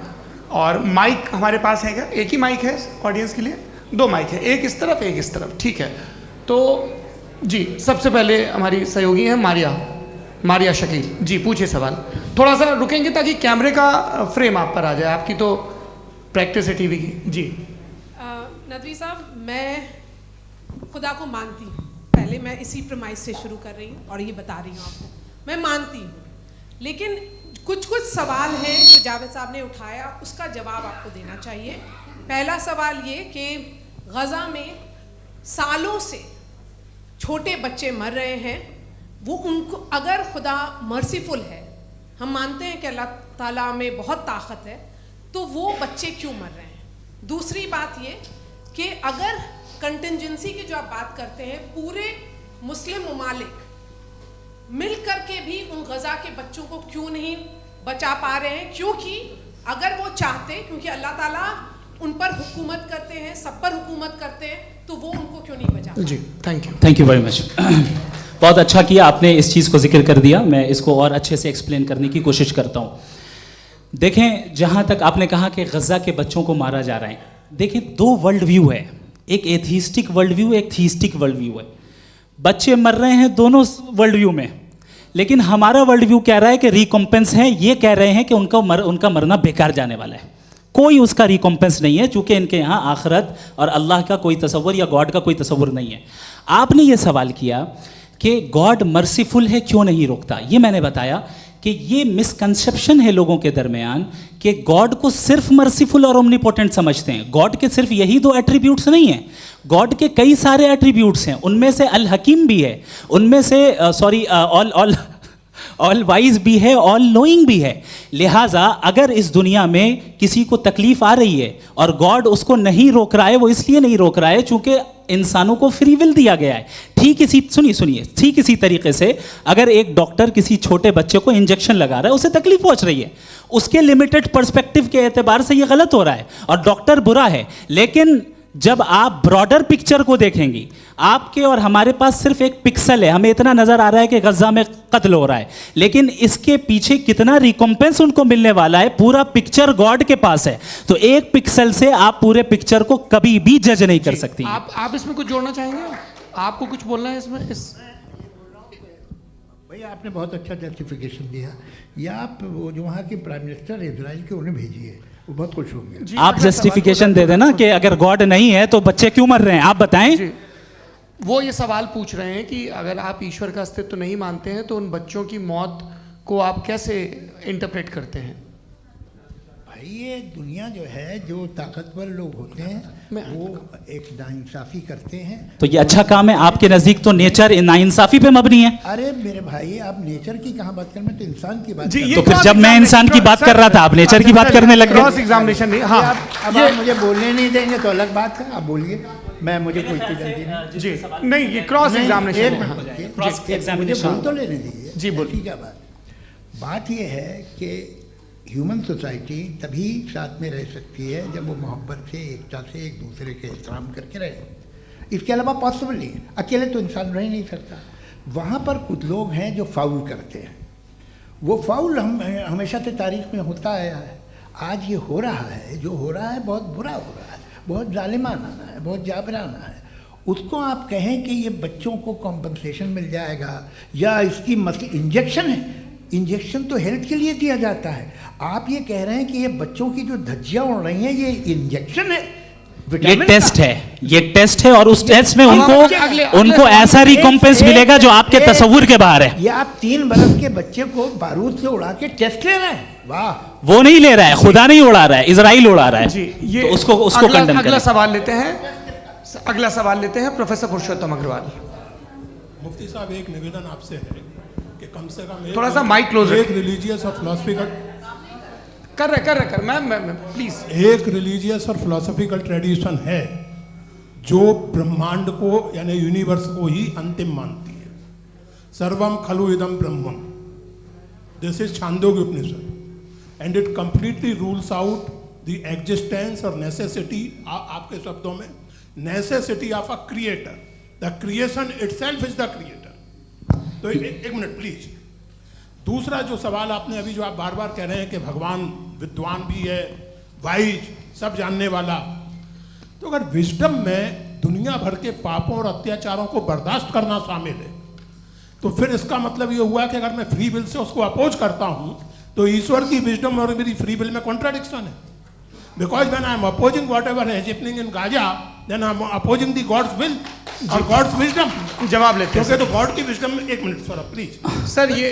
और माइक हमारे पास है क्या? एक ही माइक है ऑडियंस के लिए? 2 माइक है, एक इस तरफ एक इस तरफ, ठीक है। तो जी सबसे पहले हमारी सहयोगी हैं मारिया शकील जी, पूछिए सवाल। थोड़ा सा रुकेंगे ताकि कैमरे का फ्रेम आप पर आ जाए, आपकी तो प्रैक्टिस है टीवी की। जी नदवी साहब, मैं खुदा को मानती हूँ, पहले मैं इसी प्रमाइस से शुरू कर रही हूँ और ये बता रही हूँ आपको, मैं मानती हूँ। लेकिन कुछ सवाल हैं जो जावेद साहब ने उठाया, उसका जवाब आपको देना चाहिए। पहला सवाल ये कि गज़ा में सालों से छोटे बच्चे मर रहे हैं, वो उनको अगर खुदा मर्सीफुल है, हम मानते हैं कि अल्लाह ताला में बहुत ताकत है, तो वो बच्चे क्यों मर रहे हैं? दूसरी बात ये कि अगर कंटिजेंसी की जो आप बात करते हैं, पूरे मुस्लिम ममालिक मिल करके भी उन गज़ा के बच्चों को क्यों नहीं बचा पा रहे हैं? क्योंकि अगर वो चाहते, क्योंकि अल्लाह ताला उन पर हुकूमत करते हैं, सब पर हुकूमत करते हैं, तो वो उनको क्यों नहीं बचा? जी थैंक यू वेरी मच। बहुत अच्छा किया आपने इस चीज़ को जिक्र कर दिया, मैं इसको और अच्छे से एक्सप्लेन करने की कोशिश करता हूँ। देखें, जहाँ तक आपने कहा कि गज़ा के बच्चों को मारा जा रहा है, देखें 2 वर्ल्ड व्यू है, एक एथीस्टिक वर्ल्ड व्यू, एक थीस्टिक वर्ल्ड व्यू है। बच्चे मर रहे हैं दोनों वर्ल्ड व्यू में, लेकिन हमारा वर्ल्ड व्यू कह रहा है कि रिकॉम्पेंस है, ये कह रहे हैं कि उनका मरना बेकार जाने वाला है, कोई उसका रिकॉम्पेंस नहीं है, चूँकि इनके यहाँ आखिरत और अल्लाह का कोई तसव्वुर या गॉड का कोई तसव्वुर नहीं है। आपने ये सवाल किया कि गॉड मर्सीफुल है, क्यों नहीं रोकता? ये मैंने बताया कि ये मिसकंसेप्शन है लोगों के दरमियान कि गॉड को सिर्फ मर्सीफुल और ओमनीपोटेंट समझते हैं। गॉड के सिर्फ यही 2 एट्रीब्यूट्स नहीं हैं, गॉड के कई सारे एट्रीब्यूट्स हैं, उनमें से अल हकीम भी है, उनमें से ऑल वाइज भी है, ऑल नोइंग भी है। लिहाजा अगर इस दुनिया में किसी को तकलीफ आ रही है और गॉड उसको नहीं रोक रहा है, वो इसलिए नहीं रोक रहा है चूंकि इंसानों को फ्री विल दिया गया है। ठीक इसी तरीके से अगर एक डॉक्टर किसी छोटे बच्चे को इंजेक्शन लगा रहा है, उसे तकलीफ पहुंच रही है, उसके लिमिटेड पर्सपेक्टिव के एतबार से ये गलत हो रहा है और डॉक्टर बुरा है। लेकिन जब आप ब्रॉडर पिक्चर को देखेंगी, आपके और हमारे पास सिर्फ एक पिक्सल है, हमें इतना नजर आ रहा है कि गज़ा में कत्ल हो रहा है, लेकिन इसके पीछे कितना रिकॉम्पेंस उनको मिलने वाला है, पूरा पिक्चर गॉड के पास है। तो एक पिक्सल से आप पूरे पिक्चर को कभी भी जज नहीं कर सकती। आप इसमें कुछ जोड़ना चाहेंगे? आपको कुछ बोलना है इसमें? भैया आपने बहुत अच्छा जस्टिफिकेशन दिया, या आप वो जो वहाँ के प्राइम मिनिस्टर इजराइल के उन्हें भेजिए, वो बहुत खुश होंगे। आप जस्टिफिकेशन दे देना कि अगर गॉड नहीं है तो बच्चे क्यों मर रहे हैं, आप बताएं। वो ये सवाल पूछ रहे हैं कि अगर आप ईश्वर का अस्तित्व नहीं मानते हैं तो उन बच्चों की मौत को आप कैसे इंटरप्रेट करते हैं? भाई ये दुनिया जो है, जो ताकतवर लोग होते हैं वो एक नाइंसाफ़ी करते हैं। तो ये अच्छा काम है आपके नज़दीक, तो नेचर नाइंसाफ़ी पे मबनी है। अरे मेरे भाई, आप नेचर की कहाँ बात कर, मैं तो इंसान की बात जी, कर। तो फिर जब मैं इंसान की बात कर रहा था, आप नेचर की बात करने लग गए। क्रॉस एग्जामिनेशन नहीं। हाँ, अब आप मुझे बोलने नहीं देंगे तो अलग बात है, आप बोलिए, मुझे कोई जल्दी नहीं। जी नहीं, ये क्रॉस एग्जामिनेशन है। मुझे बोल तो लेने दीजिए। जी बोलिए। क्या बात ये है कि ह्यूमन सोसाइटी तभी साथ में रह सकती है जब वो मोहब्बत से, एकता से, एक दूसरे के एहतराम करके रहे। इसके अलावा पॉसिबल नहीं है, अकेले तो इंसान रह नहीं सकता। वहाँ पर कुछ लोग हैं जो फाउल करते हैं, वो फाउल हम हमेशा से तारीख में होता आया है। आज ये हो रहा है, जो हो रहा है बहुत बुरा हो रहा है, बहुत जालिमाना है, बहुत जाबराना है। उसको आप कहें कि ये बच्चों को कॉम्पनसेशन मिल जाएगा या इसकी इंजेक्शन है, इंजेक्शन तो हेल्थ के लिए दिया जाता है। आप ये कह रहे हैं कि ये बच्चों की जो धज्जियाँ उड़ रही हैं ये इंजेक्शन है, ये टेस्ट है, ये टेस्ट है, और उस टेस्ट में उनको ऐसा रिकॉम्पेंस मिलेगा जो आपके तसव्वुर के बाहर है। ये आप 3 बरस के बच्चे को बारूद से उड़ा के टेस्ट ले रहे हैं। वाह, वो नहीं ले रहा है, खुदा नहीं उड़ा रहा है, इजराइल उड़ा रहा है। जी, ये तो उसको कंडेम करें। अगला सवाल लेते हैं प्रोफेसर पुरुषोत्तम अग्रवाल। मुफ्ती साहब, एक निवेदन आपसे है कम से कम थोड़ा सा माइक क्लोज एक रिलीजियस और फिलोसफिकल कर मैम प्लीज। एक रिलीजियस और फिलोसफिकल ट्रेडिशन है जो ब्रह्मांड को यानी यूनिवर्स को ही अंतिम मानती है। सर्वम खलु इदम ब्रह्मम, this is Chandogya Upanishad, and it completely rules out the existence और नेसेसिटी, आपके शब्दों में necessity of a creator, the creation itself is the creator. तो एक मिनट प्लीज। दूसरा जो सवाल आपने अभी जो आप बार बार कह रहे हैं कि भगवान विद्वान भी है, वाइज, सब जानने वाला, तो अगर विजडम में दुनिया भर के पापों और अत्याचारों को बर्दाश्त करना शामिल है, तो फिर इसका मतलब ये हुआ कि अगर मैं फ्री विल से उसको अपोज करता हूं तो ईश्वर की विजडम और मेरी फ्री विल में कॉन्ट्राडिक्शन है। Because when I am opposing whatever is happening in Gaza, then I am opposing the God's will और गॉड्स विजडम। जवाब लेते हैं क्योंकि तो गॉड की विजडम में, एक मिनट सर प्लीज सर, ये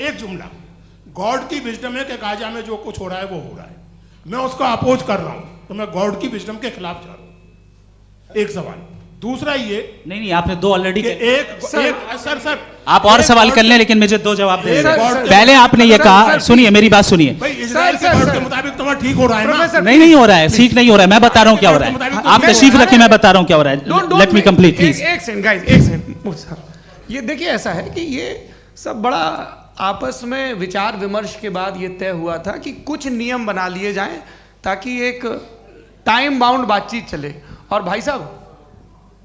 एक जुमला, गॉड की विजडम है कि गाजा में जो कुछ हो रहा है वो हो रहा है, मैं उसका अपोज कर रहा हूं, तो मैं गॉड की विजडम के खिलाफ जा रहा हूं। एक सवाल। दूसरा ये नहीं आपने दो ऑलरेडी। सर आप और सवाल कर लें, लेकिन मुझे दो जवाब दे सर, दीजिए। पहले आपने ये कहा, सुनिए मेरी बात सुनिए। भाई इजराइल के गॉड के मुताबिक तुम्हारा ठीक हो रहा है ना? नहीं हो रहा है, ठीक नहीं हो रहा है, मैं बता रहा हूँ क्या हो रहा है। आप तशरीफ रखिए, मैं बता रहा हूँ क्या हो रहा है। Let me complete please. एक सेकंड गाइस, एक सेकंड। ये देखिए ऐसा है कि ये सब बड़ा आपस में विचार विमर्श के बाद ये तय हुआ था कि कुछ नियम बना लिए जाएं ताकि एक टाइम बाउंड बातचीत चले। और भाई साहब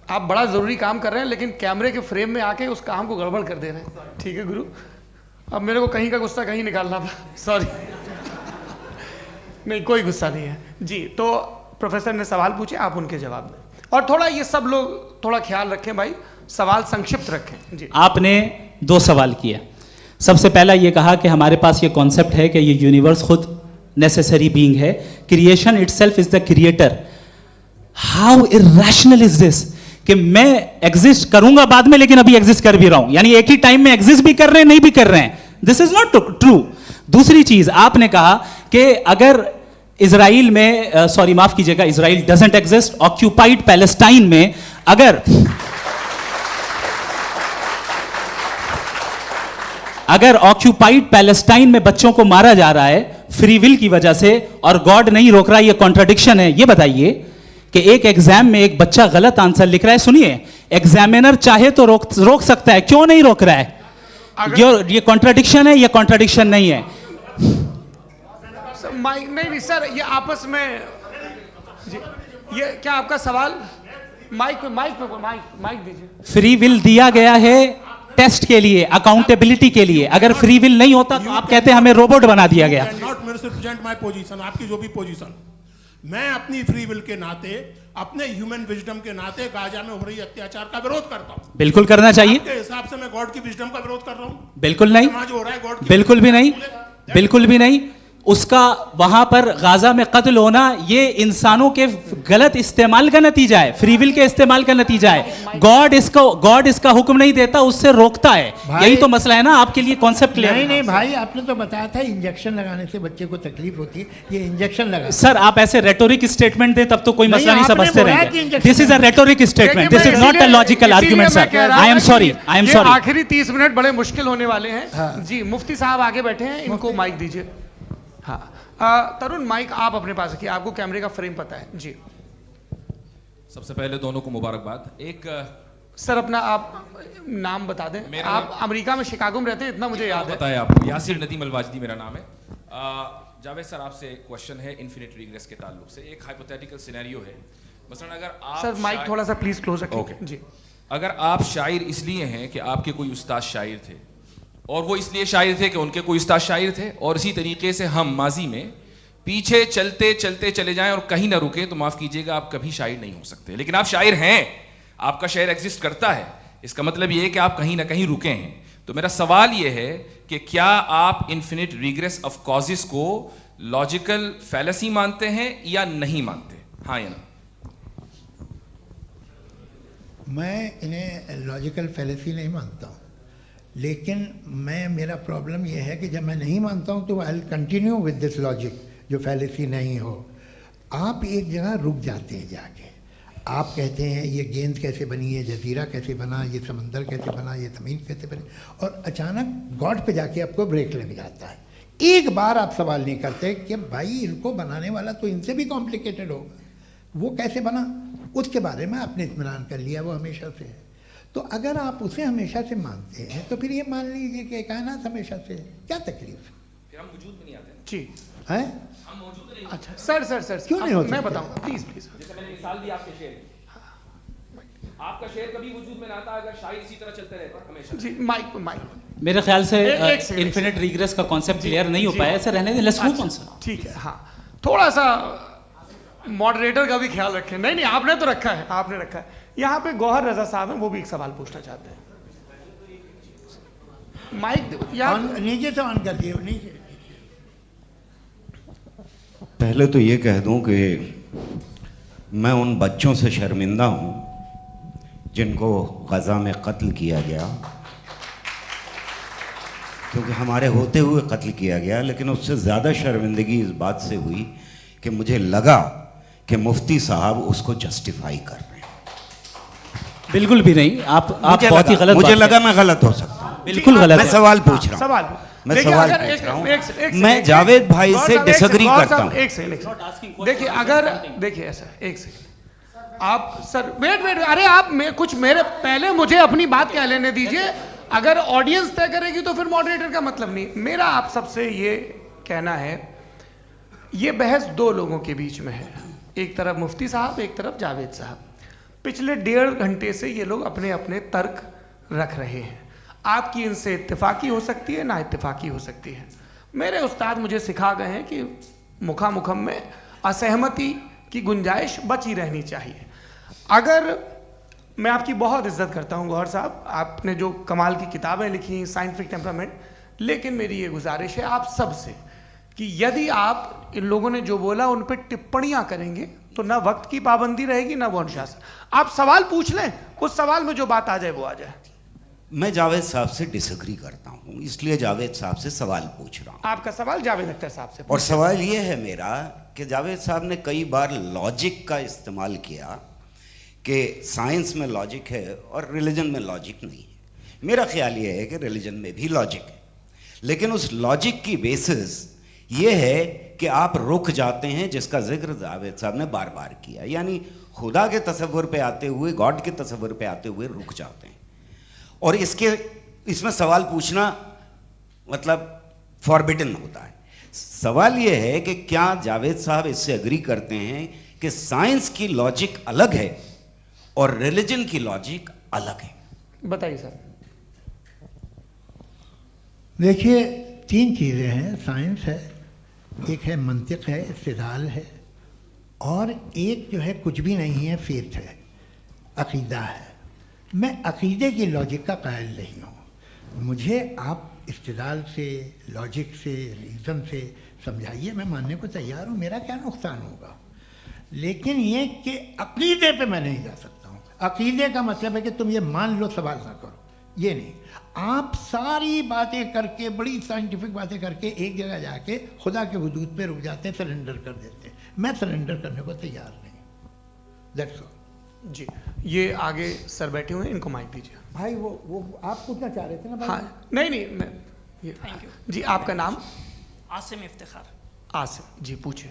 आप बड़ा ज़रूरी काम कर रहे हैं, लेकिन कैमरे के फ्रेम में आके उस काम को गड़बड़ कर दे रहे हैं। ठीक है गुरु, अब मेरे को कहीं का गुस्सा कहीं निकालना था, सॉरी। नहीं कोई गुस्सा नहीं है जी। तो प्रोफेसर ने सवाल पूछे, आप उनके जवाब दें, और थोड़ा ये सब लोग थोड़ा ख्याल रखें भाई, सवाल संक्षिप्त रखें जी। आपने दो सवाल किए। सबसे पहला ये कहा कि हमारे पास ये कॉन्सेप्ट है कि ये यूनिवर्स खुद नेसेसरी बीइंग है, creation itself is the creator. How irrational is this कि मैं एग्जिस्ट करूंगा बाद में, लेकिन अभी एग्जिस्ट कर भी रहा हूं, यानी एक ही टाइम में एग्जिस्ट भी कर रहे हैं, नहीं भी कर रहे हैं। This is not true. दूसरी चीज आपने कहा कि अगर इजराइल में, सॉरी माफ कीजिएगा, Israel doesn't exist, occupied Palestine में अगर ऑक्यूपाइड पैलेस्टाइन में बच्चों को मारा जा रहा है फ्री विल की वजह से और गॉड नहीं रोक रहा, ये कॉन्ट्रडिक्शन है। ये बताइए कि एक एग्जाम में एक बच्चा गलत आंसर लिख रहा है, सुनिए, एग्जामिनर चाहे तो रोक सकता है, क्यों नहीं रोक रहा है? ये कॉन्ट्रडिक्शन है, ये कॉन्ट्रडिक्शन नहीं है। माइक नहीं सर, ये आपस में जी, ये क्या आपका सवाल? माइक दीजिए। फ्री विल दिया गया है टेस्ट के लिए, अकाउंटेबिलिटी के लिए। अगर फ्री विल नहीं होता तो आप कहते हैं हमें रोबोट बना दिया गया। नॉट मिसरिप्रेजेंट माय पोजीशन, आपकी जो भी पोजीशन, मैं अपनी फ्री विल के नाते, अपने ह्यूमन विजडम के नाते गाजा में हो रही अत्याचार का विरोध करता हूं। बिल्कुल करना चाहिए। आपके हिसाब से मैं गॉड की विजडम का विरोध कर रहा हूं? बिल्कुल नहीं, जो हो रहा है गॉड की, बिल्कुल भी नहीं, बिल्कुल भी नहीं। उसका वहां पर गाजा में कत्ल होना ये इंसानों के गलत इस्तेमाल का नतीजा है, फ्री विल के इस्तेमाल का नतीजा है। गॉड इसका हुक्म नहीं देता, उससे रोकता है। यही तो मसला है ना, आपके लिए कॉन्सेप्ट क्लियर है? नहीं भाई, आपने तो बताया था इंजेक्शन लगाने से बच्चे को तकलीफ होती है, ये इंजेक्शन लगा। सर आप ऐसे रेटोरिक स्टेटमेंट दें तब तो कोई मसला नहीं समझते रहेंगे। This is a rhetoric statement, this is not a logical argument sir. I am sorry, I am sorry. आखिरी 30 मिनट बड़े मुश्किल होने वाले हैं जी। मुफ्ती साहब आगे बैठे हैं, इनको माइक दीजिए। हाँ तरुण, माइक आप अपने पास रखिए, आपको कैमरे का फ्रेम पता है जी। सबसे पहले दोनों को मुबारकबाद। एक सर अपना आप नाम बता दें। आप अमेरिका में शिकागो में रहते हैं, इतना मुझे याद है। बताया आपको, यासिर नदीम अलवाजदी मेरा नाम है। जावेद सर आपसे एक क्वेश्चन है इन्फिनिट रिग्रेस के ताल्लुक से। एक हाइपोथेटिकल सिनेरियो है, मसलन अगर आप सर माइक थोड़ा सा प्लीज क्लोज रखिए जी। अगर आप शायर इसलिए हैं कि आपके कोई उस्ताद शायर थे, और वो इसलिए शायर थे कि उनके कोई उस्ताद शायर थे, और इसी तरीके से हम माजी में पीछे चलते चलते चले जाएं और कहीं ना रुके, तो माफ कीजिएगा आप कभी शायर नहीं हो सकते। लेकिन आप शायर हैं, आपका शायर एग्जिस्ट करता है, इसका मतलब ये है कि आप कहीं ना कहीं रुके हैं। तो मेरा सवाल ये है कि क्या आप इन्फिनिट रिग्रेस ऑफ कॉजेस को लॉजिकल फैलेसी मानते हैं या नहीं मानते? हाँ या ना? मैं इन्हें लॉजिकल फैलेसी नहीं मानता हूँ, लेकिन मेरा प्रॉब्लम यह है कि जब मैं नहीं मानता हूँ तो I will continue with this logic जो फैलेसी नहीं हो। आप एक जगह रुक जाते हैं जाके, आप कहते हैं ये गेंद कैसे बनी, ये जजीरा कैसे बना, ये समंदर कैसे बना, ये ज़मीन कैसे बनी, और अचानक गॉड पे जाके आपको ब्रेक लग जाता है। एक बार आप सवाल नहीं करते कि भाई इनको बनाने वाला तो इनसे भी कॉम्प्लिकेटेड होगा, वो कैसे बना, उसके बारे में आपने इत्मीनान कर लिया, वो हमेशा से है। तो अगर आप उसे हमेशा से मानते हैं तो फिर ये मान लीजिए कि कायनात हमेशा से है, क्या तकलीफ है? फिर हम वजूद में नहीं आते। जी हैं? हम मौजूद नहीं। अच्छा सर क्यों नहीं हो मैं सकते? बताऊंगा, प्लीज प्लीज। जैसे मैंने मिसाल दी आपके शेर की। आपका शेर कभी वजूद में ना आता अगर शायर इसी तरह चलते रहते हमेशा। जी माइक मेरे ख्याल से एक सेकंड, इन्फिनिट रिग्रेस का कॉन्सेप्ट क्लियर नहीं हो पाया, ऐसे रहने दें, लेट्स मूव ऑन सर। ठीक है, हाँ थोड़ा सा मॉडरेटर का भी ख्याल रखें। नहीं आपने तो रखा है, आपने रखा है। यहाँ पे गौहर रजा साहब हैं, वो भी एक सवाल पूछना चाहते हैं। माइक नीचे से ऑन कर दिए, नीचे। पहले तो ये कह दूं कि मैं उन बच्चों से शर्मिंदा हूं जिनको गज़ा में कत्ल किया गया, क्योंकि हमारे होते हुए कत्ल किया गया। लेकिन उससे ज़्यादा शर्मिंदगी इस बात से हुई कि मुझे लगा कि मुफ्ती साहब उसको जस्टिफाई कर रहे हैं। बिल्कुल भी नहीं, आप बहुत ही गलत मुझे लगा मैं गलत हो सकता हूं। बिल्कुल गलत मैं है। सवाल पूछ रहा हूं, सवाल मैं देखिए, सवाल अगर पूछ रहा हूं। एक सेकंड, मैं जावेद भाई से डिसएग्री करता हूं। एक सेकंड देखिए, अगर देखिए ऐसा, एक सेकंड आप सर वेट अरे आप कुछ मेरे पहले मुझे अपनी बात कह लेने दीजिए। अगर ऑडियंस तय करेगी तो फिर मॉडरेटर का मतलब नहीं। मेरा आप सबसे ये कहना है, ये बहस दो लोगों के बीच में है, एक तरफ मुफ्ती साहब, एक तरफ जावेद साहब। पिछले 1.5 घंटे से ये लोग अपने अपने तर्क रख रहे हैं। आपकी इनसे इत्तेफाकी हो सकती है, ना इत्तेफाकी हो सकती है। मेरे उस्ताद मुझे सिखा गए हैं कि मुखामुखम में असहमति की गुंजाइश बची रहनी चाहिए। अगर मैं आपकी बहुत इज्जत करता हूँ गौहर साहब, आपने जो कमाल की किताबें लिखी, साइंटिफिक टेम्परामेंट, लेकिन मेरी ये गुजारिश है आप सब से कि यदि आप इन लोगों ने जो बोला उन पर टिप्पणियां करेंगे तो ना वक्त की पाबंदी रहेगी, ना वो अनुशासन। आप सवाल पूछ लें, उस सवाल में जो बात आ जाए वो आ जाए। मैं जावेद साहब से डिसएग्री करता हूं, इसलिए जावेद साहब से सवाल पूछ रहा हूं। आपका सवाल जावेद अख्तर साहब से। और सवाल ये है मेरा कि जावेद साहब ने कई बार लॉजिक का इस्तेमाल किया कि साइंस में लॉजिक है और रिलीजन में लॉजिक नहीं है। मेरा ख्याल ये है कि रिलीजन में भी लॉजिक है, लेकिन उस लॉजिक की बेसिस ये है कि आप रुक जाते हैं, जिसका जिक्र जावेद साहब ने बार बार किया, यानी खुदा के तसव्वुर पे आते हुए, गॉड के तसव्वुर पे आते हुए रुक जाते हैं। और इसमें सवाल पूछना मतलब फॉरबिडन होता है। सवाल ये है कि क्या जावेद साहब इससे एग्री करते हैं कि साइंस की लॉजिक अलग है और रिलीजन की लॉजिक अलग है? बताइए सर। देखिए, 3 चीज़ें हैं, साइंस है, एक है मंतिक है, इस्तिदलाल है, और एक जो है कुछ भी नहीं है, फेथ है, अकीदा है। मैं अकीदे की लॉजिक का कायल नहीं हूँ। मुझे आप इस्तिदलाल से, लॉजिक से, रीज़न से समझाइए, मैं मानने को तैयार हूँ, मेरा क्या नुकसान होगा। लेकिन ये कि अकीदे पे मैं नहीं जा सकता हूँ। अकीदे का मतलब है कि तुम ये मान लो, सवाल ना करो, ये नहीं। आप सारी बातें करके, बड़ी साइंटिफिक बातें करके एक जगह जाके खुदा के वजूद पे रुक जाते हैं, सरेंडर कर देते हैं। मैं सरेंडर करने को तैयार नहीं। That's all. जी, ये आगे सर बैठे हुए हैं, इनको माइक दीजिए। भाई वो आप पूछना चाह रहे थे ना भाई? हाँ, नहीं मैं ये थैंक यू जी। आपका नाम? आसिम इफ्तिखार। आसिम जी, पूछिए।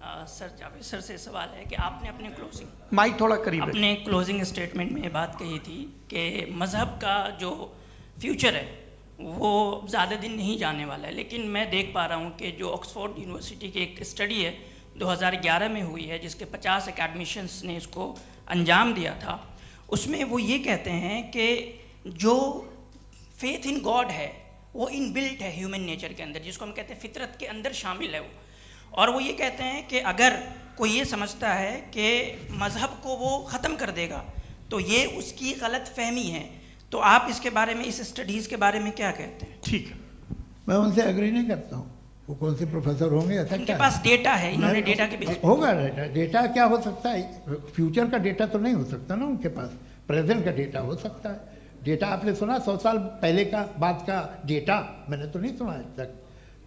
सर, जावेद सर से सवाल है कि आपने अपने माइक थोड़ा करीब रखिए। अपने क्लोजिंग स्टेटमेंट में ये बात कही थी कि मज़हब का जो फ्यूचर है वो ज़्यादा दिन नहीं जाने वाला है। लेकिन मैं देख पा रहा हूँ कि जो ऑक्सफोर्ड यूनिवर्सिटी की एक स्टडी है 2011 में हुई है, जिसके 50 एकेडमिशियंस ने इसको अंजाम दिया था, उसमें वो ये कहते हैं कि जो फेथ इन गॉड है वो इनबिल्ट है ह्यूमन नेचर के अंदर, जिसको हम कहते हैं फितरत के अंदर शामिल है वो। और वो ये कहते हैं कि अगर कोई ये समझता है कि मज़हब को वो ख़त्म कर देगा तो ये उसकी गलत फहमी है। तो आप इसके बारे में, इस स्टडीज़ के बारे में क्या कहते हैं? ठीक है, मैं उनसे एग्री नहीं करता हूँ। वो कौन से प्रोफेसर होंगे? ऐसा उनके क्या पास डेटा है, इन्होंने डेटा के बेस होगा। डेटा क्या हो सकता है? फ्यूचर का डेटा तो नहीं हो सकता ना उनके पास, प्रेजेंट का डेटा हो सकता है। डेटा आपने सुना 100 साल पहले का, बाद का डेटा मैंने तो नहीं सुना आज तक।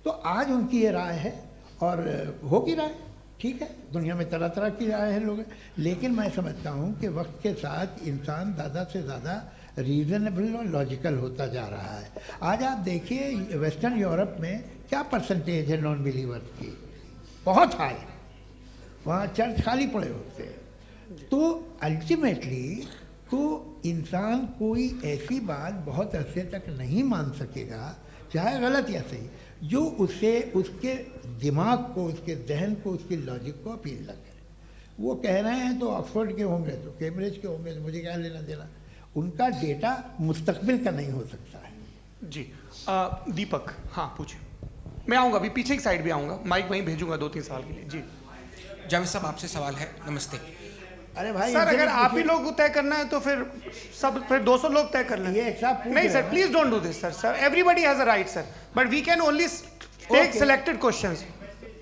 तो आज उनकी ये राय है और होगी राय, ठीक है, दुनिया में तरह तरह की राय है लोग, लेकिन मैं समझता हूँ कि वक्त के साथ इंसान ज़्यादा से ज़्यादा रीज़नेबल और लॉजिकल होता जा रहा है। आज आप देखिए वेस्टर्न यूरोप में क्या परसेंटेज है नॉन बिलीवर्स की, बहुत हाई, वहाँ चर्च खाली पड़े होते हैं। तो अल्टीमेटली तो इंसान कोई ऐसी बात बहुत अरसे तक नहीं मान सकेगा, चाहे गलत या सही, जो उसे उसके दिमाग को, उसके जहन को, उसकी लॉजिक को अपील न करे। वो कह रहे हैं तो ऑक्सफोर्ड के होंगे तो कैम्ब्रिज के होंगे, तो मुझे क्या लेना देना, उनका डेटा मुस्तकबिल का नहीं हो सकता है। जी दीपक, हाँ पूछिए। मैं आऊँगा, अभी पीछे की साइड भी आऊँगा, माइक वहीं भेजूंगा 2-3 साल के लिए। जी जावेद साहब, आपसे सवाल है। नमस्ते अरे भाई सर, अगर आप ही लोग तय करना है तो फिर 200 लोग तय कर लें। ये एक साहब पूछ नहीं रहे सर, हैं। Please don't do this sir, everybody has a right sir, but we can only take Okay. Selected questions.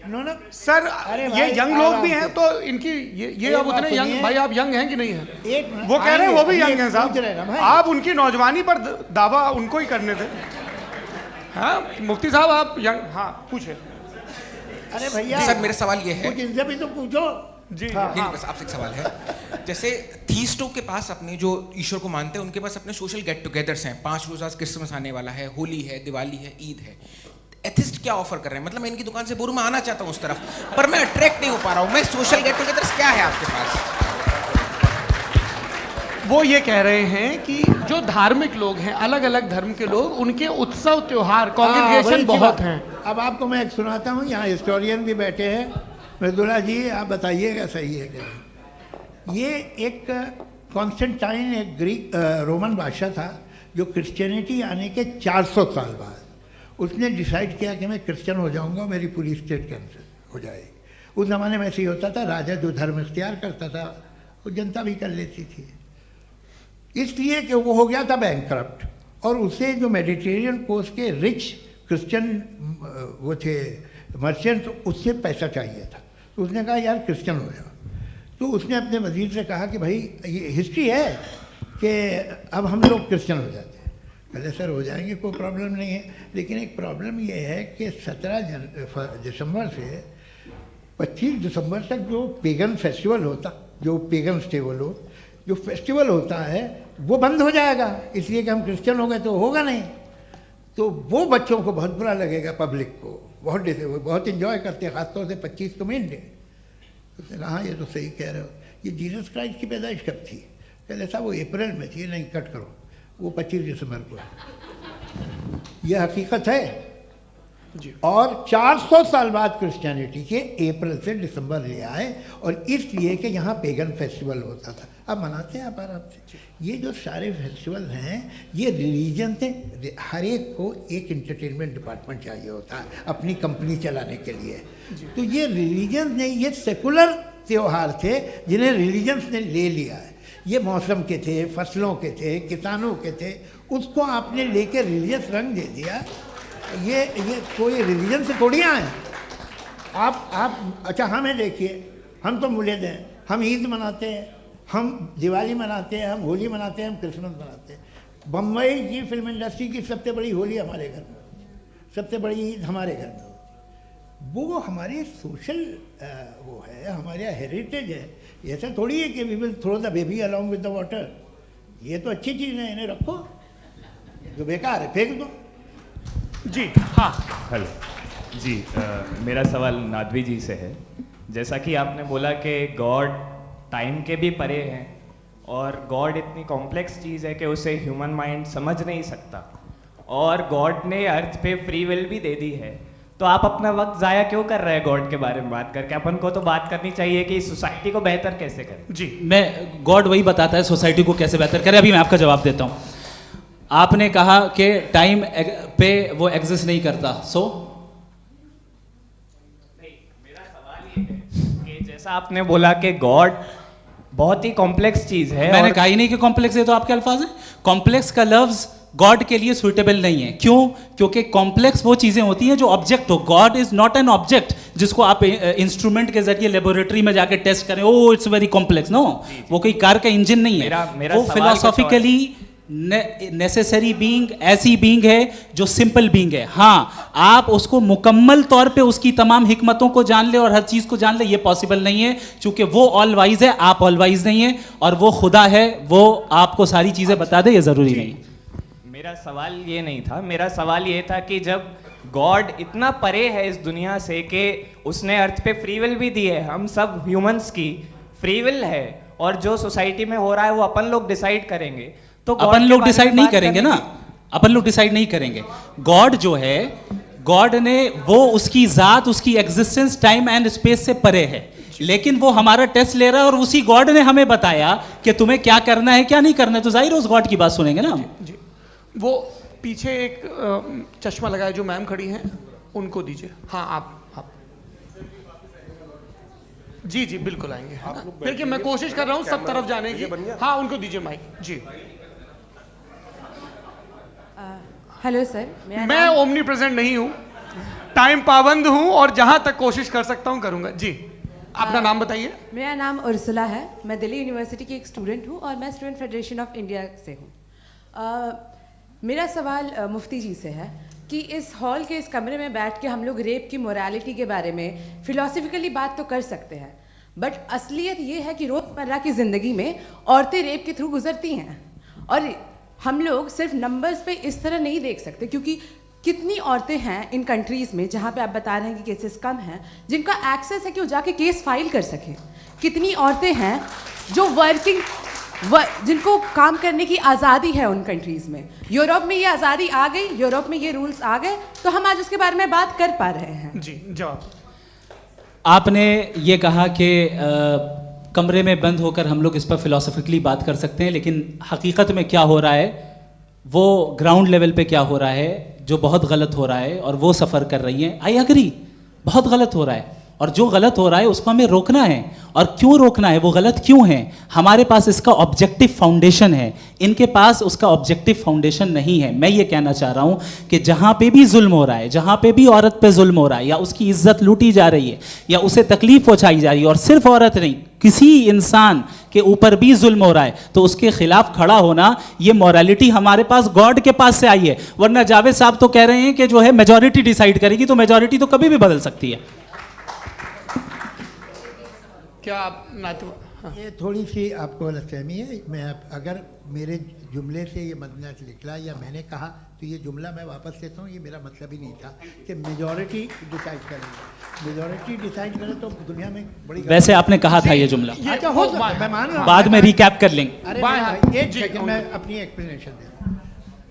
No no sir अरे ये भाई, यंग लोग आराम भी से। हैं तो इनकी ये एक अब बात उतने यंग, सुनिए। भाई आप यंग हैं कि नहीं हैं? एक मिनट, वो कह रहे हैं वो भी आइए, यंग हैं पूछ रहे हैं ना साहब, भाई। आप उनकी नौजवानी पर दावा उनको ही करने थे। हाँ मुफ्ती साहब आप यंग, हाँ पूछे। अरे भैया सर, मेरा सवाल ये है। कुछ इनसे भी तो पूछो। जी हाँ, नहीं, बस आपसे एक सवाल है। जैसे थीस्टों के पास अपने जो ईश्वर को मानते हैं, उनके पास अपने सोशल गेट टुगेदर्स हैं। 5 रोज़ा क्रिसमस आने वाला है, होली है, दिवाली है, ईद है। एथिस्ट क्या ऑफर कर रहे हैं? मतलब मैं इनकी दुकान से बोलूँ, मैं आना चाहता हूँ उस तरफ, पर मैं अट्रैक्ट नहीं हो पा रहा हूँ। मैं सोशल गेट टुगेदर्स क्या है आपके पास? वो ये कह रहे हैं कि जो धार्मिक लोग हैं, अलग अलग धर्म के लोग, उनके उत्सव त्योहार हाँ, कॉन्ग्रीगेशन बड़ी अच्छी बहुत बात। हैं। अब आपको मैं एक सुनाता हूँ, यहाँ हिस्टोरियन भी बैठे हैं। मृदुला जी आप बताइएगा सही है कि नहीं। ये एक कॉन्स्टेंटाइन, एक ग्रीक रोमन बादशाह था, जो क्रिश्चियनिटी आने के 400 साल बाद उसने डिसाइड किया कि मैं क्रिश्चियन हो जाऊंगा, मेरी पूरी स्टेट कैंसिल हो जाएगी। उस ज़माने में ऐसे ही होता था, राजा जो धर्म इख्तियार करता था वो जनता भी कर लेती थी, इसलिए कि वो हो गया था बैंकरप्ट, और उसे जो मेडिटेरियन कोस्ट के रिच क्रिश्चियन वो थे मर्चेंट, उससे पैसा चाहिए था। तो उसने कहा यार क्रिश्चियन हो जाओ। तो उसने अपने वजीर से कहा कि भाई ये हिस्ट्री है कि अब हम लोग क्रिश्चियन हो जाते हैं। पहले सर हो जाएंगे, कोई प्रॉब्लम नहीं है, लेकिन एक प्रॉब्लम ये है कि 17 दिसंबर से 25 दिसंबर तक जो पेगन फेस्टिवल होता, जो पेगन्स थे वो लोग, जो फेस्टिवल होता है वो बंद हो जाएगा, इसलिए कि हम क्रिश्चियन हो गए तो होगा नहीं। तो वो बच्चों को बहुत बुरा लगेगा, पब्लिक को बहुत इन्जॉय करते हैं, ख़ासतौर से 25 को मेन डे। उसने कहा हाँ ये तो सही कह रहे हो, ये जीसस क्राइस्ट की पैदाइश कब थी? कहते साहब वो अप्रैल में थी। नहीं, कट करो, वो 25 दिसंबर को है। ये हकीकत है जी। और 400 साल बाद क्रिश्चियनिटी के अप्रैल से दिसंबर ले आए, और इसलिए कि यहाँ पेगन फेस्टिवल होता था। अब मनाते हैं आप आराम से। ये जो सारे फेस्टिवल हैं ये रिलीजन से, हर एक को एक इंटरटेनमेंट डिपार्टमेंट चाहिए होता है अपनी कंपनी चलाने के लिए। तो ये रिलीजन ने, ये सेकुलर त्यौहार थे जिन्हें रिलीजन्स ने ले लिया है। ये मौसम के थे, फसलों के थे, किसानों के थे, उसको आपने लेके रिलीजियस रंग दे दिया। ये कोई रिलीजन से थोड़ी आए आप। अच्छा हमें देखिए, हम तो मुल्द हैं, हम ईद मनाते हैं, हम दिवाली मनाते हैं, हम होली मनाते हैं, हम क्रिसमस मनाते हैं। बम्बई की फिल्म इंडस्ट्री की सबसे बड़ी होली हमारे घर में होती है, सबसे बड़ी ईद हमारे घर में होती है। वो हमारी सोशल वो है, हमारे हेरिटेज है। ऐसा थोड़ी है कि we will throw the baby along with the water. ये तो अच्छी चीज़ है, इन्हें रखो, जो बेकार है फेंक दो। जी हाँ हेलो जी, मेरा सवाल नादवी जी से है। जैसा कि आपने बोला कि गॉड टाइम के भी परे हैं, और गॉड इतनी कॉम्प्लेक्स चीज़ है कि उसे ह्यूमन माइंड समझ नहीं सकता, और गॉड ने अर्थ पे फ्री विल भी दे दी है। तो आप अपना वक्त ज़ाया क्यों कर रहे हैं गॉड के बारे में बात करके? अपन को तो बात करनी चाहिए कि सोसाइटी को बेहतर कैसे करें। जी। मैं गॉड वही बताता है सोसाइटी को कैसे बेहतर करे। अभी मैं आपका जवाब देता हूँ। आपने कहा कि टाइम पे वो एग्जिस्ट नहीं करता, सो मेरा सवाल ये है कि जैसा आपने बोला कि गॉड बहुत ही कॉम्प्लेक्स चीज़ है। मैंने और कहा ही नहीं कि कॉम्प्लेक्स है, तो आपके अल्फाज हैं। कॉम्प्लेक्स का लफ्ज गॉड के लिए सुइटेबल नहीं है। क्यों? क्योंकि कॉम्प्लेक्स वो चीजें होती हैं जो ऑब्जेक्ट हो। God is not an object जिसको आप इंस्ट्रूमेंट के जरिए लेबोरेटरी में जाके टेस्ट करें, oh it's very complex. No, वो कोई कार का इंजन नहीं है। मेरा वो सवाल फिलोसॉफिकली नेसेसरी बीइंग ऐसी बीइंग है जो सिंपल बीइंग है। हाँ, आप उसको मुकम्मल तौर पे उसकी तमाम हिकमतों को जान ले और हर चीज़ को जान ले, ये पॉसिबल नहीं है, क्योंकि वो ऑल वाइज है, आप ऑल वाइज नहीं है, और वो खुदा है, वो आपको सारी चीज़ें बता दे, ये ज़रूरी नहीं। मेरा सवाल ये नहीं था, मेरा सवाल ये था कि जब गॉड इतना परे है इस दुनिया से कि उसने अर्थ पे फ्री विल भी दी है, हम सब ह्यूमंस की फ्री विल है, और जो सोसाइटी में हो रहा है वो अपन लोग डिसाइड करेंगे, तो अपन लोग डिसाइड नहीं करेंगे ना, अपन लोग डिसाइड नहीं करेंगे। गॉड जो है, गॉड ने वो उसकी जात, उसकी एग्जिस्टेंस टाइम एंड स्पेस से परे है, लेकिन वो हमारा टेस्ट ले रहा है और उसी गॉड ने हमें बताया कि तुम्हें क्या करना है क्या नहीं करना है, तो जाहिर है उस गॉड की बात सुनेंगे ना। जी, वो पीछे एक चश्मा लगाए जो मैम खड़ी हैं, उनको दीजिए। हाँ, आप जी जी बिल्कुल आएंगे। देखिए मैं कोशिश कर रहा हूँ सब तरफ जाने की। हाँ, उनको दीजिए माइक। जी, हेलो सर, मैं ओमनी प्रेजेंट नहीं हूँ, टाइम पाबंद हूँ, और जहाँ तक कोशिश कर सकता हूँ करूँगा। जी, अपना नाम बताइए। मेरा नाम उर्सुला है, मैं दिल्ली यूनिवर्सिटी की एक स्टूडेंट हूँ और मैं स्टूडेंट फेडरेशन ऑफ इंडिया से हूँ। मेरा सवाल मुफ्ती जी से है कि इस हॉल के इस कमरे में बैठ के हम लोग रेप की मोरालिटी के बारे में फिलोसफिकली बात तो कर सकते हैं, बट असलियत ये है कि रोज़मर्रा की ज़िंदगी में औरतें रेप के थ्रू गुजरती हैं, और हम लोग सिर्फ नंबर्स पे इस तरह नहीं देख सकते, क्योंकि कितनी औरतें हैं इन कंट्रीज़ में जहाँ पे आप बता रहे हैं कि केसेस कम हैं, जिनका एक्सेस है कि वो जाके केस फाइल कर सकें। कितनी औरतें हैं जो जिनको काम करने की आज़ादी है उन कंट्रीज़ में। यूरोप में ये आज़ादी आ गई, यूरोप में ये रूल्स आ गए, तो हम आज उसके बारे में बात कर पा रहे हैं। जी, जवाब। आपने ये कहा कि कमरे में बंद होकर हम लोग इस पर फिलोसफिकली बात कर सकते हैं, लेकिन हकीकत में क्या हो रहा है, वो ग्राउंड लेवल पे क्या हो रहा है, जो बहुत गलत हो रहा है, और वो सफ़र कर रही हैं। आई एग्री, बहुत गलत हो रहा है, और जो गलत हो रहा है उसको हमें रोकना है। और क्यों रोकना है, वो गलत क्यों है, हमारे पास इसका ऑब्जेक्टिव फाउंडेशन है, इनके पास उसका ऑब्जेक्टिव फाउंडेशन नहीं है। मैं ये कहना चाह रहा हूँ कि जहाँ पे भी जुल्म हो रहा है, जहाँ पे भी औरत पे जुल्म हो रहा है, या उसकी इज्जत लूटी जा रही है, या उसे तकलीफ पहुँचाई जा रही है, और सिर्फ औरत नहीं, किसी इंसान के ऊपर भी जुल्म हो रहा है, तो उसके खिलाफ खड़ा होना, ये मॉरलिटी हमारे पास गॉड के पास से आई है। वरना जावेद साहब तो कह रहे हैं कि जो है मेजॉरिटी डिसाइड करेगी, तो मेजॉरिटी तो कभी भी बदल सकती है। क्या आप हाँ। ये थोड़ी सी आपको गलतफहमी है। मैं अगर मेरे जुमले से ये मदनत निकला या मैंने कहा, तो ये जुमला मैं वापस लेता हूँ, ये मेरा मतलब ही नहीं था कि मेजॉरिटी डिसाइड करेंगे। मेजॉरिटी डिसाइड करे तो दुनिया में बड़ी, वैसे आपने कहा था ये जुमला। अच्छा, हो सकता है, मैं मान रहा हूँ, बाद में रिकैप कर लेंगे। अरे एक सेकंड, मैं अपनी एक्सप्लेनेशन देता हूँ।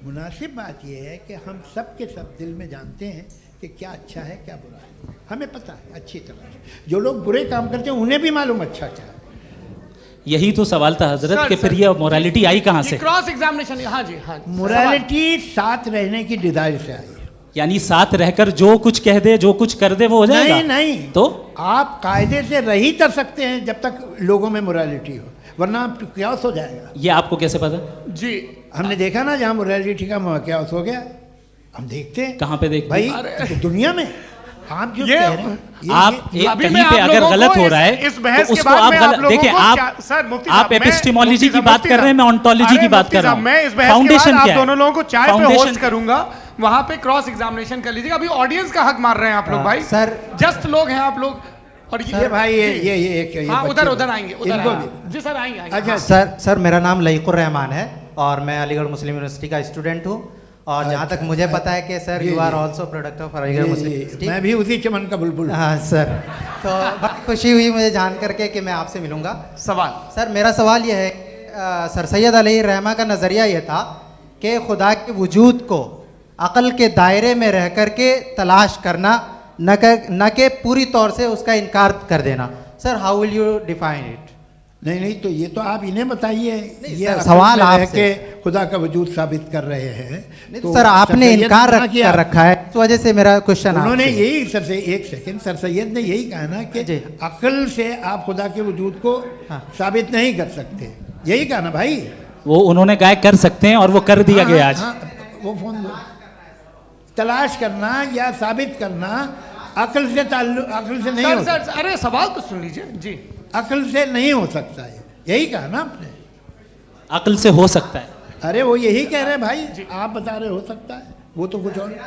मुनासिब बात यह है कि हम सब के सब दिल में जानते हैं कि क्या अच्छा है क्या बुरा है, हमें पता है अच्छी तरह से। जो लोग बुरे काम करते हैं उन्हें भी मालूम अच्छा क्या है। यही तो सवाल था हजरत कि फिर ये मोरालिटी आई कहाँ से? Cross examination. हाँ जी, हाँ, मोरालिटी साथ रहने की डिजायर से आई है। यानी साथ रहकर जो कुछ कह दे, जो कुछ कर दे, वो हो जाएगा? नहीं नहीं, तो आप कायदे से रह ही कर सकते हैं जब तक लोगों में मोरालिटी हो, वरना क्यास हो जाएगा। ये आपको कैसे पता? जी, हमने देखा ना, जहाँ मोरालिटी का क्यास हो गया, हम देखते हैं। कहाँ पे देखते भाई? तो दुनिया में आप जो कह रहे हैं, आप कहीं पे अगर गलत हो रहा है तो उसको आप गलत देखिए। आप एपिस्टेमोलॉजी की बात कर रहे हैं, मैं ऑन्टोलॉजी की बात कर रहा हूं। मैं इस बहस के बाद आप दोनों लोगों को चाय पे होस्ट करूंगा, वहां पे क्रॉस एग्जामिनेशन कर लीजिएगा। अभी ऑडियंस का हक मार रहे हैं आप लोग भाई, सर जस्ट लोग हैं आप लोग। और ये भाई ये एक हाँ, उधर आएंगे, जी सर आएंगे। अच्छा सर, मेरा नाम लईकुर रहमान है और मैं अलीगढ़ मुस्लिम यूनिवर्सिटी का स्टूडेंट हूँ, और जहाँ तक मुझे पता है कि sir you are also product of Aligarh Muslim University. मैं भी उसी चमन का बुलबुल। हाँ सर, तो बड़ी खुशी हुई मुझे जान करके कि मैं आपसे मिलूंगा। सवाल सर, मेरा सवाल यह है, सर सैयद अलैहि रहमा का नज़रिया यह था कि खुदा के वजूद को अक़ल के दायरे में रह कर के तलाश करना, न कि पूरी तौर से उसका इनकार कर देना। Sir, how will you define it? नहीं, तो ये तो आप इन्हें बताइए। ये सवाल आपसे खुदा का वजूद साबित कर रहे हैं, तो सर आपने इनकार कर रखा है, इस वजह से मेरा क्वेश्चन। उन्होंने यही सर सैयद ने यही कहा ना कि अक्ल से आप खुदा के वजूद को साबित नहीं कर सकते, यही कहा ना भाई। वो उन्होंने कहा कर सकते हैं और वो कर दिया गया आज। वो फोन तलाश करना या साबित करना अक्ल से नहीं हो सकता। अरे सवाल तो सुन लीजिए जी। अक्ल से नहीं हो सकता है, यही कहा ना आपने। अक्ल से हो सकता है, अरे वो यही कह रहे हैं भाई, आप बता रहे हो सकता है, वो तो कुछ और।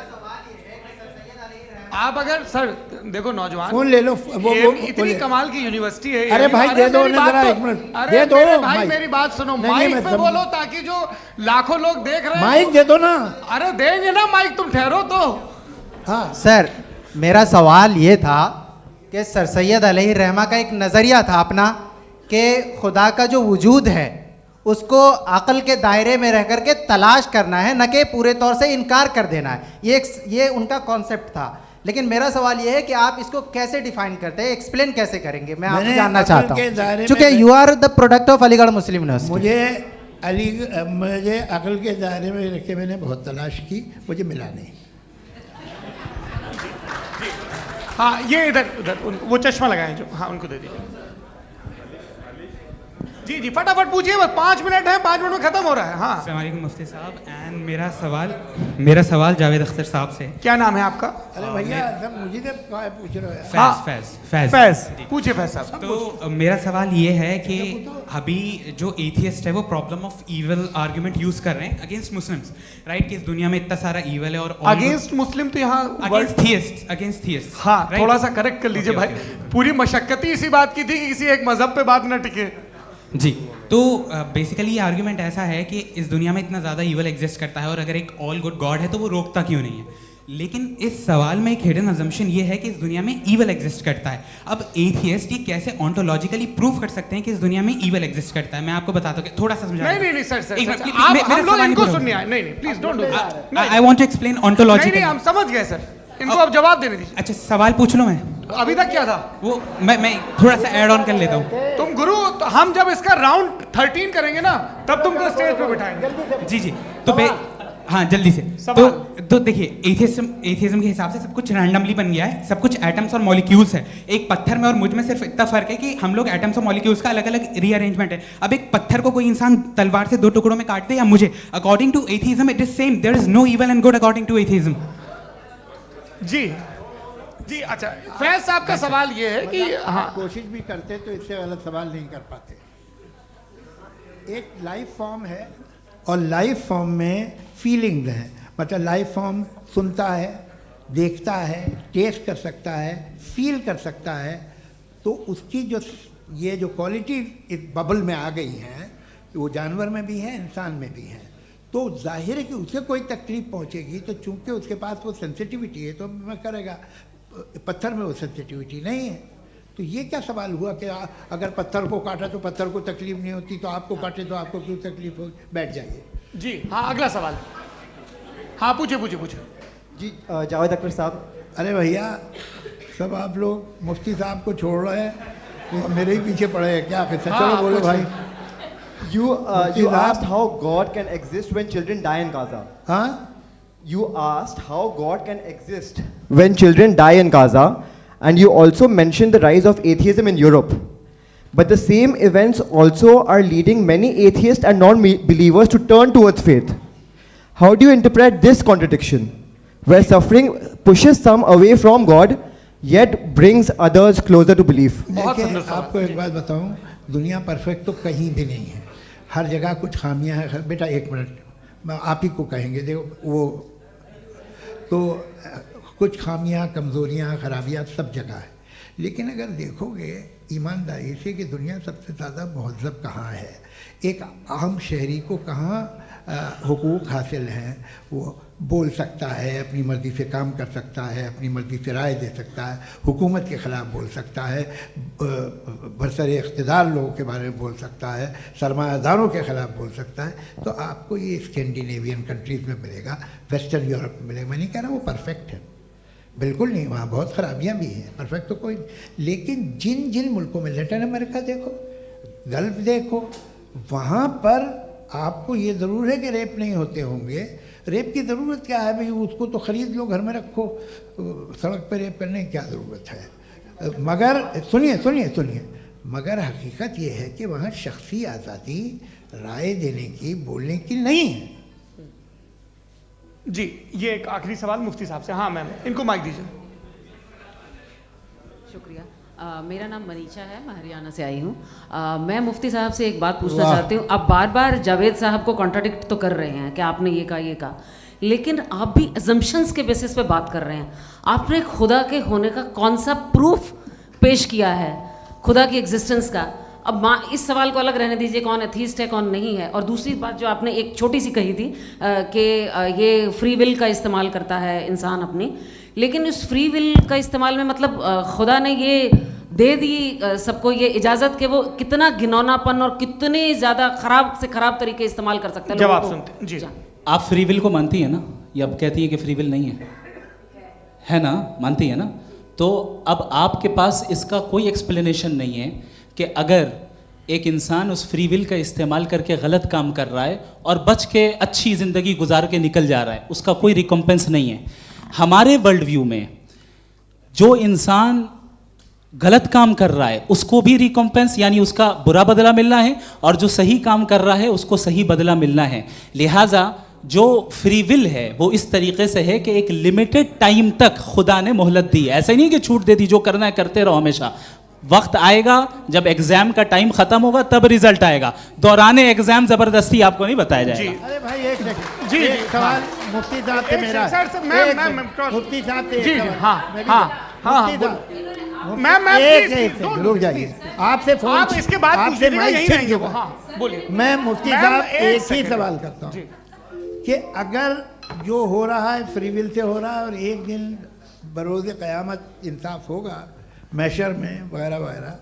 आप अगर सर देखो नौजवान फोन ले लो, वो इतनी कमाल की यूनिवर्सिटी है। अरे भाई दे दो उन्हें जरा, एक मिनट दे दो भाई, माइक। मेरी बात सुनो, नहीं, माइक मैं पे समझ- बोलो ताकि जो लाखों लोग देख रहे हैं माइक दे दो ना। अरे देंगे ना माइक, तुम ठहरो तो। हाँ सर, मेरा सवाल ये था कि सर सैयद अलैहिर्रहमा का एक नज़रिया था अपना कि खुदा का जो वजूद है उसको अक़ल के दायरे में रह करके तलाश करना है, न कि पूरे तौर से इनकार कर देना है। ये उनका कॉन्सेप्ट था। लेकिन मेरा सवाल ये है कि आप इसको कैसे डिफाइन करते हैं, एक्सप्लेन कैसे करेंगे, मैं आपसे जानना चाहता हूँ, क्योंकि you are the product of Aligarh Muslim University. मुझे अकल के दायरे में रख के मैंने बहुत तलाश की, मुझे मिला नहीं। हाँ ये इधर वो चश्मा लगाए जो, हाँ उनको दे दीजिए। जी जी फटाफट पूछिए, बस 5 मिनट है, 5 मिनट में खत्म हो रहा है। हाँ अस्सलाम वालेकुम मुफ्ती साहब, एंड मेरा सवाल जावेद अख्तर साहब से। क्या नाम है आपका? अरे भैया सब मुझे तो पूछ रहे हो। फैज पूछिए फैज साहब। तो मेरा सवाल ये है कि अभी जो एथियस्ट है वो problem of evil argument use कर रहे हैं अगेंस्ट मुस्लिम्स, राइट? कि इस दुनिया में इतना सारा ईविल है और अगेंस्ट मुस्लिम तो यहाँ अगेंस्ट थियस्ट। हाँ थोड़ा सा करेक्ट कर लीजिए भाई, पूरी मशक्कत ही इसी बात की थी कि किसी एक मजहब पे बात न टिके। जी, तो बेसिकली ये आर्ग्यूमेंट ऐसा है कि इस दुनिया में इतना ज़्यादा ईवल एग्जिस्ट करता है और अगर एक ऑल गुड गॉड है तो वो रोकता क्यों नहीं है? लेकिन इस सवाल में एक हिडन अजम्पशन ये है कि इस दुनिया में ईवल एग्जिस्ट करता है। अब एथियस्ट ये कैसे ऑन्टोलॉजिकली प्रूव कर सकते हैं कि इस दुनिया में ईवल एग्जिस्ट करता है? मैं आपको बताता हूँ, थोड़ा सा समझा। नहीं सर आप हम लोग इनको सुनने आए। नहीं please don't do that. I want to explain ontologically. नहीं हम समझ गए सर, इनको अब जवाब देने दीजिए। अच्छा सवाल पूछ लो। मैं अभी तक क्या था वो मैं थोड़ा सा ऐड ऑन कर लेता हूँ। तुम गुरु, तो हम जब इसका राउंड 13 करेंगे ना तब तुमको स्टेज पे बिठाएंगे। जी तो हाँ जल्दी से। तो देखिए एथियज्म के हिसाब से सब कुछ रैंडमली बन गया है, सब कुछ एटम्स और मॉलिक्यूल्स है। एक पत्थर में और मुझ में सिर्फ इतना फर्क है कि हम लोग एटम्स और मॉलिक्यूल्स का अलग अलग रीअरेंजमेंट है। अब एक पत्थर को कोई इंसान तलवार से 2 टुकड़ों में काट दे या मुझे, according to atheism it is same, there is no evil and good according to atheism. जी अच्छा, फैज साहब का सवाल ये है कि हाँ कोशिश भी करते तो इससे गलत सवाल नहीं कर पाते। एक लाइफ फॉर्म है और लाइफ फॉर्म में फीलिंग्स हैं, मतलब लाइफ फॉर्म सुनता है, देखता है, टेस्ट कर सकता है, फील कर सकता है। तो उसकी जो ये जो क्वालिटी इस बबल में आ गई हैं वो जानवर में भी है, इंसान में भी है। तो जाहिर है कि उसे कोई तकलीफ पहुंचेगी, तो चूंकि उसके पास वो सेंसिटिविटी है तो मैं करेगा। पत्थर में वो सेंसिटिविटी नहीं है। तो ये क्या सवाल हुआ कि अगर पत्थर को काटा तो पत्थर को तकलीफ नहीं होती, तो आपको काटे तो आपको क्यों तकलीफ हो? बैठ जाइए। जी हाँ अगला सवाल। हाँ पूछे जी जावेद अख्तर साहब। अरे भैया सब आप लोग मुफ्ती साहब को छोड़ रहे हैं, तो मेरे ही पीछे पड़े हैं क्या? फिर चलो बोलो भाई। You asked how God can exist when children die in Gaza. हाँ? You asked how God can exist when children die in Gaza, and you also mentioned the rise of atheism in Europe. But the same events also are leading many atheists and non-believers to turn towards faith. How do you interpret this contradiction, where suffering pushes some away from God, yet brings others closer to belief? देखिए आपको एक बात बताऊं, दुनिया perfect तो कहीं भी नहीं है, हर जगह कुछ खामियां हैं। बेटा एक मिनट, मैं आप ही को कहेंगे, देखो वो तो कुछ खामियां, कमज़ोरियां, खराबियां सब जगह है। लेकिन अगर देखोगे ईमानदारी से कि दुनिया सबसे ज़्यादा महज़ब कहाँ है, एक आम शहरी को कहाँ हुकूक हासिल हैं, वो बोल सकता है, अपनी मर्ज़ी से काम कर सकता है, अपनी मर्ज़ी से राय दे सकता है, हुकूमत के ख़िलाफ़ बोल सकता है, बरसरे इक़्तिदार लोगों के बारे में बोल सकता है, सरमायादारों के ख़िलाफ़ बोल सकता है। तो आपको ये स्कैंडिनेवियन कंट्रीज़ में मिलेगा, वेस्टर्न यूरोप में मिलेगा। मैं नहीं कह रहा वो परफेक्ट है, बिल्कुल नहीं, वहाँ बहुत ख़राबियाँ भी हैं, परफेक्ट तो कोई। लेकिन जिन जिन मुल्कों में, लैटिन अमेरिका देखो, गल्फ़ देखो, वहाँ पर आपको ये ज़रूर है कि रेप नहीं होते होंगे। रेप की ज़रूरत क्या है भाई? उसको तो ख़रीद लो, घर में रखो, सड़क पर रेप करने की क्या ज़रूरत है? मगर सुनिए, मगर हकीकत ये है कि वहाँ शख्सी आज़ादी राय देने की, बोलने की नहीं है। जी ये एक आखिरी सवाल मुफ्ती साहब से। हाँ मैम, इनको माइक दीजिए। शुक्रिया। मेरा नाम मनीषा है, मैं हरियाणा से आई हूँ। मैं मुफ्ती साहब से एक बात पूछना चाहती हूँ। आप बार बार जावेद साहब को कॉन्ट्राडिक्ट तो कर रहे हैं कि आपने ये कहा, लेकिन आप भी अजम्पशंस के बेसिस पे बात कर रहे हैं। आपने खुदा के होने का कौन सा प्रूफ पेश किया है खुदा की एग्जिस्टेंस का? अब इस सवाल को अलग रहने दीजिए, कौन एथीस्ट है कौन नहीं है। और दूसरी बात जो आपने एक छोटी सी कही थी कि ये फ्री विल का इस्तेमाल करता है इंसान अपनी, लेकिन इस फ्री विल का इस्तेमाल में मतलब खुदा ने ये दे दी सबको ये इजाज़त कि वो कितना घिनौनापन और कितने ज़्यादा ख़राब से ख़राब तरीके इस्तेमाल कर सकता है। जवाब सुनते जी। आप फ्री विल को मानती है ना, या अब कहती है कि फ्री विल नहीं है ना, मानती है ना? तो अब आपके पास इसका कोई एक्सप्लेनेशन नहीं है कि अगर एक इंसान उस फ्री विल का इस्तेमाल करके गलत काम कर रहा है और बच के अच्छी ज़िंदगी गुजार के निकल जा रहा है, उसका कोई रिकम्पेंस नहीं है। हमारे वर्ल्ड व्यू में जो इंसान गलत काम कर रहा है उसको भी रिकम्पेंस यानी उसका बुरा बदला मिलना है, और जो सही काम कर रहा है उसको सही बदला मिलना है। लिहाजा जो फ्री विल है वो इस तरीके से है कि एक लिमिटेड टाइम तक खुदा ने मोहलत दी है। ऐसा नहीं कि छूट दे दी, जो करना है करते रहो हमेशा। वक्त आएगा जब एग्जाम का टाइम खत्म होगा तब रिजल्ट आएगा। दौराने एग्जाम जबरदस्ती आपको नहीं बताया जाएगा। अरे भाई एक सेकंड, जी, एक सवाल मुफ्ती साहब से मेरा, मुफ्ती साहब से एक सवाल। रुक जाइए, आपसे फोन, आप इसके बाद आपसे यहीं रहेंगे वो। हाँ, बोलिए। मैं मुफ्ती साहब एक ही सवाल करता हूँ कि अगर जो हो रहा है फ्री विल से हो रहा है और एक दिन बरोज़ क़यामत इंसाफ होगा मैशर में वगैरह वगैरह,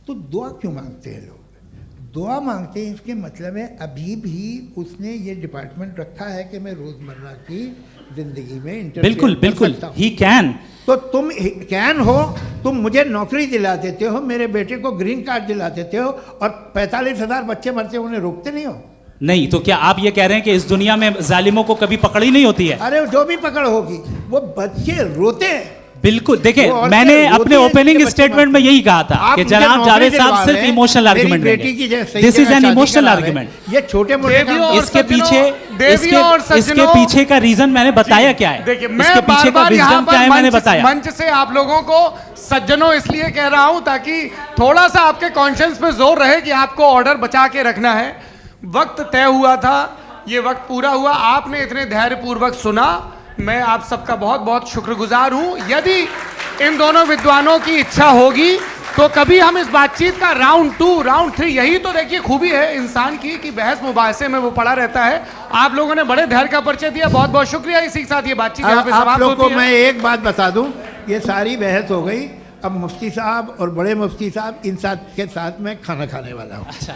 तो दुआ क्यों मांगते हैं लोग? दुआ मांगते हैं इसके मतलब है अभी भी उसने ये डिपार्टमेंट रखा है कि मैं रोज़मर्रा की ज़िंदगी में बिल्कुल बिल्कुल ही कैन। तो तुम कैन हो, तुम मुझे नौकरी दिला देते हो, मेरे बेटे को ग्रीन कार्ड दिला देते हो, और 45,000 बच्चे मरते हो उन्हें रोकते नहीं हो। नहीं तो क्या आप ये कह रहे हैं कि इस दुनिया में जालिमों को कभी पकड़ ही नहीं होती है? अरे जो भी पकड़ होगी वो बच्चे रोते हैं। बिल्कुल, देखिए मैंने अपने ओपनिंग स्टेटमेंट में यही कहा था कि जनाब जावेद साहब सिर्फ इमोशनल आर्गुमेंट देंगे। This is an emotional argument. ये छोटे मोटे इसके पीछे का रीजन मैंने बताया क्या है, इसके पीछे का विजडम क्या है मैंने बताया। मंच से आप लोगों को सज्जनों इसलिए कह रहा हूं ताकि थोड़ा सा आपके कॉन्शियस पे जोर रहे कि आपको ऑर्डर बचा के रखना है। वक्त तय हुआ था, ये वक्त पूरा हुआ, आपने इतने धैर्यपूर्वक सुना, मैं आप सबका बहुत बहुत शुक्रगुजार हूं। यदि इन दोनों विद्वानों की इच्छा होगी तो कभी हम इस बातचीत का राउंड 2, राउंड 3, यही तो देखिए खूबी है इंसान की कि बहस मुबाहसे में वो पड़ा रहता है। आप लोगों ने बड़े धैर्य का परिचय दिया, बहुत बहुत शुक्रिया। इसी के साथ ये बातचीत यहाँ पे समाप्त होती है। आप लोग को मैं एक बात बता दूं, ये सारी बहस हो गई, अब मुफ्ती साहब और बड़े मुफ्ती साहब इन साथ के साथ मैं खाना खाने वाला हूँ। अच्छा।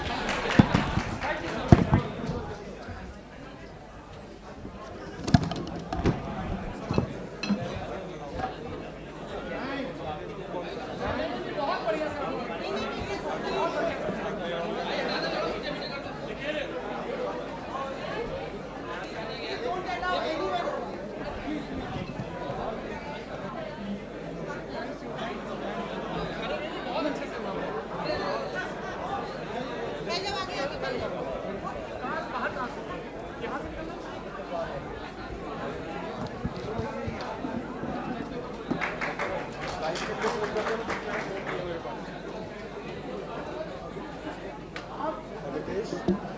आप